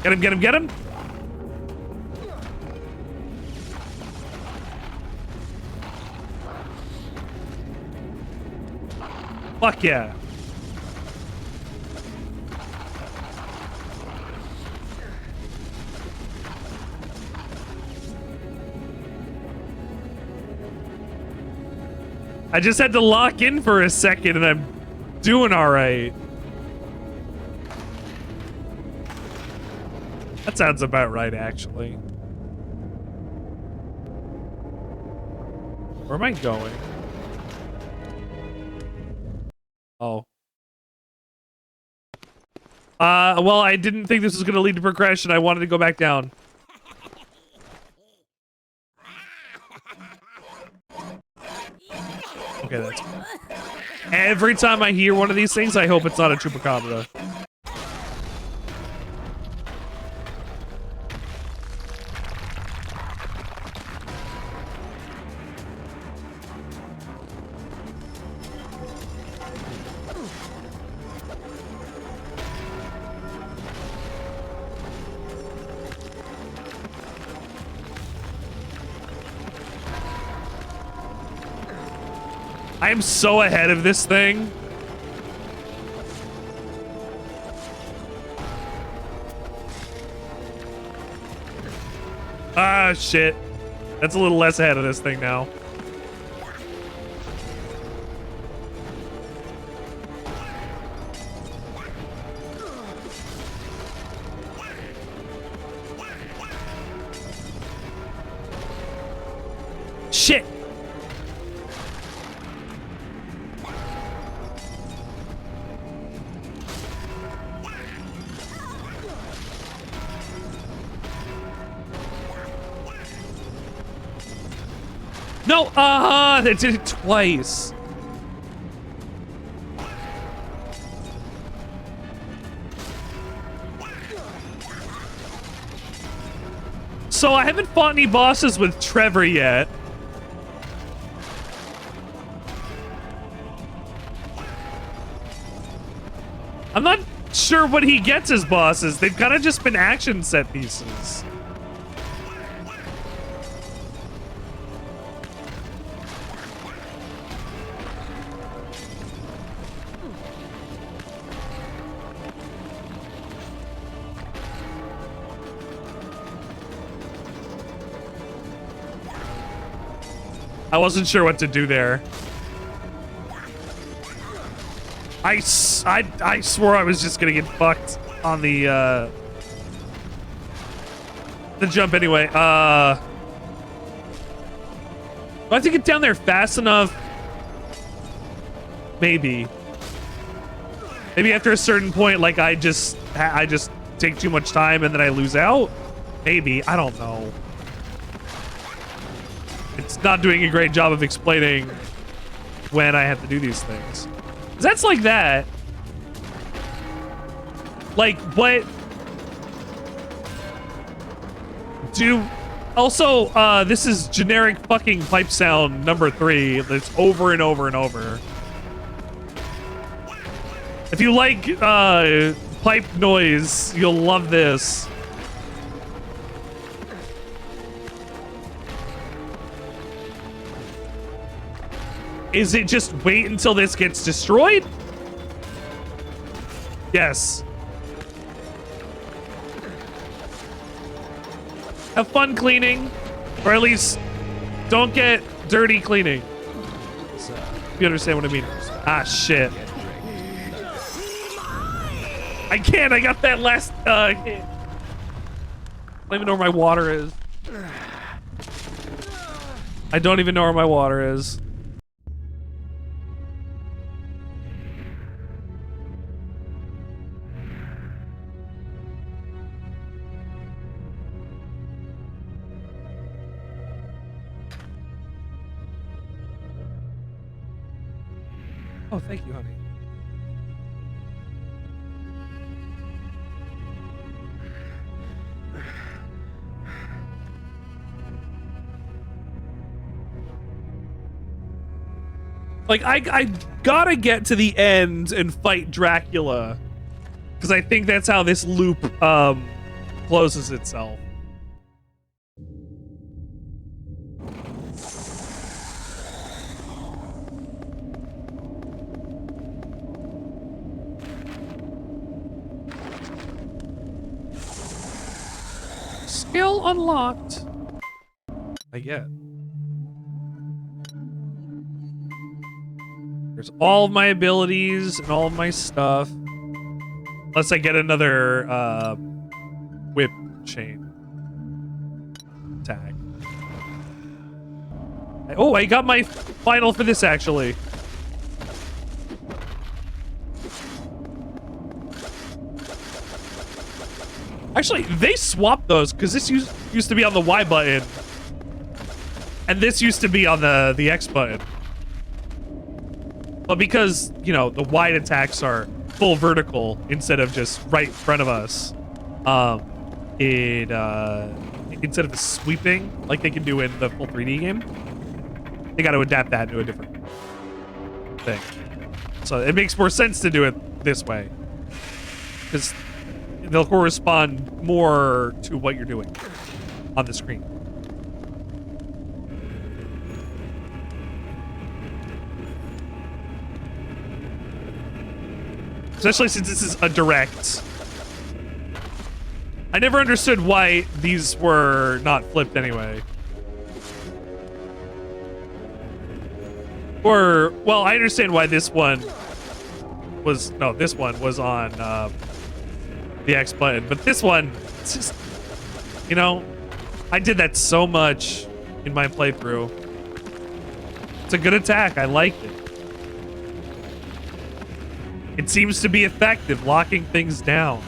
Get him, get him, get him! Fuck yeah. I just had to lock in for a second and I'm doing all right. That sounds about right, actually. Where am I going? Oh. Well, I didn't think this was going to lead to progression. I wanted to go back down. Okay, that's... Every time I hear one of these things, I hope it's not a chupacabra. I am so ahead of this thing. Ah, shit. That's a little less ahead of this thing now. Shit. No, that did it twice. So I haven't fought any bosses with Trevor yet. I'm not sure what he gets as bosses. They've kind of just been action set pieces. I wasn't sure what to do there. I swore I was just gonna get fucked on the jump anyway. Do I have to get down there fast enough? Maybe after a certain point, like I just take too much time and then I lose out. Maybe, I don't know. It's not doing a great job of explaining when I have to do these things. That's like that. Like, what? Also, this is generic fucking pipe sound number 3 that's over and over and over. If you like pipe noise, you'll love this. Is it just wait until this gets destroyed? Yes. Have fun cleaning, or at least don't get dirty cleaning. You understand what I mean? Ah, shit. I can't. I got that last. I can't. I don't even know where my water is. I don't even know where my water is. Oh, thank you, honey. Like, I gotta get to the end and fight Dracula, because I think that's how this loop closes itself. Skill unlocked. I get. There's all of my abilities and all of my stuff. Unless I get another whip chain tag. Oh, I got my final for this actually. Actually, they swapped those because this used to be on the Y button, and this used to be on the X button. But because, you know, the wide attacks are full vertical instead of just right in front of us, instead of sweeping like they can do in the full 3D game, they got to adapt that to a different thing. So it makes more sense to do it this way, because they'll correspond more to what you're doing on the screen. Especially since this is a direct. I never understood why these were not flipped anyway. Or, well, I understand why this one was, no, this one was on the X button, but this one, it's just, you know, I did that so much in my playthrough. It's a good attack. I like it. It seems to be effective, locking things down.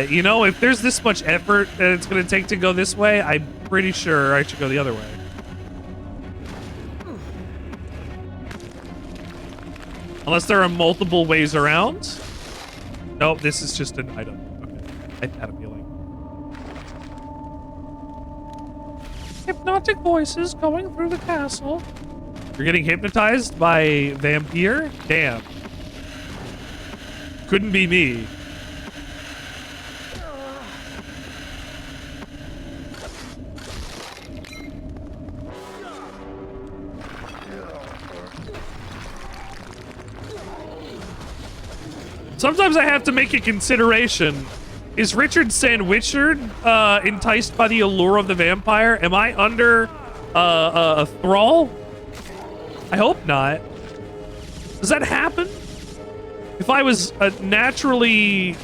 You know, if there's this much effort that it's going to take to go this way, I'm pretty sure I should go the other way. Unless there are multiple ways around. Nope, this is just an item. Okay, I had a feeling. Hypnotic voices going through the castle. You're getting hypnotized by vampire? Damn. Couldn't be me. Sometimes I have to make a consideration. Is Richard Sandwichard enticed by the allure of the vampire? Am I under a thrall? I hope not. Does that happen? If I was naturally...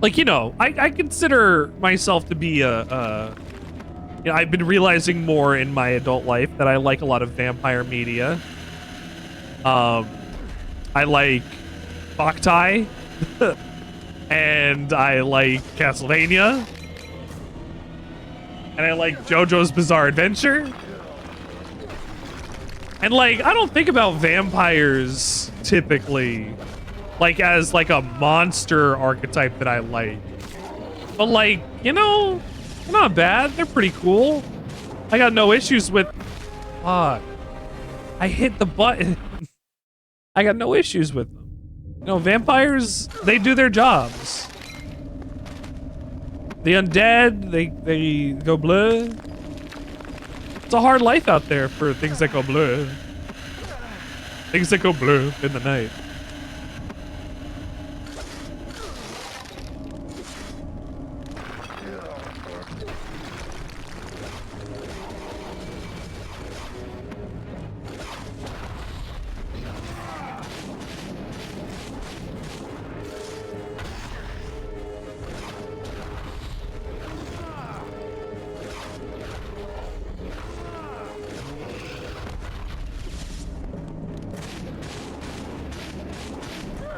Like, you know, I consider myself to be you know, I've been realizing more in my adult life that I like a lot of vampire media. I like Boktai, and I like Castlevania, and I like JoJo's Bizarre Adventure. And like, I don't think about vampires typically like as like a monster archetype that I like. But like, you know, they're not bad. They're pretty cool. I got no issues with... Fuck. I hit the button. I got no issues with them. You know, vampires, they do their jobs. The undead, they go bleu. It's a hard life out there for things that go bleu. Things that go bleu in the night.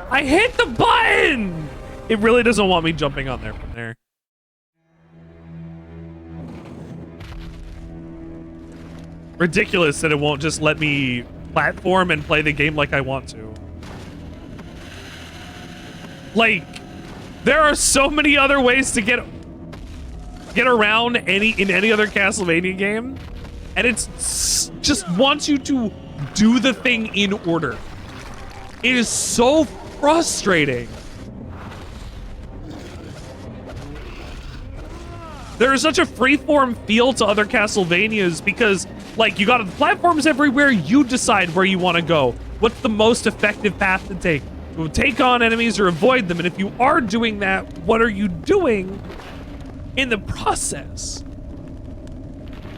I hit the button! It really doesn't want me jumping on there from there. Ridiculous that it won't just let me platform and play the game like I want to. Like, there are so many other ways to get around in any other Castlevania game, and it's just wants you to do the thing in order. It is so frustrating. There is such a freeform feel to other Castlevanias because, like, you got platforms everywhere. You decide where you want to go. What's the most effective path to take? To take on enemies or avoid them? And if you are doing that, what are you doing in the process?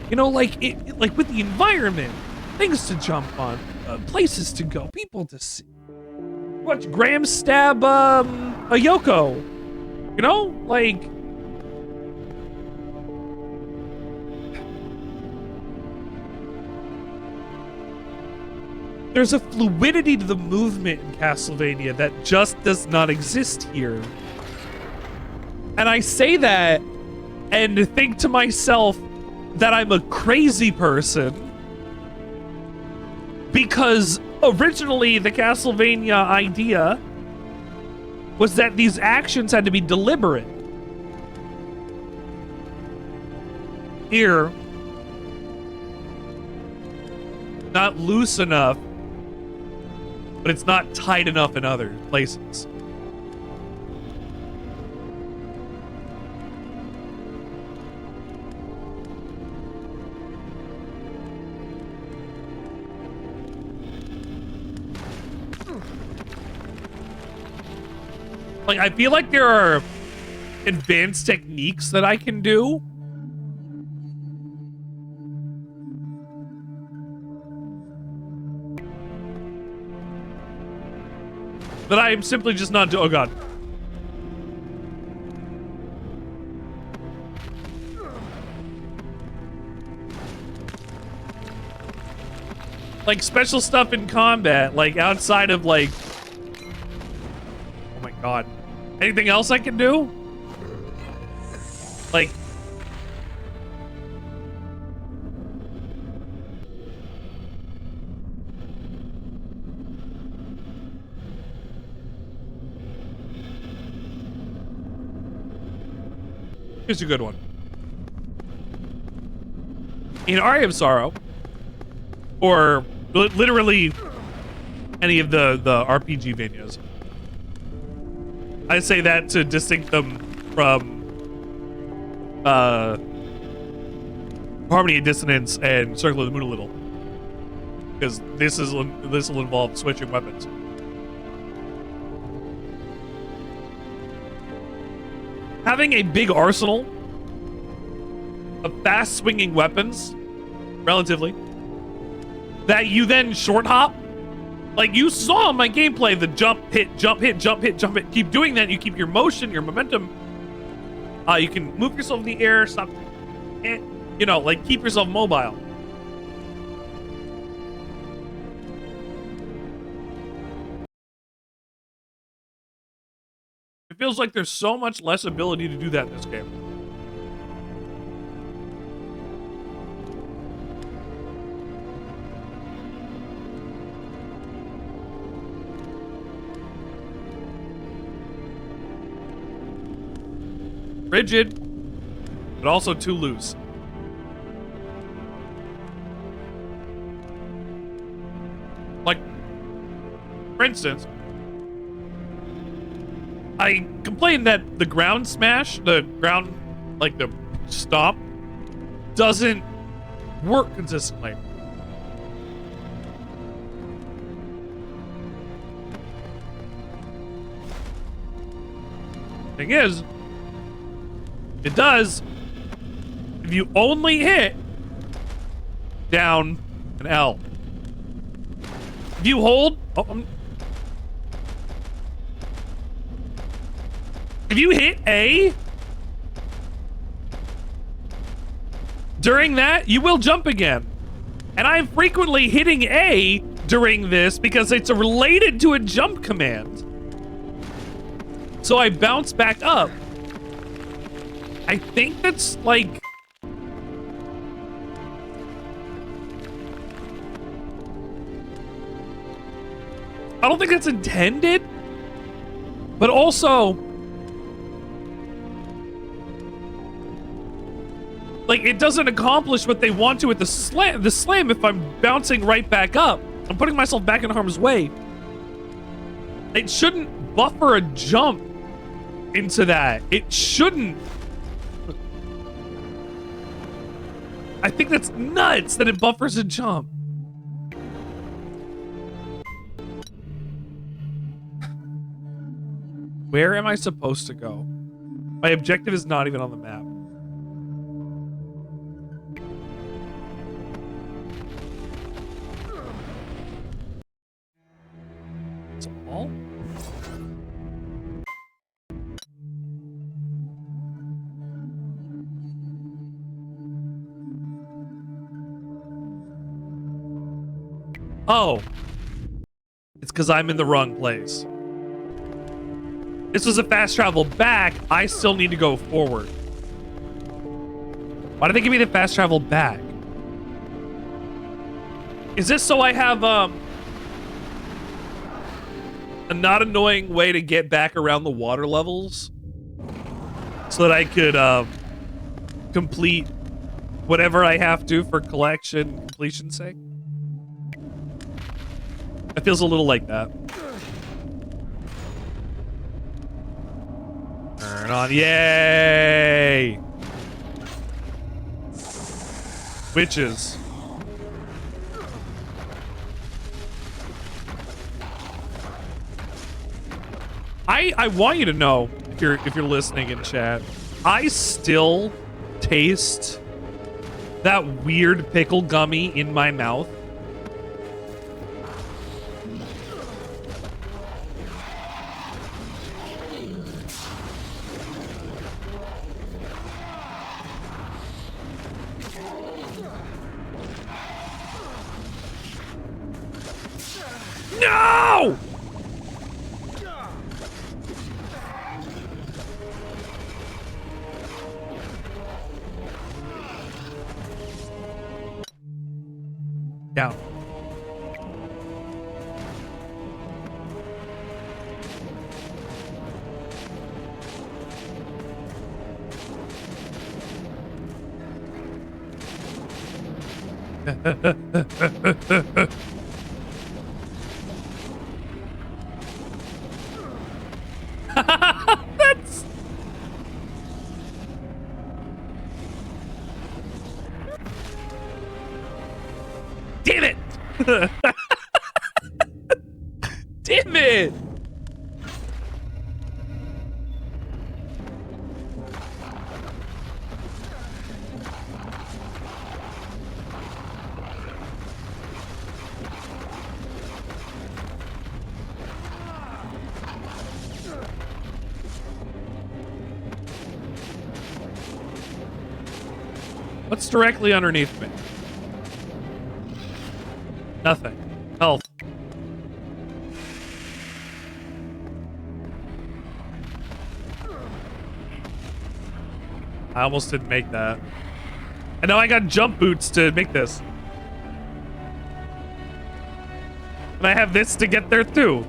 You know, like like with the environment, things to jump on, places to go, people to see. Watch Graham stab a Yoko. You know, like. There's a fluidity to the movement in Castlevania that just does not exist here. And I say that and think to myself that I'm a crazy person because originally the Castlevania idea was that these actions had to be deliberate. Here, not loose enough but it's not tight enough in other places. Like, I feel like there are advanced techniques that I can do. That I am simply just not doing. Oh god. Like special stuff in combat, like outside of like, oh my god. Anything else I can do? Like, here's a good one. In Aria of Sorrow, or literally any of the RPG Vanias, I say that to distinct them from Harmony of Dissonance and Circle of the Moon a little, because this will involve switching weapons. Having a big arsenal of fast swinging weapons, relatively, that you then short hop. Like you saw in my gameplay, the jump, hit, jump, hit, jump, hit, jump, hit. Keep doing that. You keep your motion, your momentum. You can move yourself in the air, stop, you know, like keep yourself mobile. It feels like there's so much less ability to do that in this game. Rigid, but also too loose. Like, for instance, I complained that the ground smash, the ground, like the stomp, doesn't work consistently. Thing is, it does if you only hit down an L. If you hold, if you hit A during that, you will jump again. And I'm frequently hitting A during this because it's related to a jump command. So I bounce back up. I think that's like, I don't think that's intended, but also like it doesn't accomplish what they want to with the slam if I'm bouncing right back up. I'm putting myself back in harm's way. It shouldn't buffer a jump into that. It shouldn't. I think that's nuts that it buffers a jump. Where am I supposed to go? My objective is not even on the map. It's all? Oh. It's because I'm in the wrong place. This was a fast travel back. I still need to go forward. Why did they give me the fast travel back? Is this so I have a not annoying way to get back around the water levels? So that I could complete whatever I have to for completion's sake? It feels a little like that. Turn on. Yay! Witches. I want you to know, if you're listening in chat, I still taste that weird pickle gummy in my mouth. No! Down. That's... Damn it! Damn it! What's directly underneath me? Nothing. Health. I almost didn't make that. And now I got jump boots to make this. And I have this to get there too.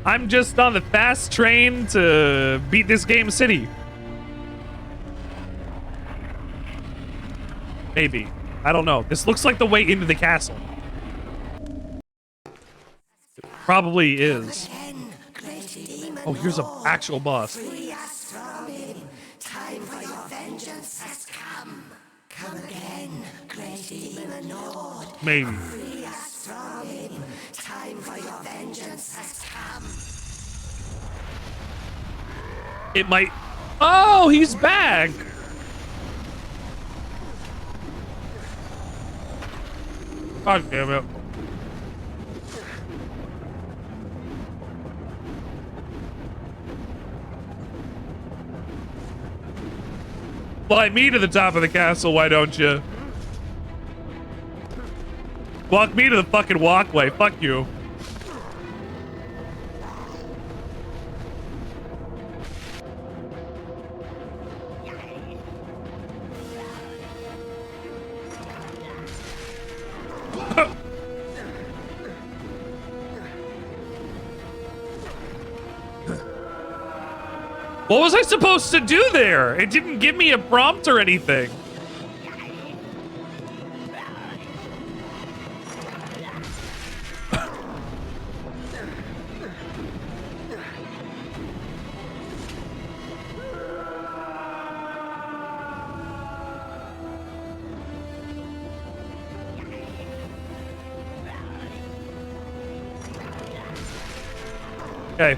I'm just on the fast train to beat this game city. Maybe. I don't know. This looks like the way into the castle. It probably is. Oh, here's an actual boss. Time for your vengeance has come. Come again, great demon lord. Maybe. Free us from him. Time for your vengeance has come. It might... Oh, he's back! God damn it. Fly me to the top of the castle, why don't you? Walk me to the fucking walkway, fuck you. What was I supposed to do there? It didn't give me a prompt or anything. Okay.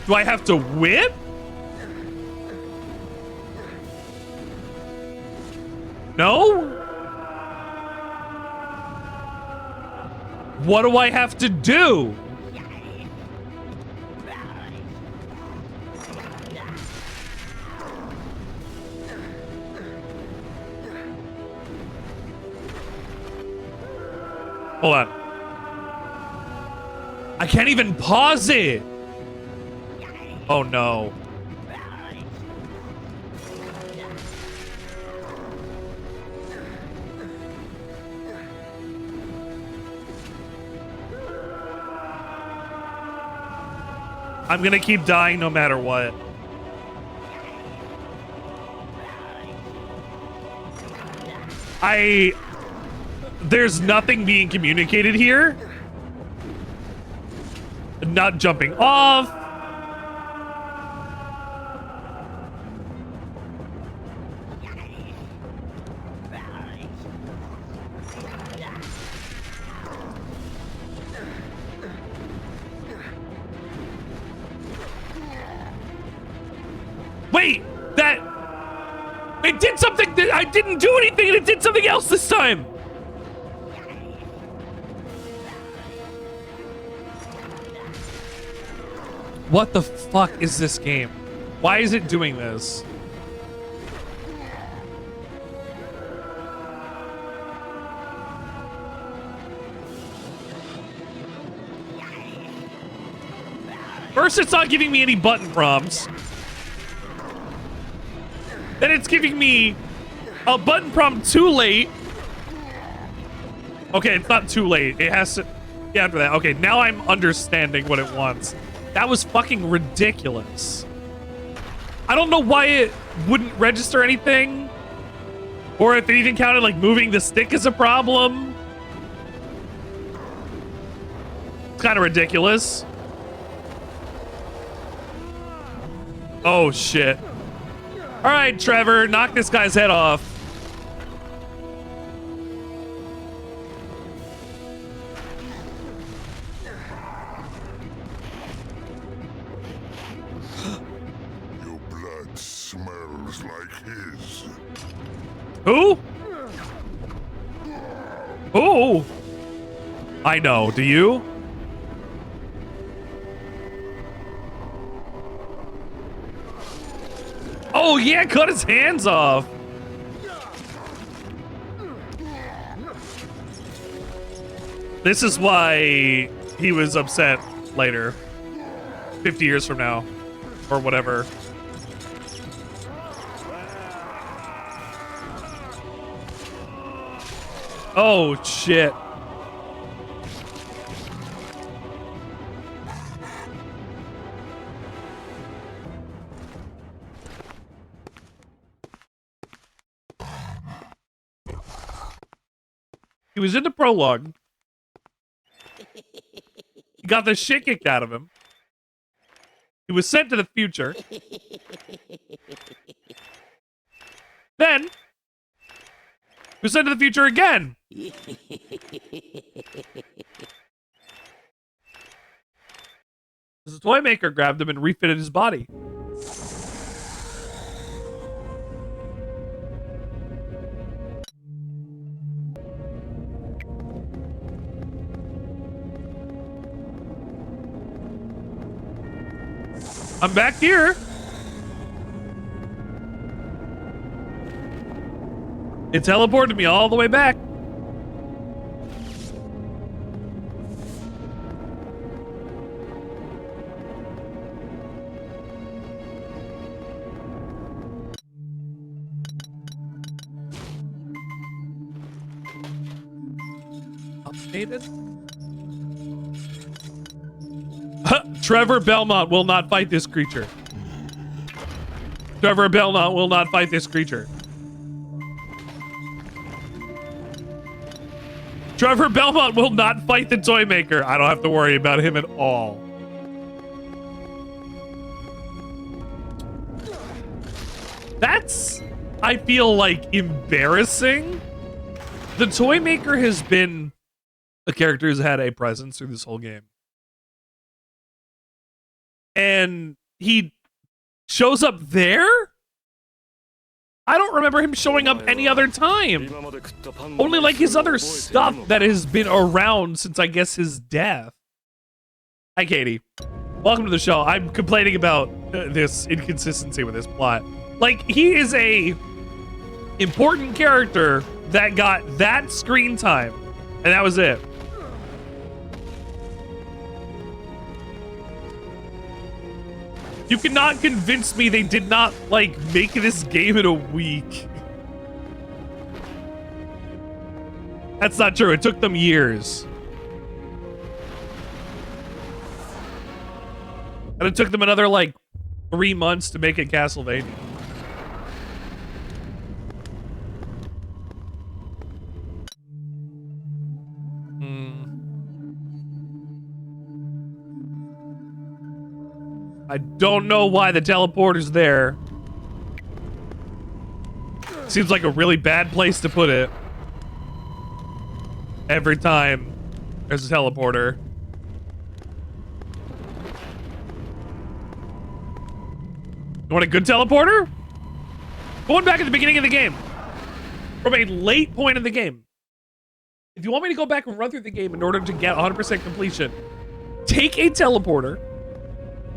Do I have to whip? No? What do I have to do? Hold on. I can't even pause it. Oh no. I'm gonna keep dying no matter what. There's nothing being communicated here. Not jumping off. Wait, it did something that I didn't do anything and it did something else this time. What the fuck is this game? Why is it doing this? First, it's not giving me any button prompts. Then it's giving me a button prompt too late. Okay, it's not too late. It has to... Yeah, after that. Okay, now I'm understanding what it wants. That was fucking ridiculous. I don't know why it wouldn't register anything. Or if it even counted like moving the stick as a problem. It's kind of ridiculous. Oh, shit. All right, Trevor, knock this guy's head off. Your blood smells like his. Who? Who? I know, do you? Oh yeah, cut his hands off. This is why he was upset later. 50 years from now. Or whatever. Oh shit. He was in the prologue. He got the shit kicked out of him. He was sent to the future. Then, he was sent to the future again. The toy maker grabbed him and refitted his body. I'm back here. It teleported me all the way back. Updated. Trevor Belmont will not fight this creature. Trevor Belmont will not fight this creature. Trevor Belmont will not fight the toy maker. I don't have to worry about him at all. That's, I feel like, embarrassing. The toy maker has been a character who's had a presence through this whole game. And he shows up there? I don't remember him showing up any other time. Only like his other stuff that has been around since, I guess, his death. Hi, Katie. Welcome to the show. I'm complaining about this inconsistency with this plot. Like, he is a important character that got that screen time, and that was it. You cannot convince me they did not, like, make this game in a week. That's not true. It took them years. And it took them another, like, 3 months to make it Castlevania. I don't know why the teleporter's there. Seems like a really bad place to put it. Every time there's a teleporter. You want a good teleporter? Going back at the beginning of the game. From a late point in the game. If you want me to go back and run through the game in order to get 100% completion, take a teleporter.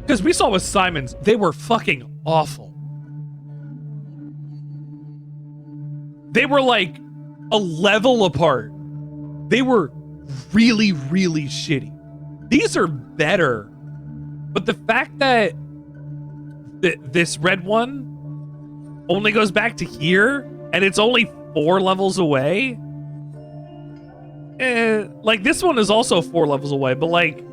Because we saw with Simon's, they were fucking awful. They were like a level apart. They were really, really shitty. These are better. But the fact that this red one only goes back to here, and it's only 4 levels away. Like, this one is also 4 levels away, but like,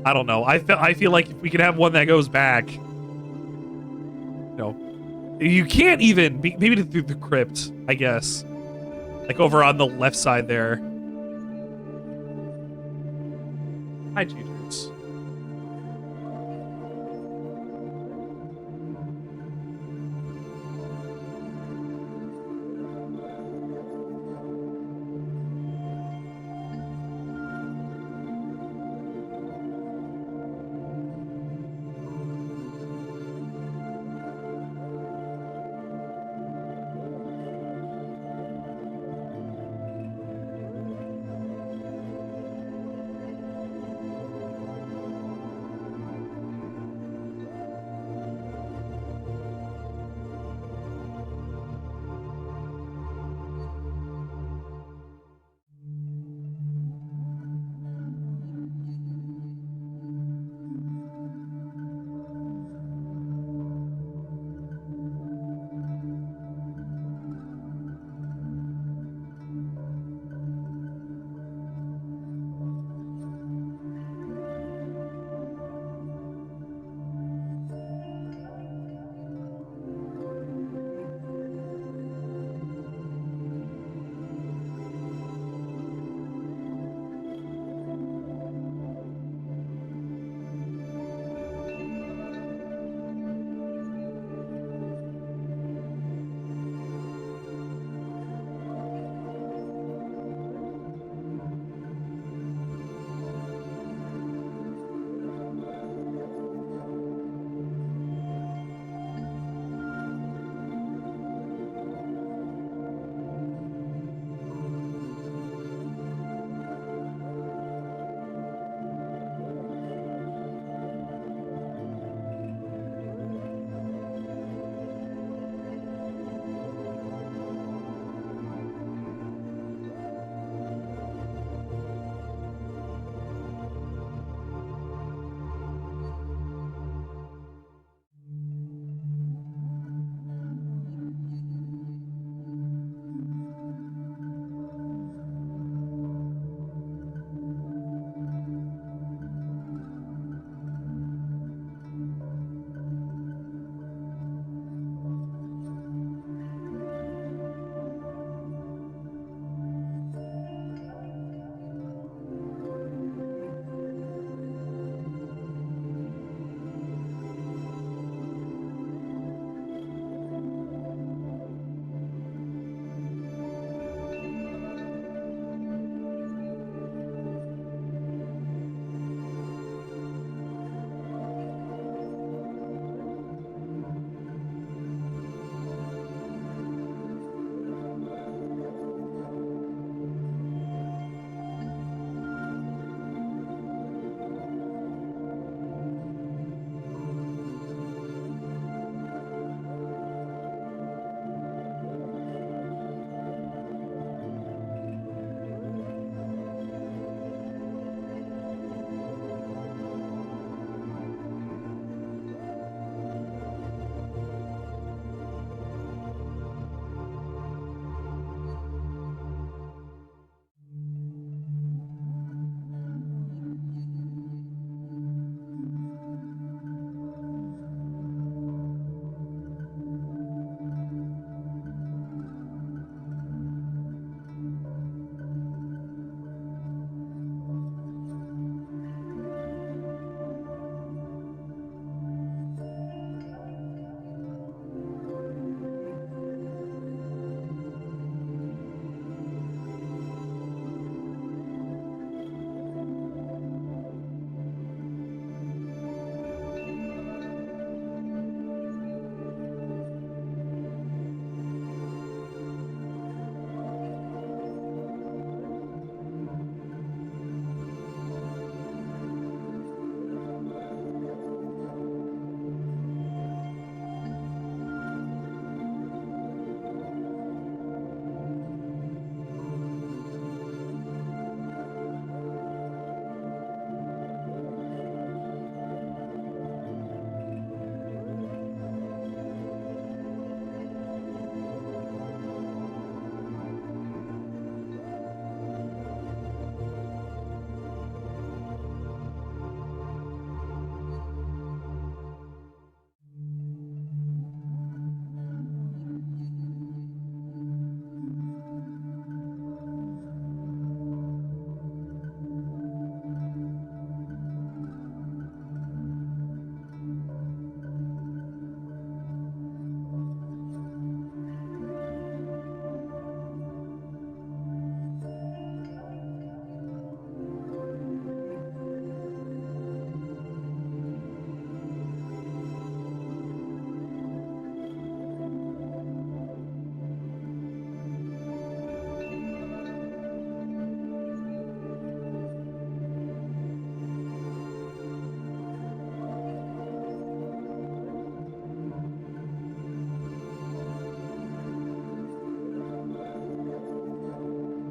I don't know. I feel like if we could have one that goes back, you can't even maybe through the crypt, I guess, like over on the left side there. Hi, cheaters.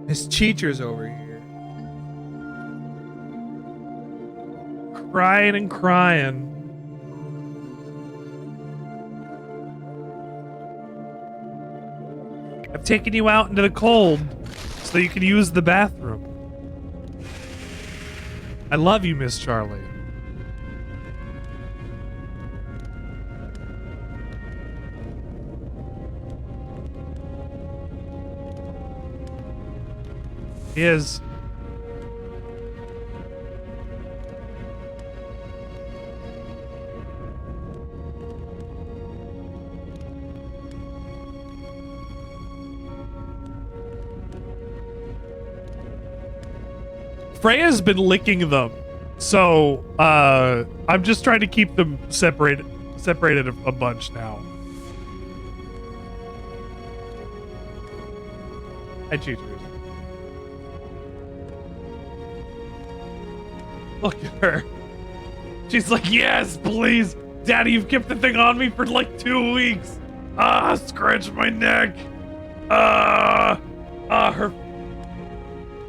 His teacher's over here. Crying and crying. I've taken you out into the cold so you can use the bathroom. I love you, Miss Charlie. He is. Freya's been licking them, so I'm just trying to keep them separated a bunch now. Hi, Cheaters. Look at her. She's like, yes, please. Daddy, you've kept the thing on me for like 2 weeks. Scratch my neck. Her.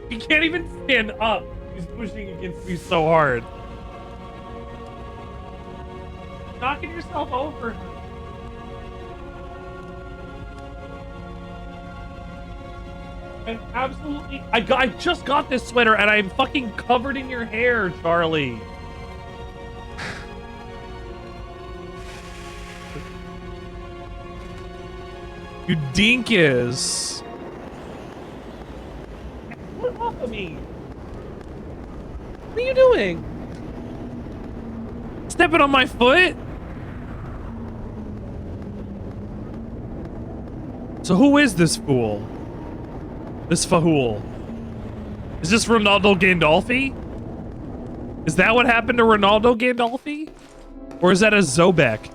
She can't even stand up. She's pushing against me so hard. Knocking yourself over. And absolutely, I just got this sweater and I'm fucking covered in your hair, Charlie. You dinkus. Get off of me. What are you doing? Stepping on my foot? So who is this fool? This fahool? Is this Ronaldo Gandolfi? Is that what happened to Ronaldo Gandolfi? Or is that a Zobek?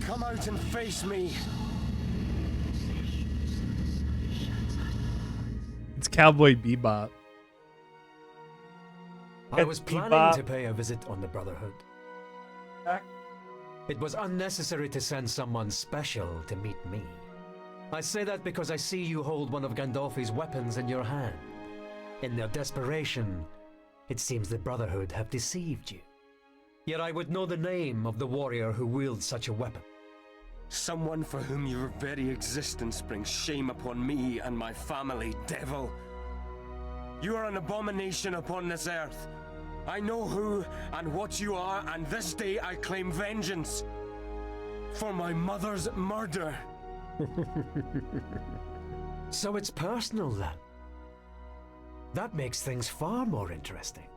Come out and face me. It's Cowboy Bebop. I was planning to pay a visit on the Brotherhood. It was unnecessary to send someone special to meet me. I say that because I see you hold one of Gandolfi's weapons in your hand. In their desperation, it seems the Brotherhood have deceived you. Yet I would know the name of the warrior who wields such a weapon. Someone for whom your very existence brings shame upon me and my family, devil. You are an abomination upon this earth. I know who and what you are, and this day I claim vengeance for my mother's murder. So it's personal then. That makes things far more interesting.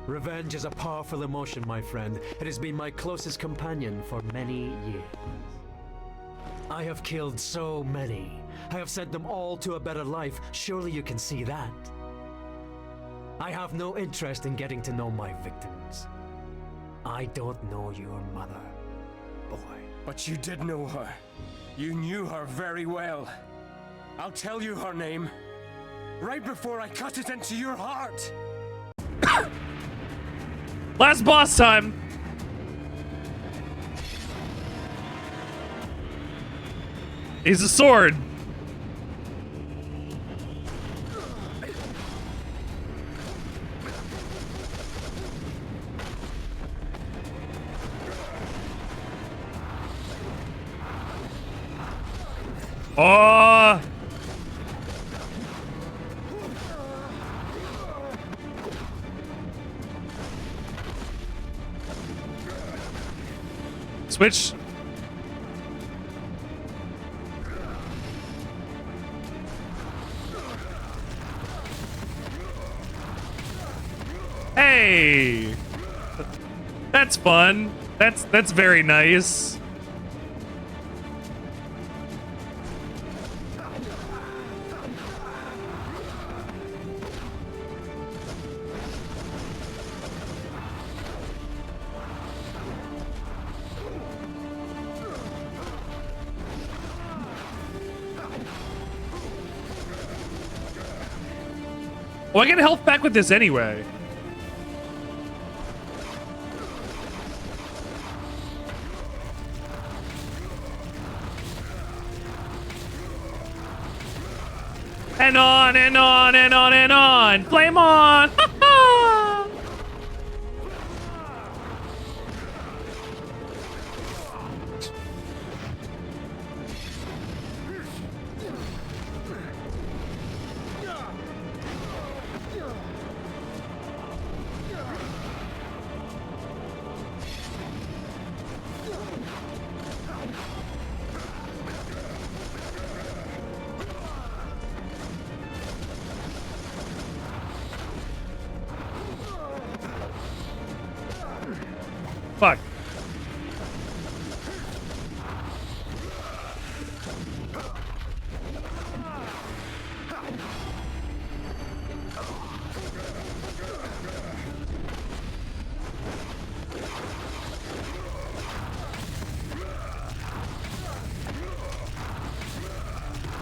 Revenge is a powerful emotion, my friend. It has been my closest companion for many years. I have killed so many. I have sent them all to a better life. Surely you can see that. I have no interest in getting to know my victims. I don't know your mother, boy. But you did know her. You knew her very well. I'll tell you her name right before I cut it into your heart. Last boss time. He's a sword. Oh! Switch. Hey! That's fun. That's very nice. Well, I get health back with this anyway. And on and on and on and on. Flame on. Fuck.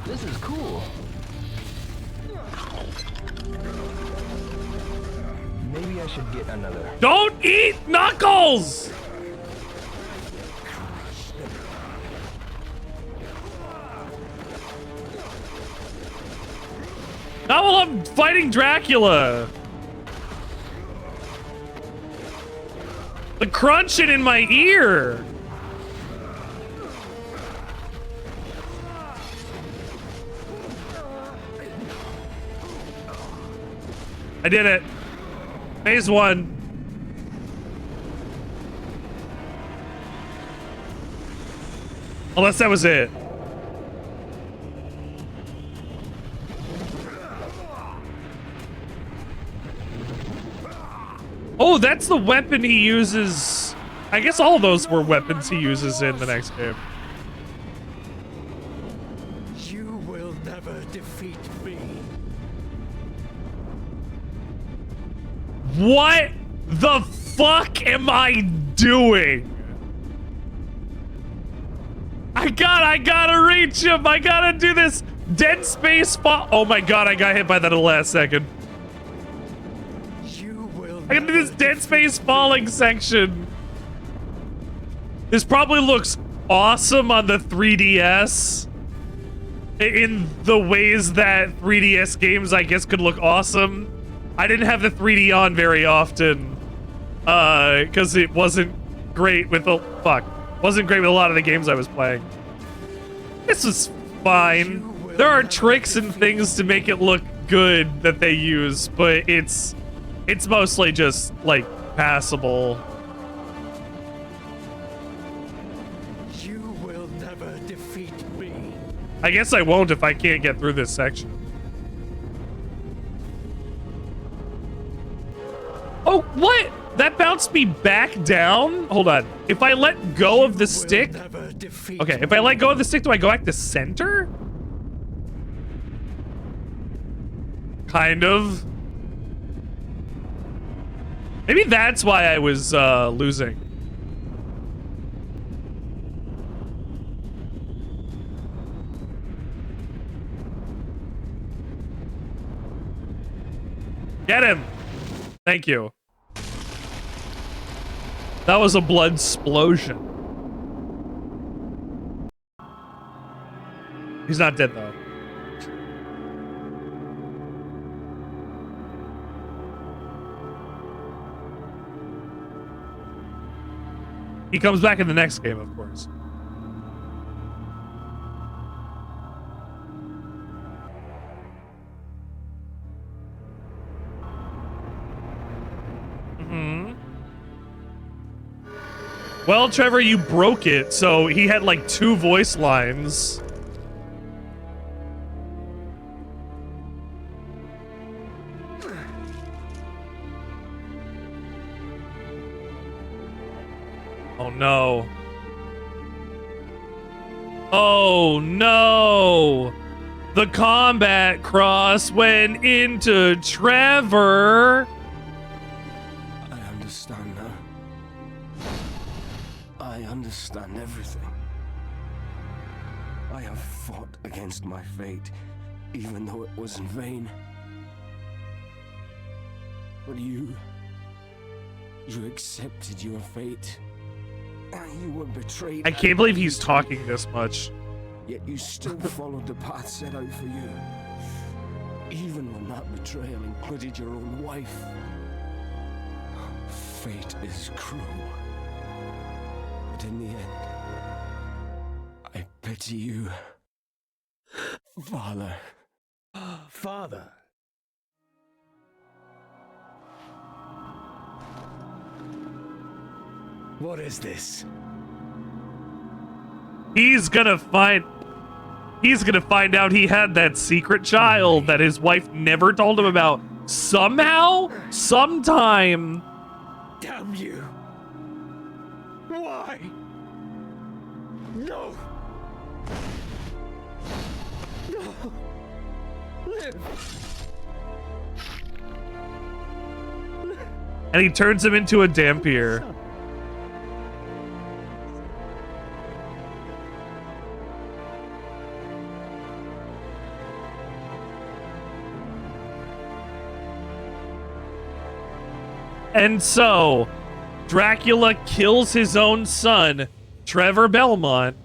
This is cool. Maybe I should get another. Don't eat Knuckles! Not while I'm fighting Dracula. The crunching in my ear. I did it. Phase 1. Unless that was it. Oh, that's the weapon he uses. I guess all those were weapons he uses in the next game. You will never defeat me. What the fuck am I doing? I gotta reach him. I gotta do this dead space fall. Oh my god, I got hit by that at the last second. I gotta do this dead space falling section. This probably looks awesome on the 3DS. In the ways that 3DS games, I guess, could look awesome. I didn't have the 3D on very often. Because it wasn't great with a... Fuck. Wasn't great with a lot of the games I was playing. This was fine. There are tricks and things to make it look good that they use, but it's mostly just, like, passable. You will never defeat me. I guess I won't if I can't get through this section. Oh, what? That bounced me back down? Hold on. If I let go of the stick... Okay, if I let go of the stick, do I go back to center? Kind of. Maybe that's why I was losing. Get him! Thank you. That was a blood explosion. He's not dead though. He comes back in the next game, of course. Well, Trevor, you broke it, so he had like 2 voice lines. Oh no. Oh no! The combat cross went into Trevor! I understand now. I understand everything. I have fought against my fate, even though it was in vain. But you accepted your fate. You were betrayed. I can't believe he's talking this much. Yet you still followed the path set out for you. even when that betrayal included your own wife. Fate is cruel. But in the end, I pity you, Father. Father. What is this? He's gonna find out he had that secret child that his wife never told him about. Somehow, sometime. Damn you. Why? No. No. Live. And he turns him into a Dampier. And so, Dracula kills his own son, Trevor Belmont,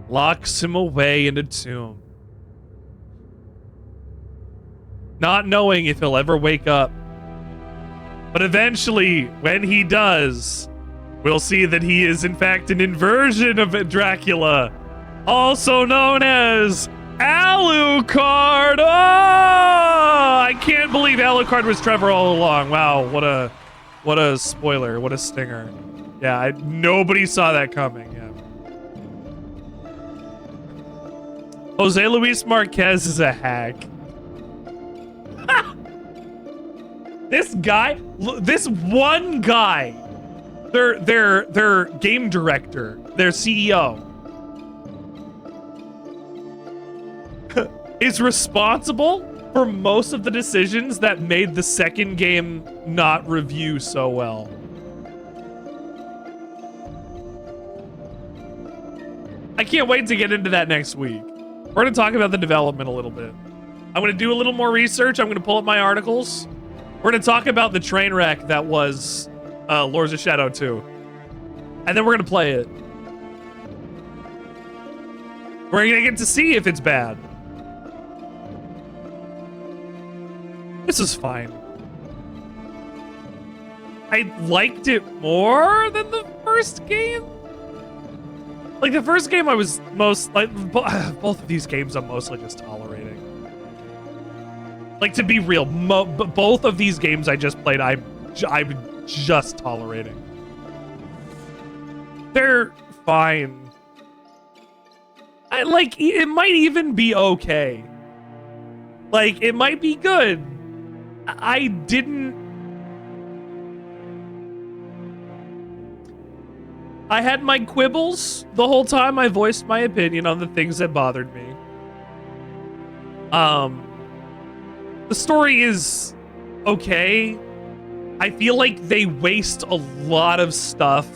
locks him away in a tomb, not knowing if he'll ever wake up. But eventually, when he does, we'll see that he is in fact an inversion of Dracula, also known as Alucard. Oh, I can't believe Alucard was Trevor all along. Wow, what a spoiler, what a stinger. Yeah, nobody saw that coming. Yeah. Jose Luis Marquez is a hack. This guy, this one guy, their game director, their CEO, is responsible for most of the decisions that made the second game not review so well. I can't wait to get into that next week. We're going to talk about the development a little bit. I'm going to do a little more research. I'm going to pull up my articles. We're going to talk about the train wreck that was Lords of Shadow 2. And then we're going to play it. We're going to get to see if it's bad. This is fine. I liked it more than the first game. Like, the first game I was most, like, both of these games I'm mostly just tolerating. Like, to be real, both of these games I just played, I'm just tolerating. They're fine. It might even be okay. Like, it might be good. I had my quibbles the whole time I voiced my opinion on the things that bothered me. The story is okay. I feel like they waste a lot of stuff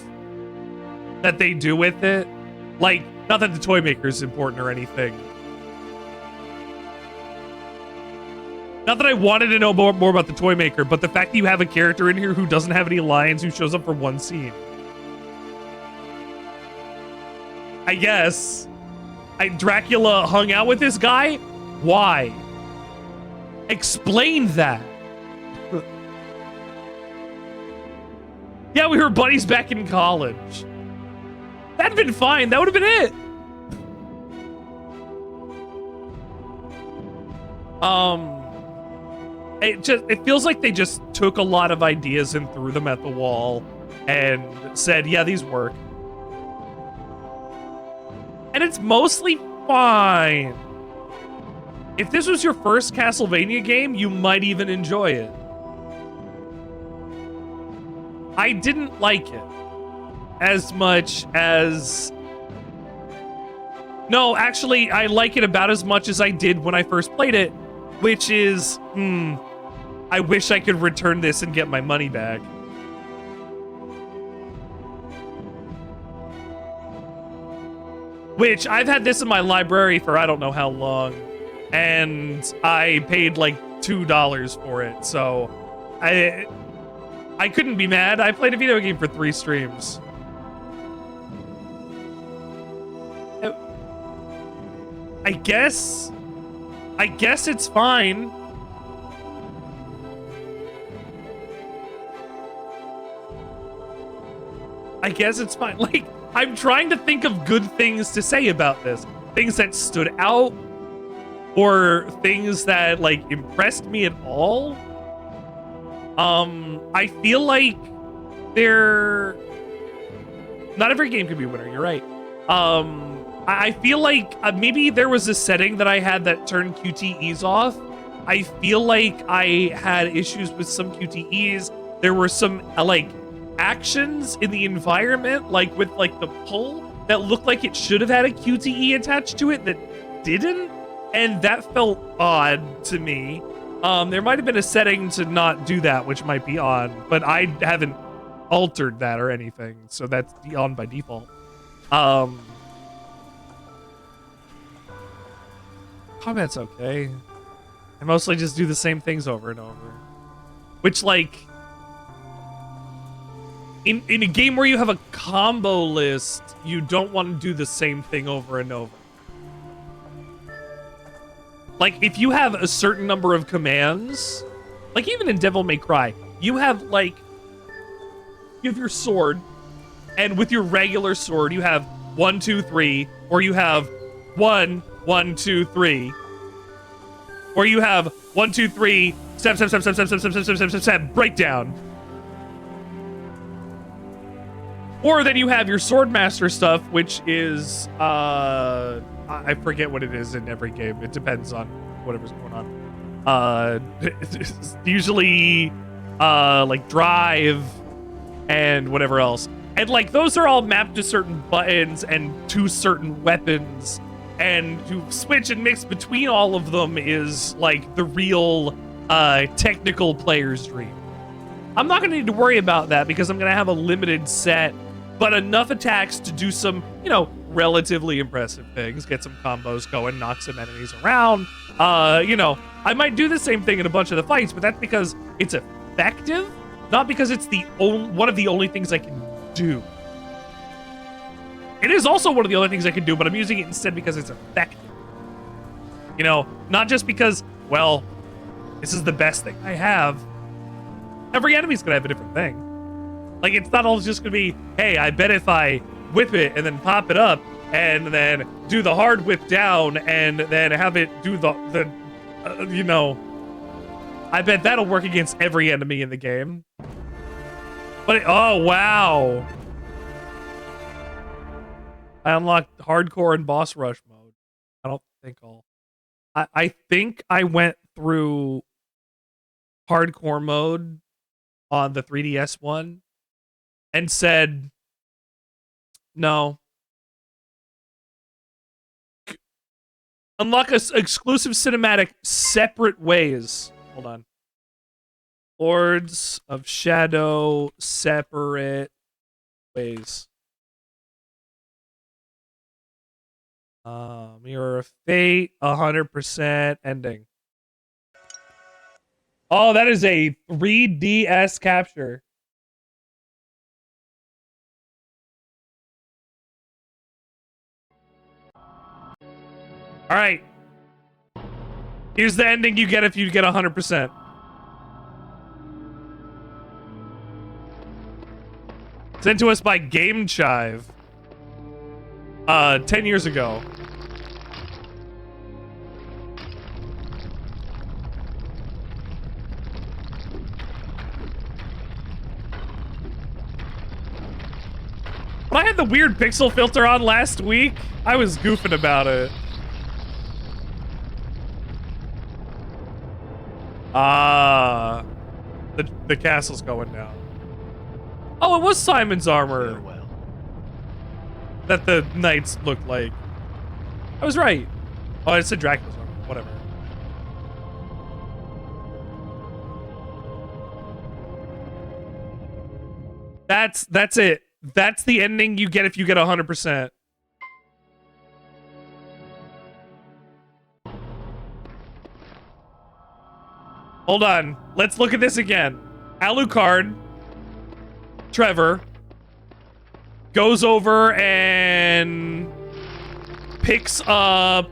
that they do with it. Like, not that the toy maker is important or anything. Not that I wanted to know more about the toy maker, but the fact that you have a character in here who doesn't have any lines, who shows up for one scene. I guess. Dracula hung out with this guy? Why? Explain that. Yeah, we were buddies back in college. That'd been fine. That would have been it. It feels like they just took a lot of ideas and threw them at the wall and said, yeah, these work. And it's mostly fine. If this was your first Castlevania game, you might even enjoy it. I didn't like it as much as... No, actually, I like it about as much as I did when I first played it, which is, I wish I could return this and get my money back. Which, I've had this in my library for I don't know how long, and I paid like $2 for it, so I couldn't be mad. I played a video game for 3 streams. I guess I guess it's fine. I guess it's fine. Like, I'm trying to think of good things to say about this. Things that stood out or things that, like, impressed me at all. I feel like not every game can be a winner, you're right. I feel like maybe there was a setting that I had that turned QTEs off. I feel like I had issues with some QTEs. There were some, like, actions in the environment, like with like the pull that looked like it should have had a QTE attached to it that didn't, and that felt odd to me. There might have been a setting to not do that, which might be on, but I haven't altered that or anything, so that's on by default. Combat's okay. I mostly just do the same things over and over, which, like, in a game where you have a combo list, you don't want to do the same thing over and over. Like, if you have a certain number of commands, like even in Devil May Cry, you have your sword, and with your regular sword, you have 1, 2, 3, or you have 1, 1, 2, 3, or you have 1, 2, 3, step, breakdown. Or then you have your Swordmaster stuff, which is, I forget what it is in every game. It depends on whatever's going on. Usually, like drive and whatever else. And like, those are all mapped to certain buttons and to certain weapons. And to switch and mix between all of them is like the real, technical player's dream. I'm not gonna need to worry about that because I'm gonna have a limited set, but enough attacks to do some, relatively impressive things, get some combos going, knock some enemies around. I might do the same thing in a bunch of the fights, but that's because it's effective, not because it's one of the only things I can do. It is also one of the only things I can do, but I'm using it instead because it's effective. Not just because, well, this is the best thing I have. Every enemy's gonna have a different thing. Like, it's not all just gonna be, hey, I bet if I whip it and then pop it up and then do the hard whip down and then have it do I bet that'll work against every enemy in the game. But, oh, wow. I unlocked hardcore and boss rush mode. I don't think I think I went through hardcore mode on the 3DS one and said, no. Unlock us exclusive cinematic separate ways. Hold on. Lords of Shadow separate ways. Mirror of Fate, 100% ending. Oh, that is a 3DS capture. All right. Here's the ending you get if you get 100%. Sent to us by Game Chive. 10 years ago. When I had the weird pixel filter on last week, I was goofing about it. Ah, the castle's going down. Oh, it was Simon's armor. Farewell. That the knights looked like. I was right. Oh, it's a Dracula's armor. Whatever. That's it. That's the ending you get if you get 100%. Hold on. Let's look at this again. Alucard, Trevor, goes over and picks up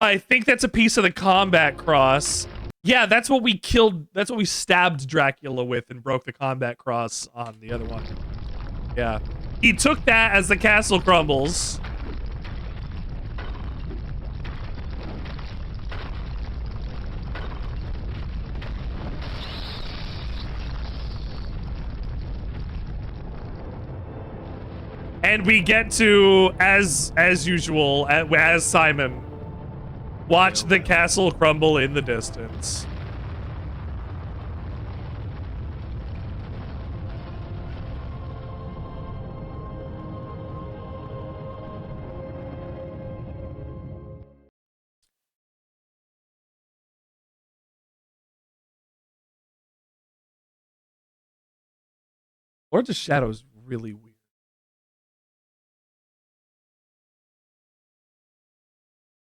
I think that's a piece of the combat cross. Yeah, that's what we killed. That's what we stabbed Dracula with and broke the combat cross on the other one. Yeah. He took that as the castle crumbles. And we get to, as usual, as Simon, watch the castle crumble in the distance. Lords of Shadow is really weird.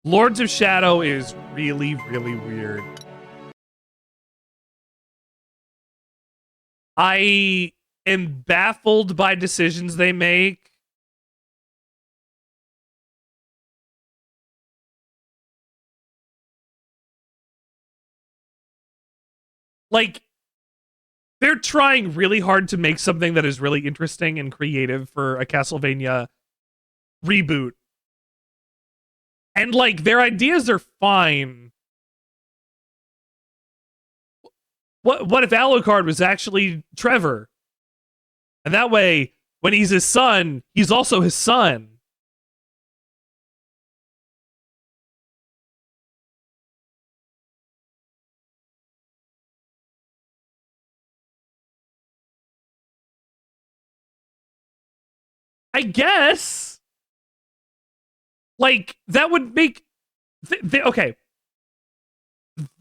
Lords of Shadow is really, really weird. I am baffled by decisions they make. Like, they're trying really hard to make something that is really interesting and creative for a Castlevania reboot. And, like, their ideas are fine. What if Alucard was actually Trevor? And that way, when he's his son, he's also his son. I guess. Like, that would make... okay.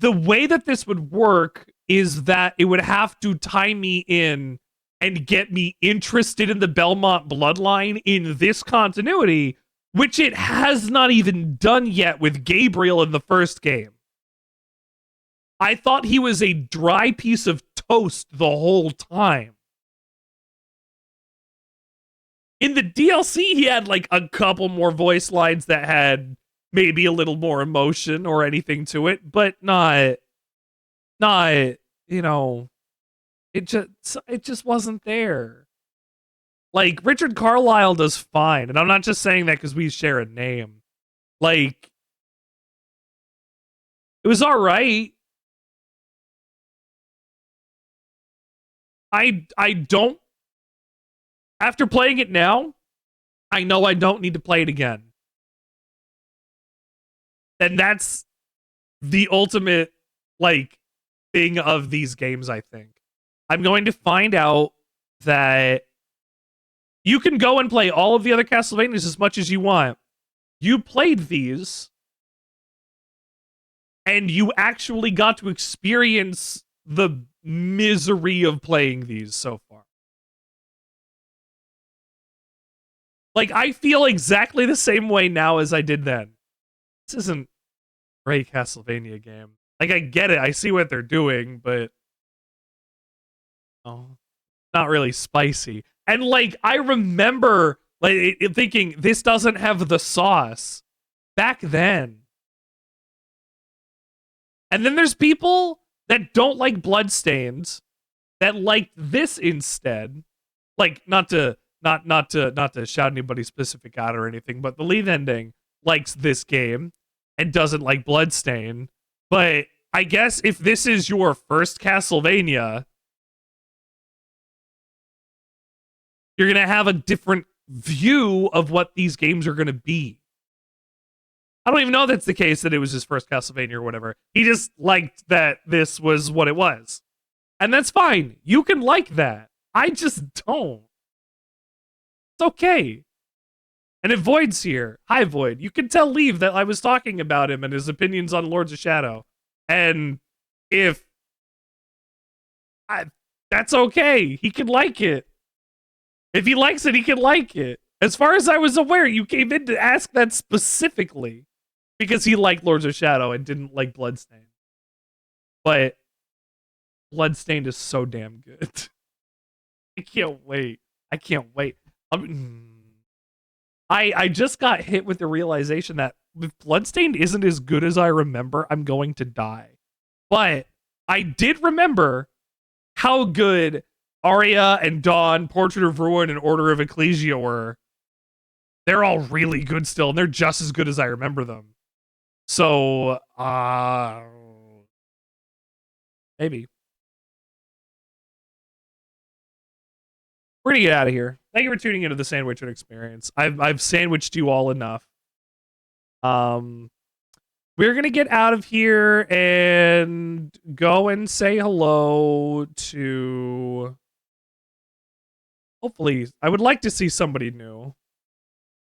The way that this would work is that it would have to tie me in and get me interested in the Belmont bloodline in this continuity, which it has not even done yet with Gabriel in the first game. I thought he was a dry piece of toast the whole time. In the DLC, he had like a couple more voice lines that had maybe a little more emotion or anything to it, but not, you know, it just wasn't there. Like, Richard Carlisle does fine, and I'm not just saying that because we share a name. Like, it was all right. I don't. After playing it now, I know I don't need to play it again. And that's the ultimate, like, thing of these games, I think. I'm going to find out that you can go and play all of the other Castlevanias as much as you want. You played these, and you actually got to experience the misery of playing these so far. Like, I feel exactly the same way now as I did then. This isn't a great Castlevania game. Like, I get it. I see what they're doing, but... oh, not really spicy. And, like, I remember like thinking, this doesn't have the sauce back then. And then there's people that don't like Bloodstained that like this instead. Like, not to shout anybody specific out or anything, but the lead ending likes this game and doesn't like Bloodstain. But I guess if this is your first Castlevania, you're going to have a different view of what these games are going to be. I don't even know if that's the case, that it was his first Castlevania or whatever. He just liked that this was what it was. And that's fine. You can like that. I just don't. It's okay. And if Void's here, hi Void, you can tell Leave that I was talking about him and his opinions on Lords of Shadow. And if that's okay. He can like it. If he likes it, he can like it. As far as I was aware, you came in to ask that specifically because he liked Lords of Shadow and didn't like Bloodstained. But Bloodstained is so damn good. I can't wait. I just got hit with the realization that if Bloodstained isn't as good as I remember, I'm going to die. But I did remember how good Arya and Dawn, Portrait of Ruin, and Order of Ecclesia were. They're all really good still, and they're just as good as I remember them. So, maybe. We're gonna get out of here. Thank you for tuning into the Sandwichard experience. I've sandwiched you all enough. We're gonna get out of here and go and say hello to. Hopefully, I would like to see somebody new.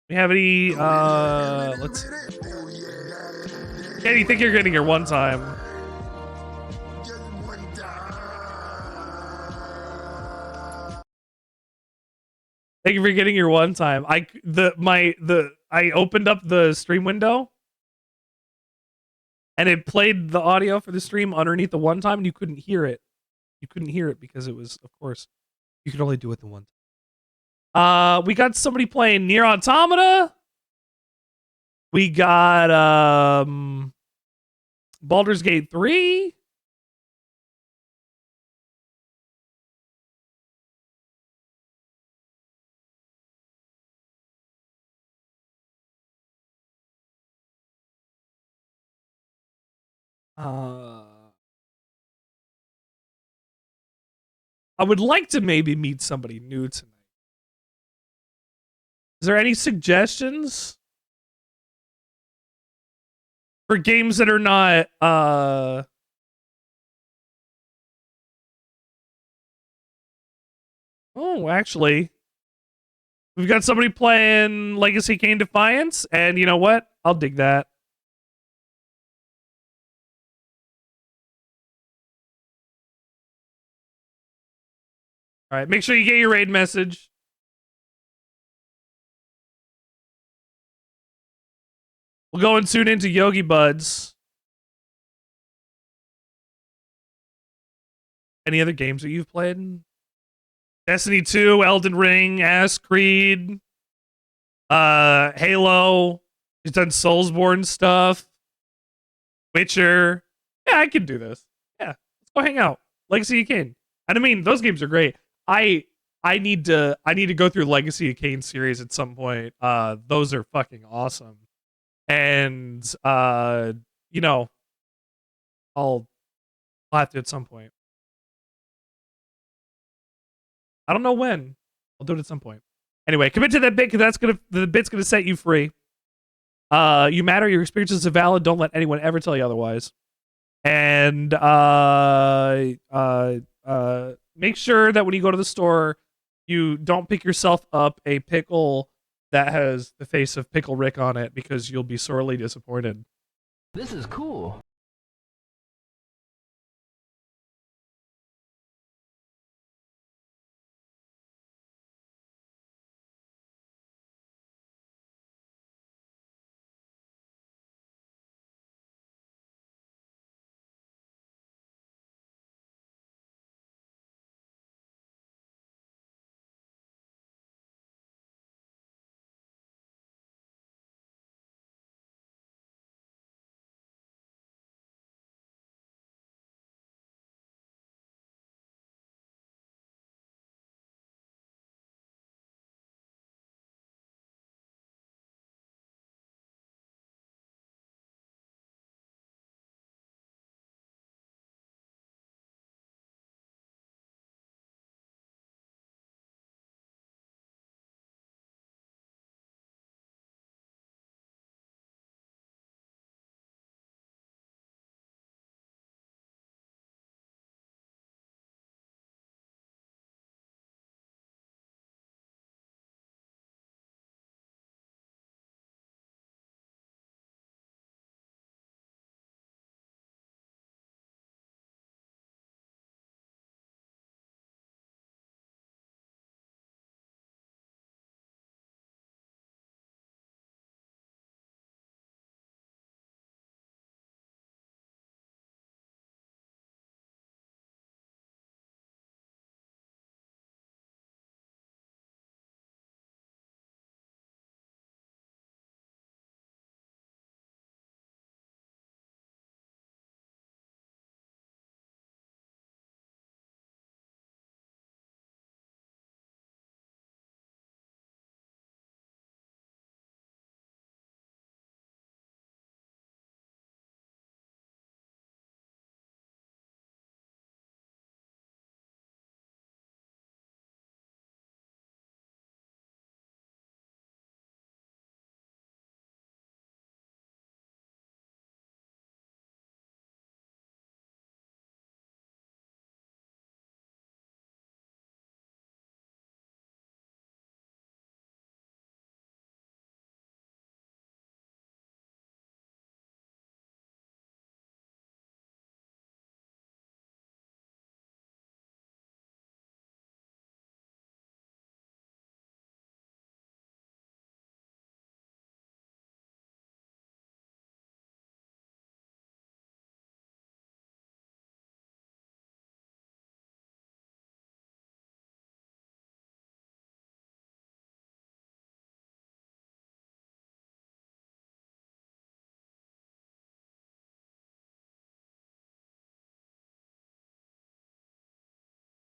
We have any? Let's see. Yeah, you think you're getting here one time? Thank you for getting your one time. I opened up the stream window and it played the audio for the stream underneath the one time and you couldn't hear it. You couldn't hear it because it was, of course, you could only do it the one time. We got somebody playing Nier Automata. We got Baldur's Gate 3. I would like to maybe meet somebody new tonight. Is there any suggestions for games that are not Oh, actually, we've got somebody playing Legacy Kane Defiance, and you know what? I'll dig that. All right, make sure you get your raid message. We'll go and tune into Yogi Buds. Any other games that you've played? Destiny 2, Elden Ring, Ass Creed, Halo. He's done Soulsborne stuff. Witcher. Yeah, I can do this. Yeah, let's go hang out. Legacy of Kain. And I mean, those games are great. I need to go through Legacy of Kain series at some point. Those are fucking awesome. And you know, I'll have to at some point. I don't know when. I'll do it at some point. Anyway, commit to that bit because the bit's gonna set you free. You matter. Your experiences are valid. Don't let anyone ever tell you otherwise. And make sure that when you go to the store, you don't pick yourself up a pickle that has the face of Pickle Rick on it because you'll be sorely disappointed. This is cool.